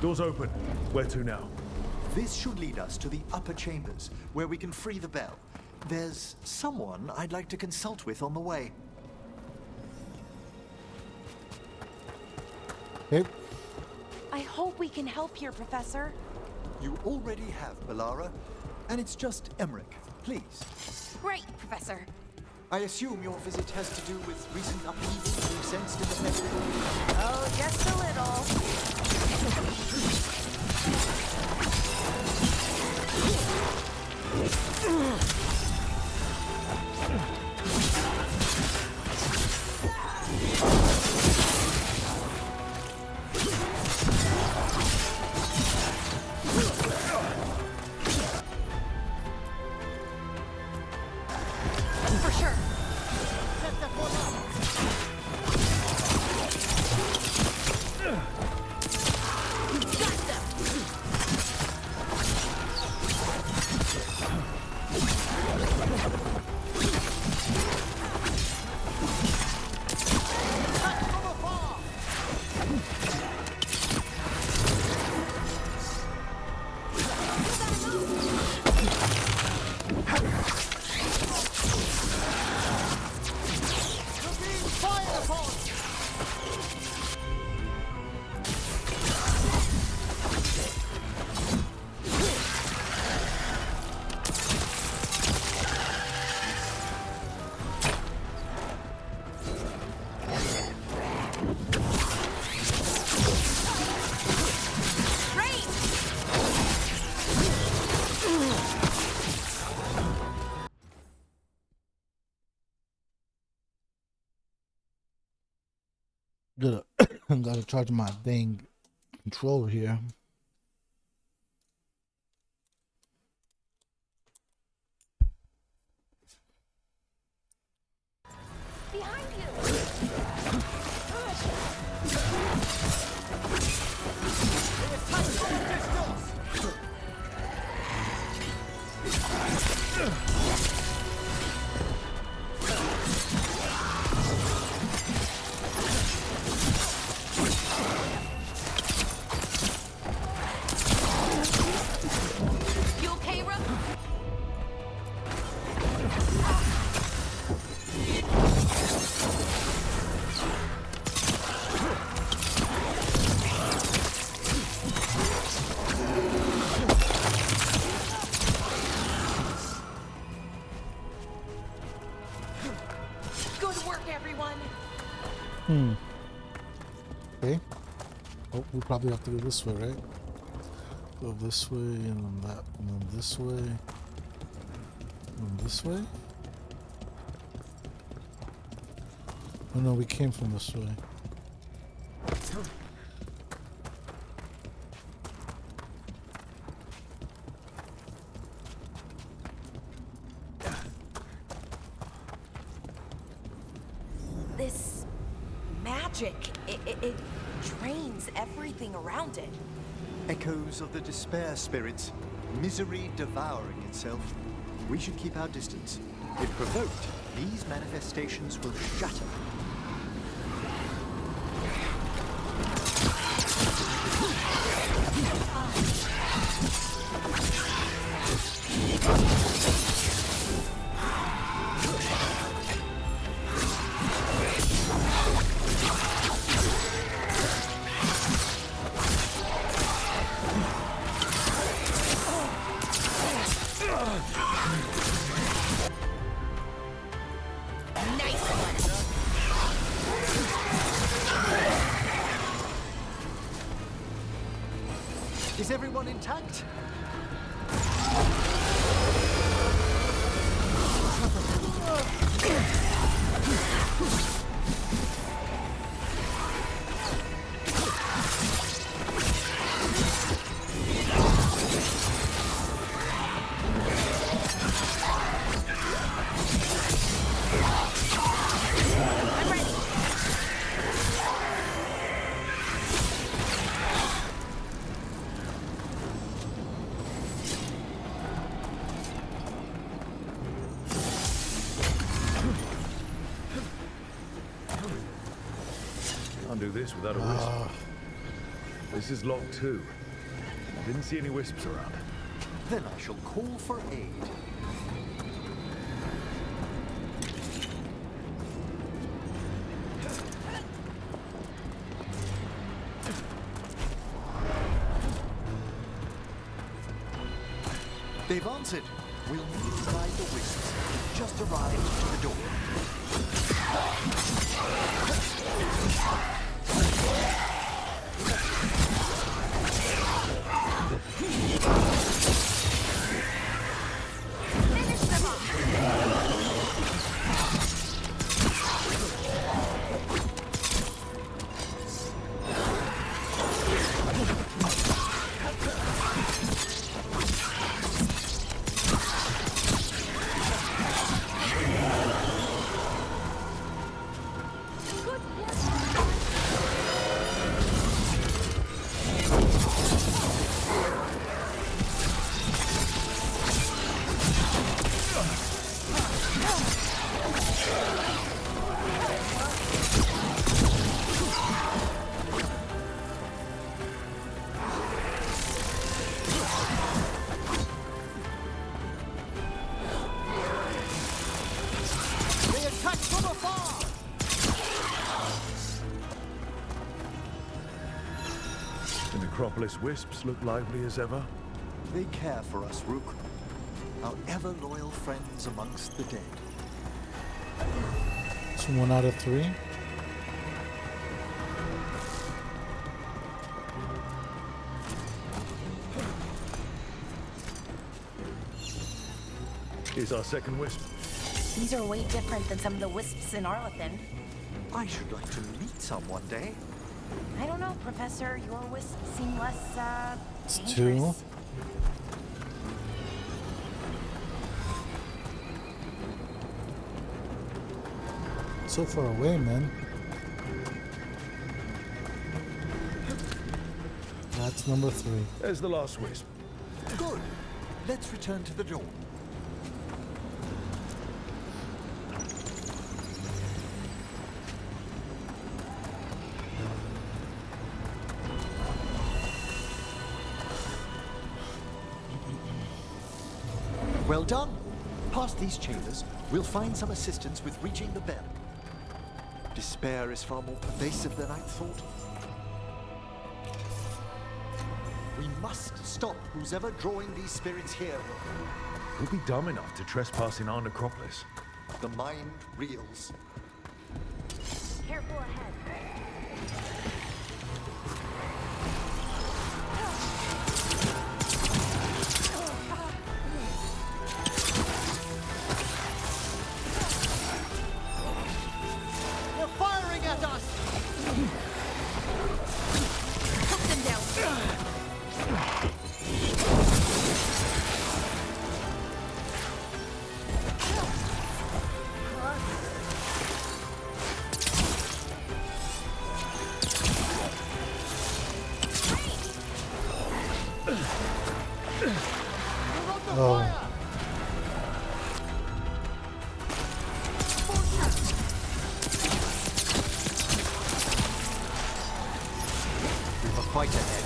Doors open. Where to now? This should lead us to the upper chambers, where we can free the bell. There's someone I'd like to consult with on the way. Hey. I hope we can help here, Professor. You already have, Melara, and it's just Emmerich. Please. Right, Professor. I assume your visit has to do with recent upheavals you sensed in the festival? Oh, just a little. For sure. Gotta charge my dang controller here. Behind you. Okay. Oh, we probably have to go this way, right? Go this way, and then that, and then this way. And then this way? Oh no, we came from this way. This magic, it drains everything around it. Echoes of the despair spirits, misery devouring itself. We should keep our distance. If provoked, these manifestations will shatter. Is everyone intact? Can't do this without a wisp. This is locked too. I didn't see any wisps around. Then I shall call for aid. They've answered. We'll need to guide the wisps. Just arrived to the door. Finish them off! They attack from afar! The Necropolis wisps look lively as ever. They care for us, Rook. Our ever-loyal friends amongst the dead. It's 1 out of 3. Here's our second wisp. These are way different than some of the wisps in Arlethan. I should like to meet some one day. I don't know, Professor. Your wisps seem less, It's dangerous. 2. So far away, man. That's number 3. There's the last wisp. Good. Let's return to the door. Well done. Past these chambers, we'll find some assistance with reaching the bell. Despair is far more pervasive than I'd thought. We must stop who's ever drawing these spirits here. Who'd be dumb enough to trespass in our necropolis? The mind reels. Careful ahead. They're firing at us! Cut them down. Oh. We have a fight ahead.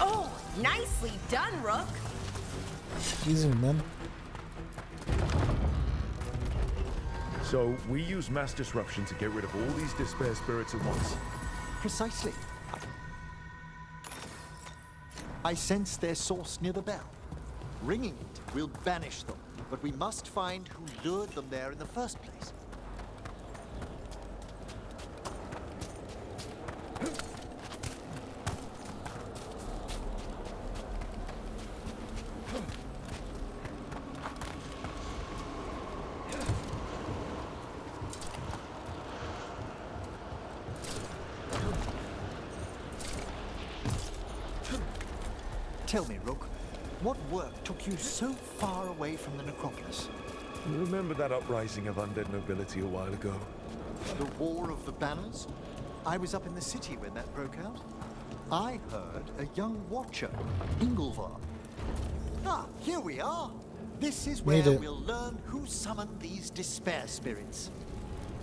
Oh, nicely done, Rook. Easy, man. So, we use mass disruption to get rid of all these despair spirits at once. Precisely. I sense their source near the bell. Ringing it will banish them, but we must find who lured them there in the first place. Tell me, Rook, what work took you so far away from the necropolis? You remember that uprising of undead nobility a while ago? The War of the Banners? I was up in the city when that broke out. I heard a young watcher, Ingolvar. Ah, here we are. This is where Made it. we'll learn who summoned these despair spirits.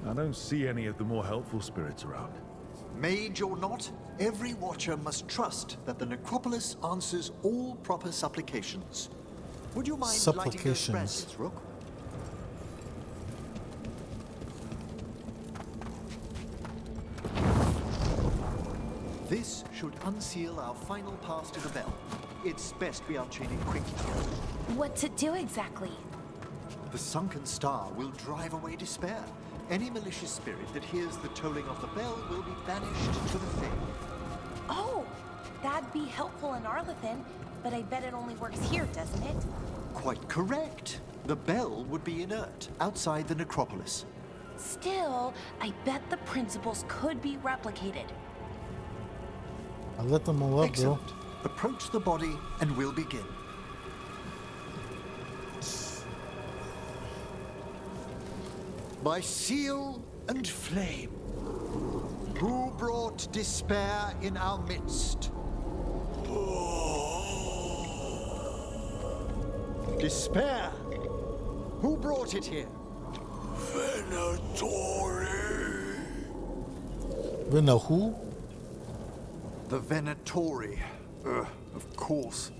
I don't see any of the more helpful spirits around. Mage or not, every watcher must trust that the necropolis answers all proper supplications. Would you mind lighting those Supplications. branches, Rook? This should unseal our final pass to the bell. It's best we unchain it quickly. What's it do exactly? The sunken star will drive away despair. Any malicious spirit that hears the tolling of the bell will be banished to the Fade. Oh, that'd be helpful in Arlethan, but I bet it only works here, doesn't it? Quite correct. The bell would be inert outside the necropolis. Still, I bet the principles could be replicated. I let them all up, Excellent. Approach the body and we'll begin. By seal and flame, who brought despair in our midst? Despair? Who brought it here? Venatori. We know who? The Venatori. Of course.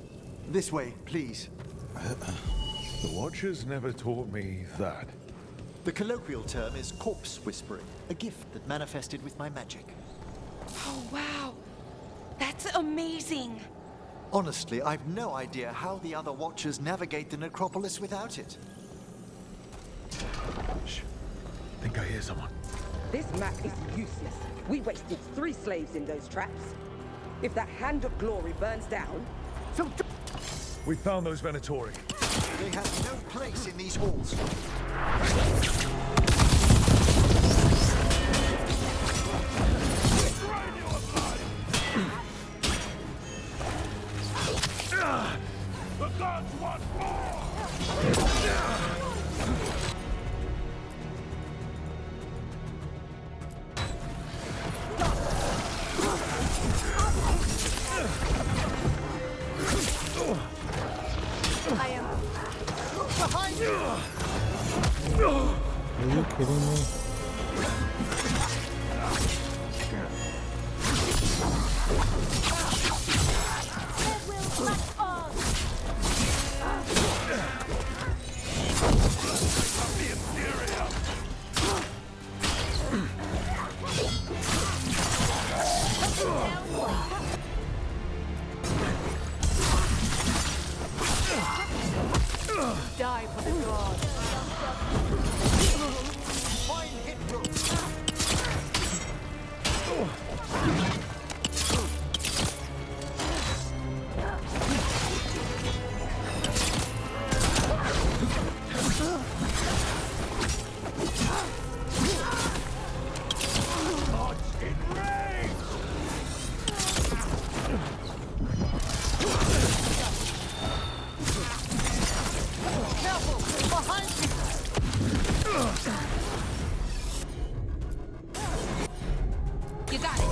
This way, please. The Watchers never taught me that. The colloquial term is corpse whispering, a gift that manifested with my magic. Oh, wow. That's amazing. Honestly, I've no idea how the other Watchers navigate the necropolis without it. Shh. Think I hear someone. This map is useless. We wasted 3 slaves in those traps. If that Hand of Glory burns down... We found those Venatori. They have no place in these halls. The gods want more! I am behind you. Are you kidding me? Die for the gods. Fine hit, Rook. You got it.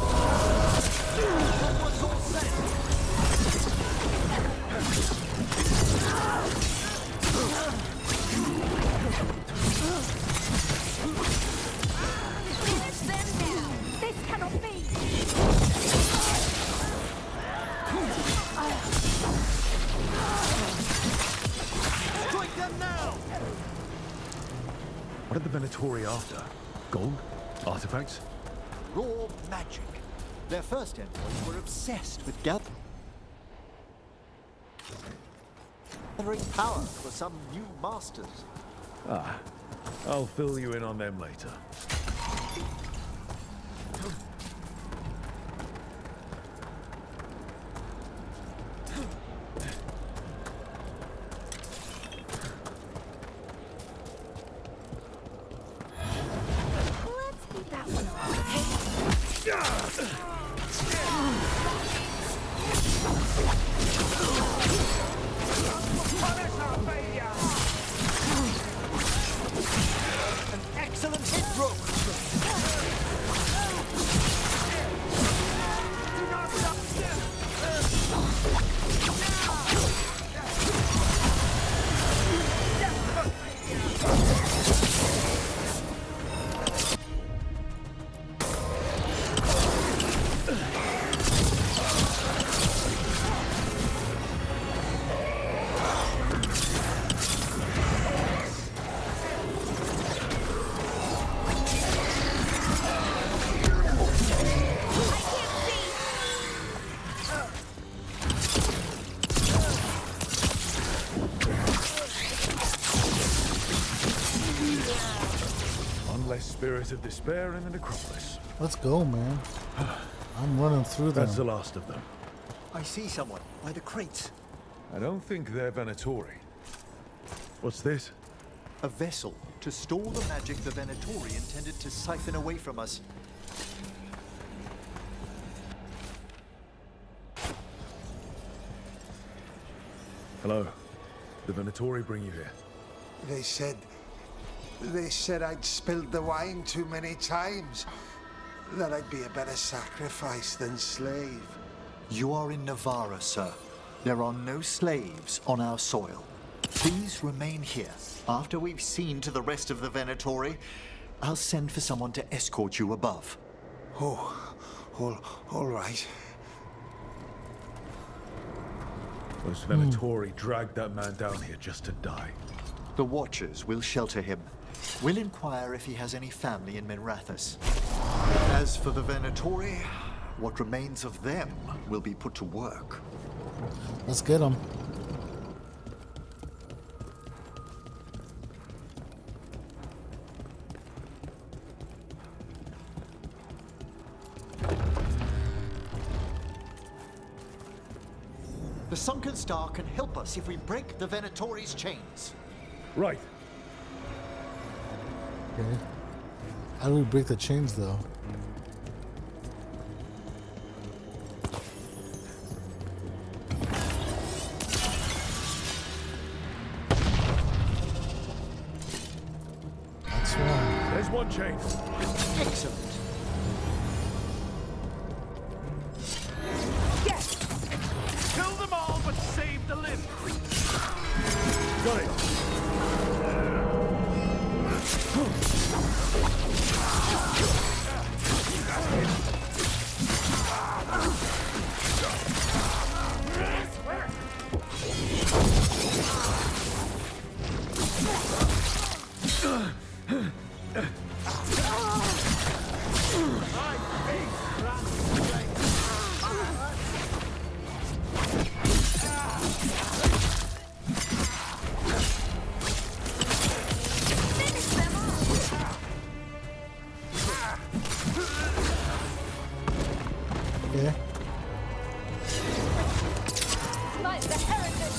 Finish them now. This cannot be. Strike them now! What are the Venatori after? Gold? Artifacts? Raw magic. Their first envoys were obsessed with gathering power for some new masters. Ah, I'll fill you in on them later. Let's keep that one An excellent hit, Rook! One less spirit of despair in the necropolis. Let's go, man. I'm running through them. That's the last of them. I see someone by the crates. I don't think they're Venatori. What's this? A vessel to store the magic the Venatori intended to siphon away from us. Hello. The Venatori bring you here. They said I'd spilled the wine too many times. That I'd be a better sacrifice than slave. You are in Navarra, sir. There are no slaves on our soil. Please remain here. After we've seen to the rest of the Venatori, I'll send for someone to escort you above. Oh, all right. Those Venatori dragged that man down here just to die. The Watchers will shelter him. We'll inquire if he has any family in Minrathous. As for the Venatori, what remains of them will be put to work. Let's get them. The Sunken Star can help us if we break the Venatori's chains. Right. Okay. How do we break the chains, though? That's wrong. There's one chain. Excellent. Yes! Kill them all, but save the limbs. Got it. Yeah. Smite the heretic!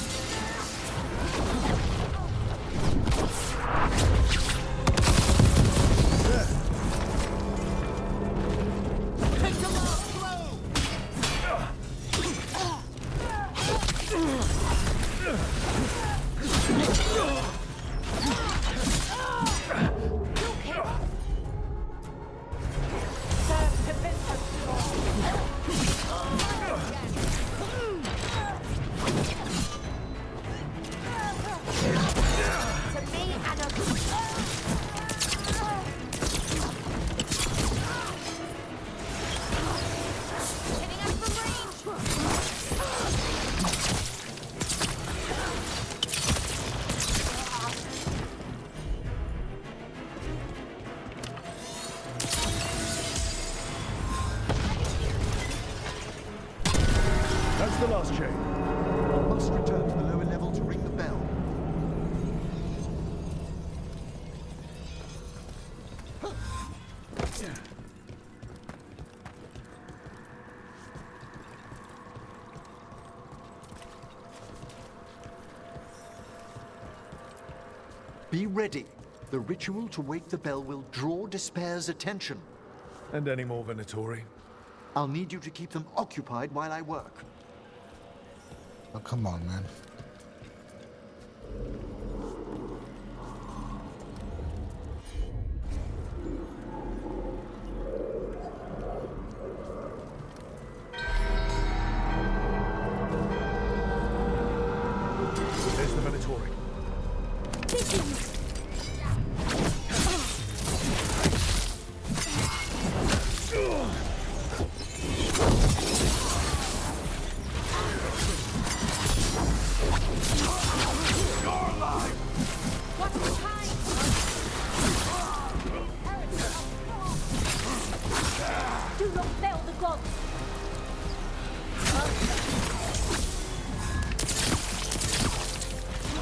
Take the last blow! Serve to Vincent! To me and a... Hitting us from That's the last chain. I must return to the lower level to ring the bell. Be ready. The ritual to wake the bell will draw Despair's attention. And any more Venatori? I'll need you to keep them occupied while I work. Oh, come on, man. There's the Venatori. Do not fail the gods!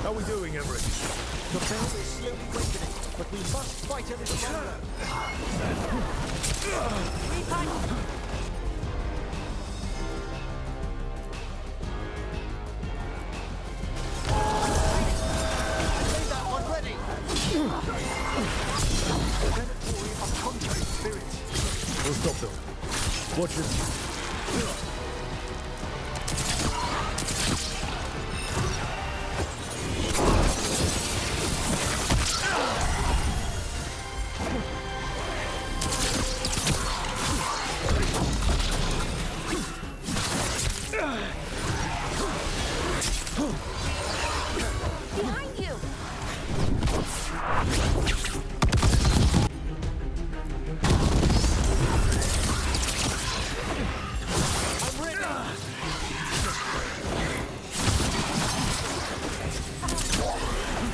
How are we doing, Emmerich? The bell is slowly awakening, but we must fight a little longer. Say that one ready. Venatori are contrary spirits. We'll stop them. Watch it. Behind you! I'm ready.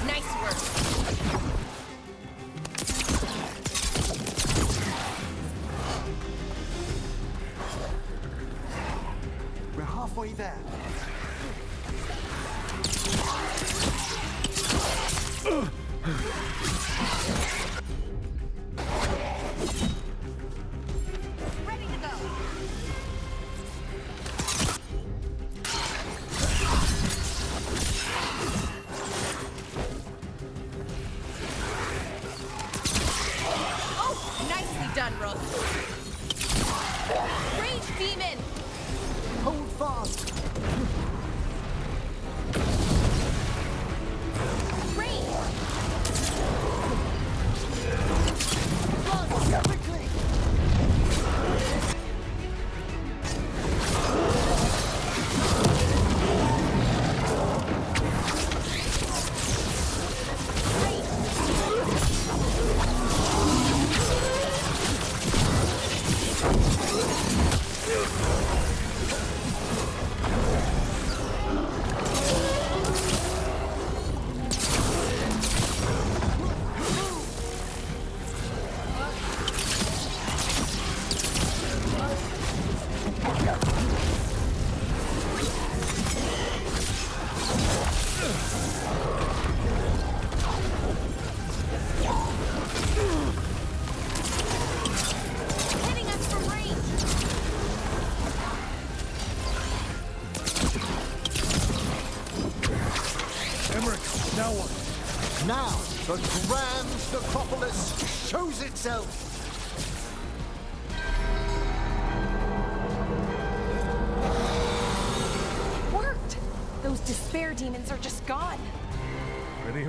Nice work. We're halfway there. Ready to go! Oh, nicely done, Rook. Rage Demon! Hold fast. Rage! Quickly. Now, the grand necropolis shows itself! Worked! Those despair demons are just gone. Ready?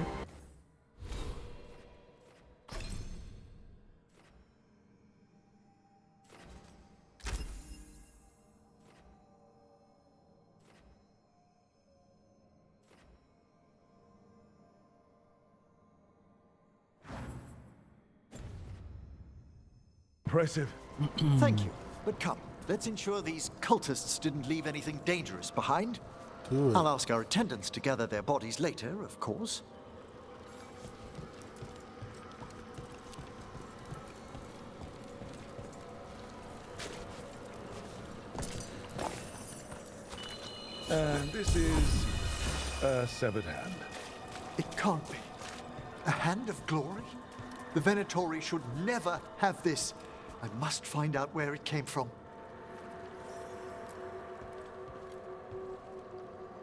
Impressive. Thank you. But come, let's ensure these cultists didn't leave anything dangerous behind. Good. I'll ask our attendants to gather their bodies later, of course. And this is a severed hand. It can't be. A hand of glory? The Venatori should never have this. I must find out where it came from.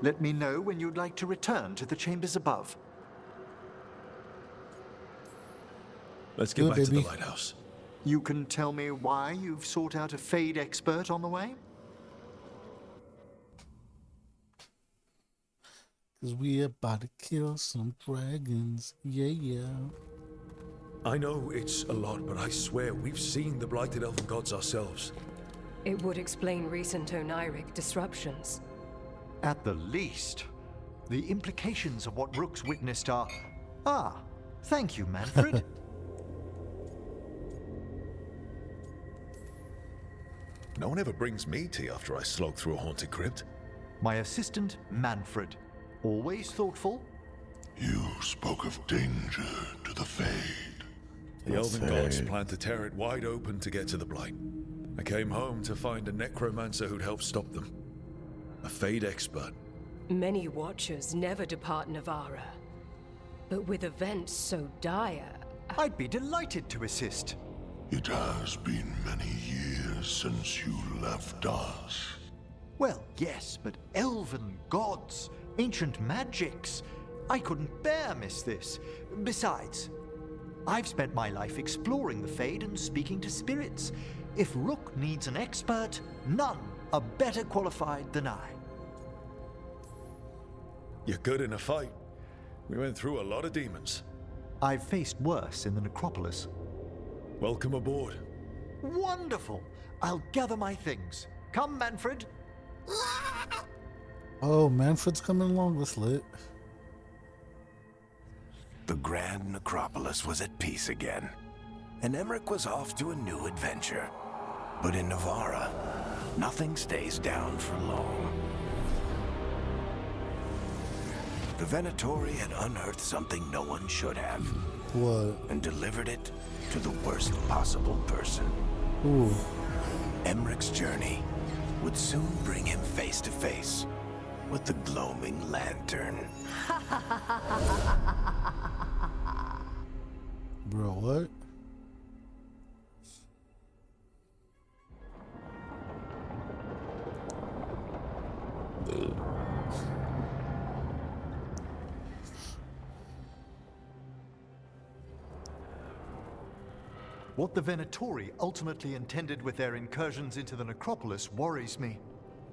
Let me know when you'd like to return to the chambers above. Let's get back to the lighthouse. You can tell me why you've sought out a Fade expert on the way? Because we about to kill some dragons. Yeah, yeah. I know it's a lot, but I swear we've seen the blighted elven gods ourselves. It would explain recent Oniric disruptions. At the least. The implications of what Rook's witnessed are... Ah, thank you, Manfred. No one ever brings me tea after I slog through a haunted crypt. My assistant, Manfred. Always thoughtful. You spoke of danger to the Fade. The elven gods planned to tear it wide open to get to the blight. I came home to find a necromancer who'd help stop them. A Fade expert. Many watchers never depart Navara. But with events so dire... I'd be delighted to assist. It has been many years since you left us. Well, yes, but elven gods, ancient magics. I couldn't bear miss this. Besides, I've spent my life exploring the Fade and speaking to spirits. If Rook needs an expert, none are better qualified than I. You're good in a fight. We went through a lot of demons. I've faced worse in the necropolis. Welcome aboard. Wonderful! I'll gather my things. Come, Manfred. Oh, Manfred's coming along. That's lit. The Grand Necropolis was at peace again, and Emmerich was off to a new adventure. But in Navara, nothing stays down for long. The Venatori had unearthed something no one should have. What? And delivered it to the worst possible person. Ooh. Emmerich's journey would soon bring him face to face with the gloaming lantern. Bro, what? What the Venatori ultimately intended with their incursions into the necropolis worries me.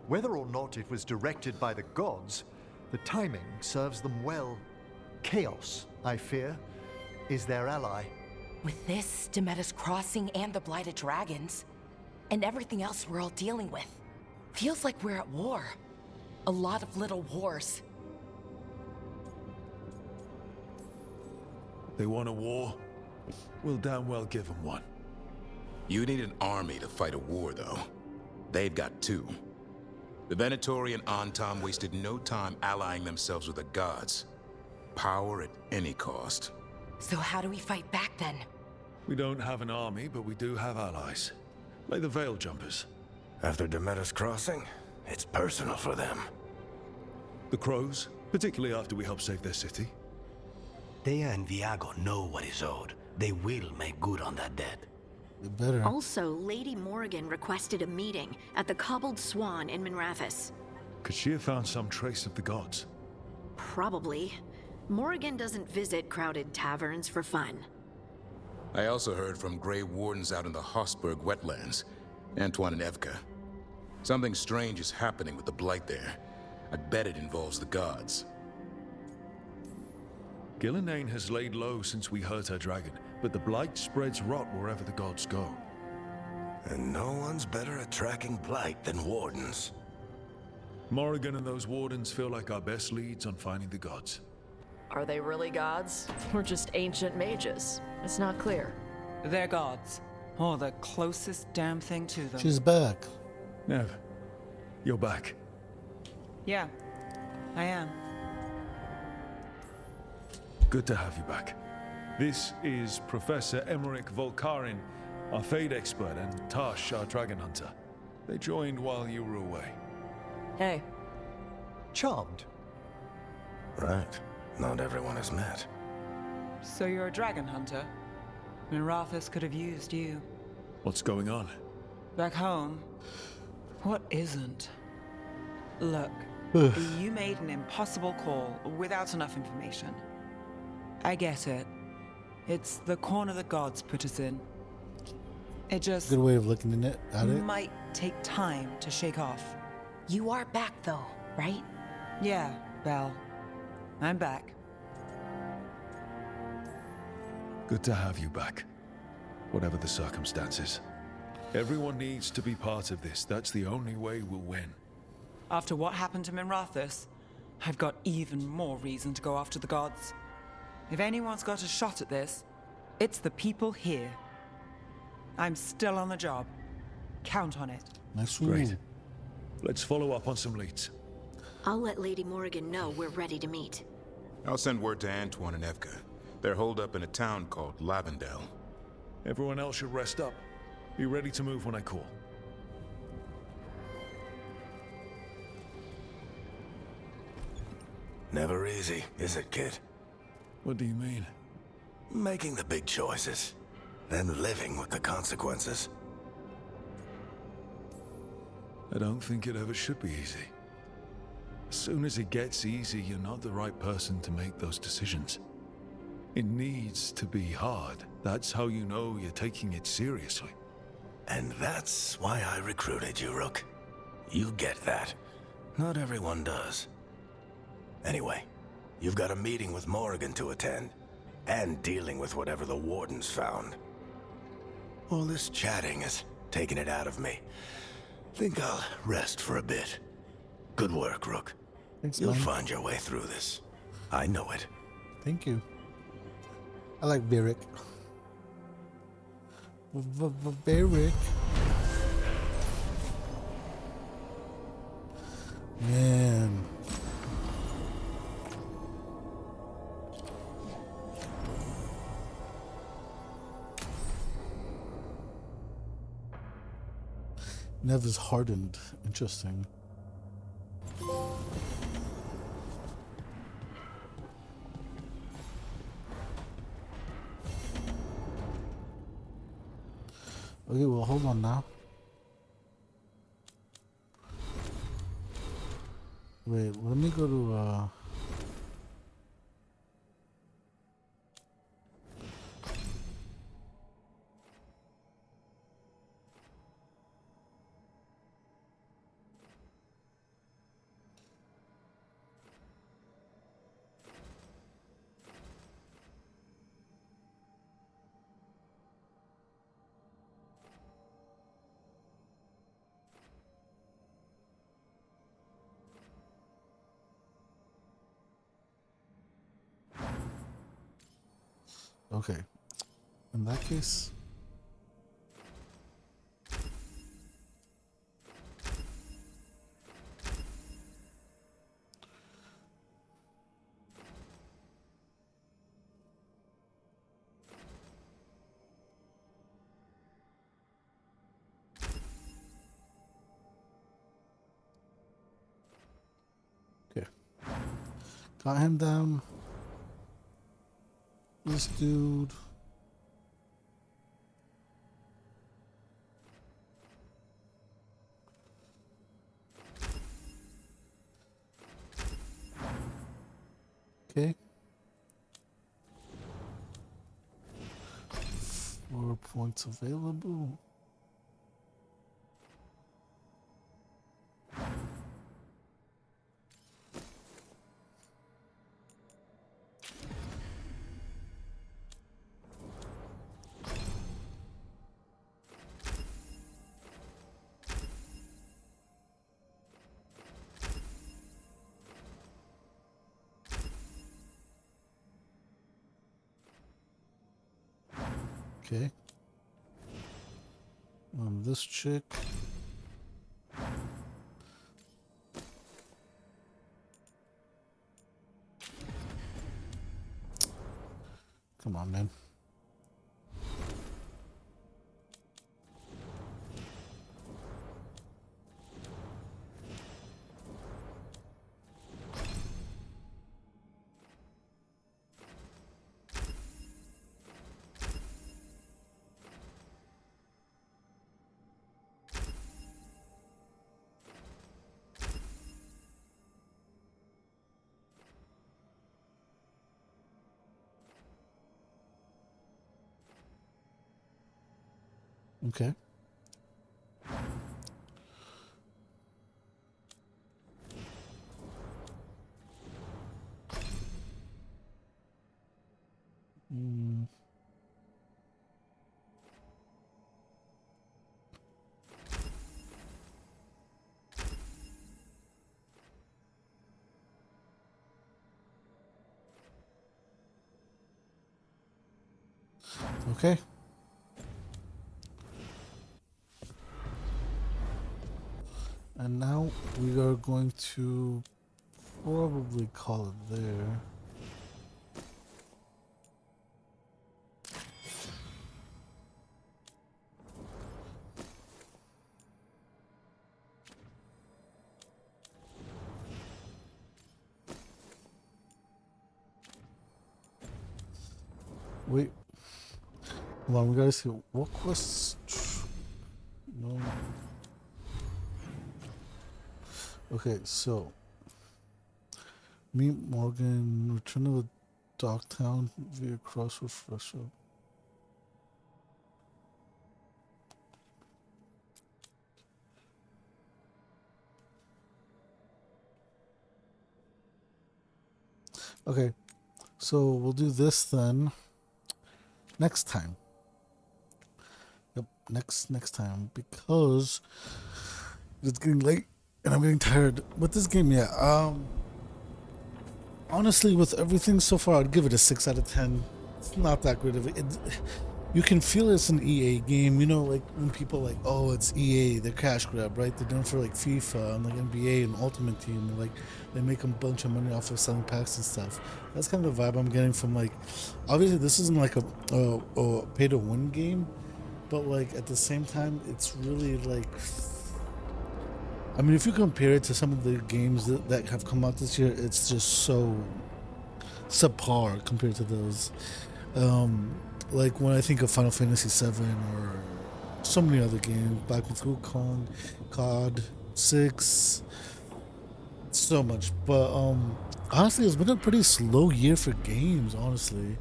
Whether or not it was directed by the gods, the timing serves them well. Chaos, I fear, is their ally. With this, Demeter's Crossing and the Blighted Dragons, and everything else we're all dealing with, feels like we're at war. A lot of little wars. They want a war? We'll damn well give them one. You need an army to fight a war, though. They've got two. The Venatori and Antam wasted no time allying themselves with the gods. Power at any cost. So how do we fight back then? We don't have an army, but we do have allies. Like the Veil Jumpers. After Demeter's Crossing, it's personal for them. The Crows, particularly after we helped save their city. Thea and Viago know what is owed. They will make good on that debt. They better. Also, Lady Morrigan requested a meeting at the Cobbled Swan in Minrathous. Could she have found some trace of the gods? Probably. Morrigan doesn't visit crowded taverns for fun. I also heard from Grey Wardens out in the Hossberg wetlands, Antoine and Evka. Something strange is happening with the Blight there. I bet it involves the gods. Gillenane has laid low since we hurt her dragon, but the Blight spreads rot wherever the gods go. And no one's better at tracking Blight than Wardens. Morrigan and those Wardens feel like our best leads on finding the gods. Are they really gods? Or just ancient mages? It's not clear. They're gods. Or the closest damn thing to them. She's back. Nev, you're back. Yeah, I am. Good to have you back. This is Professor Emmerich Volkarin, our Fade expert, and Tash, our dragon hunter. They joined while you were away. Hey. Charmed. Right. Not everyone has met. So you're a dragon hunter? Minrathous could have used you. What's going on? Back home, what isn't? Look, you made an impossible call without enough information. I get it. It's the corner the gods put us in. It just... Good way of looking at it. Might take time to shake off. You are back, though, right? Yeah, Belle. I'm back. Good to have you back, whatever the circumstances. Everyone needs to be part of this. That's the only way we'll win. After what happened to Minrathous, I've got even more reason to go after the gods. If anyone's got a shot at this, it's the people here. I'm still on the job. Count on it. Nice. Great. Let's follow up on some leads. I'll let Lady Morrigan know we're ready to meet. I'll send word to Antoine and Evka. They're holed up in a town called Lavendel. Everyone else should rest up. Be ready to move when I call. Never easy, is it, kid? What do you mean? Making the big choices, then living with the consequences. I don't think it ever should be easy. As soon as it gets easy, you're not the right person to make those decisions. It needs to be hard. That's how you know you're taking it seriously. And that's why I recruited you, Rook. You get that. Not everyone does. Anyway, you've got a meeting with Morrigan to attend, and dealing with whatever the Wardens found. All this chatting is taking it out of me. Think I'll rest for a bit. Good work, Rook. Thanks, You'll man. find your way through this. I know it. Thank you. I like Varric. Varric. Man. Nev is hardened. Interesting. Okay, well, hold on now. Wait, let me go to, okay. In that case, okay. Got him down. This dude. Okay. Power points available. Okay. This chick. Come on, man. Okay. Okay. And now we are going to probably call it there. Wait. Hold on, we gotta see what quests. No. Okay, so meet Morgan, return to the Docktown via Crossroad Fresh. Okay, so we'll do this then next time. Yep, next time, because it's getting late and I'm getting tired. With this game, yeah. Honestly, with everything so far, I'd give it a 6 out of 10. It's not that great of it. You can feel it's an EA game. You know, like when people like, oh, it's EA, they're cash grab, right? They're doing for like FIFA and like NBA and Ultimate Team. Like they make a bunch of money off of selling packs and stuff. That's kind of the vibe I'm getting from like. Obviously, this isn't like a pay to win game, but like at the same time, it's really like. I mean, if you compare it to some of the games that have come out this year, it's just so subpar compared to those. Like when I think of Final Fantasy VII or so many other games, Black with Wukong, COD 6, so much. But honestly, it's been a pretty slow year for games. Honestly,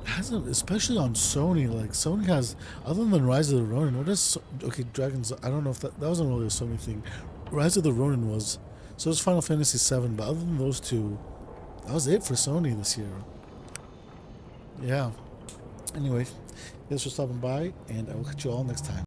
it hasn't, especially on Sony. Like Sony has, other than Rise of the Ronin, what is okay? Dragons. I don't know if that wasn't really a Sony thing. Rise of the Ronin was. So was Final Fantasy VII. But other than those two, that was it for Sony this year. Yeah. Anyway, thanks for stopping by, and I will catch you all next time.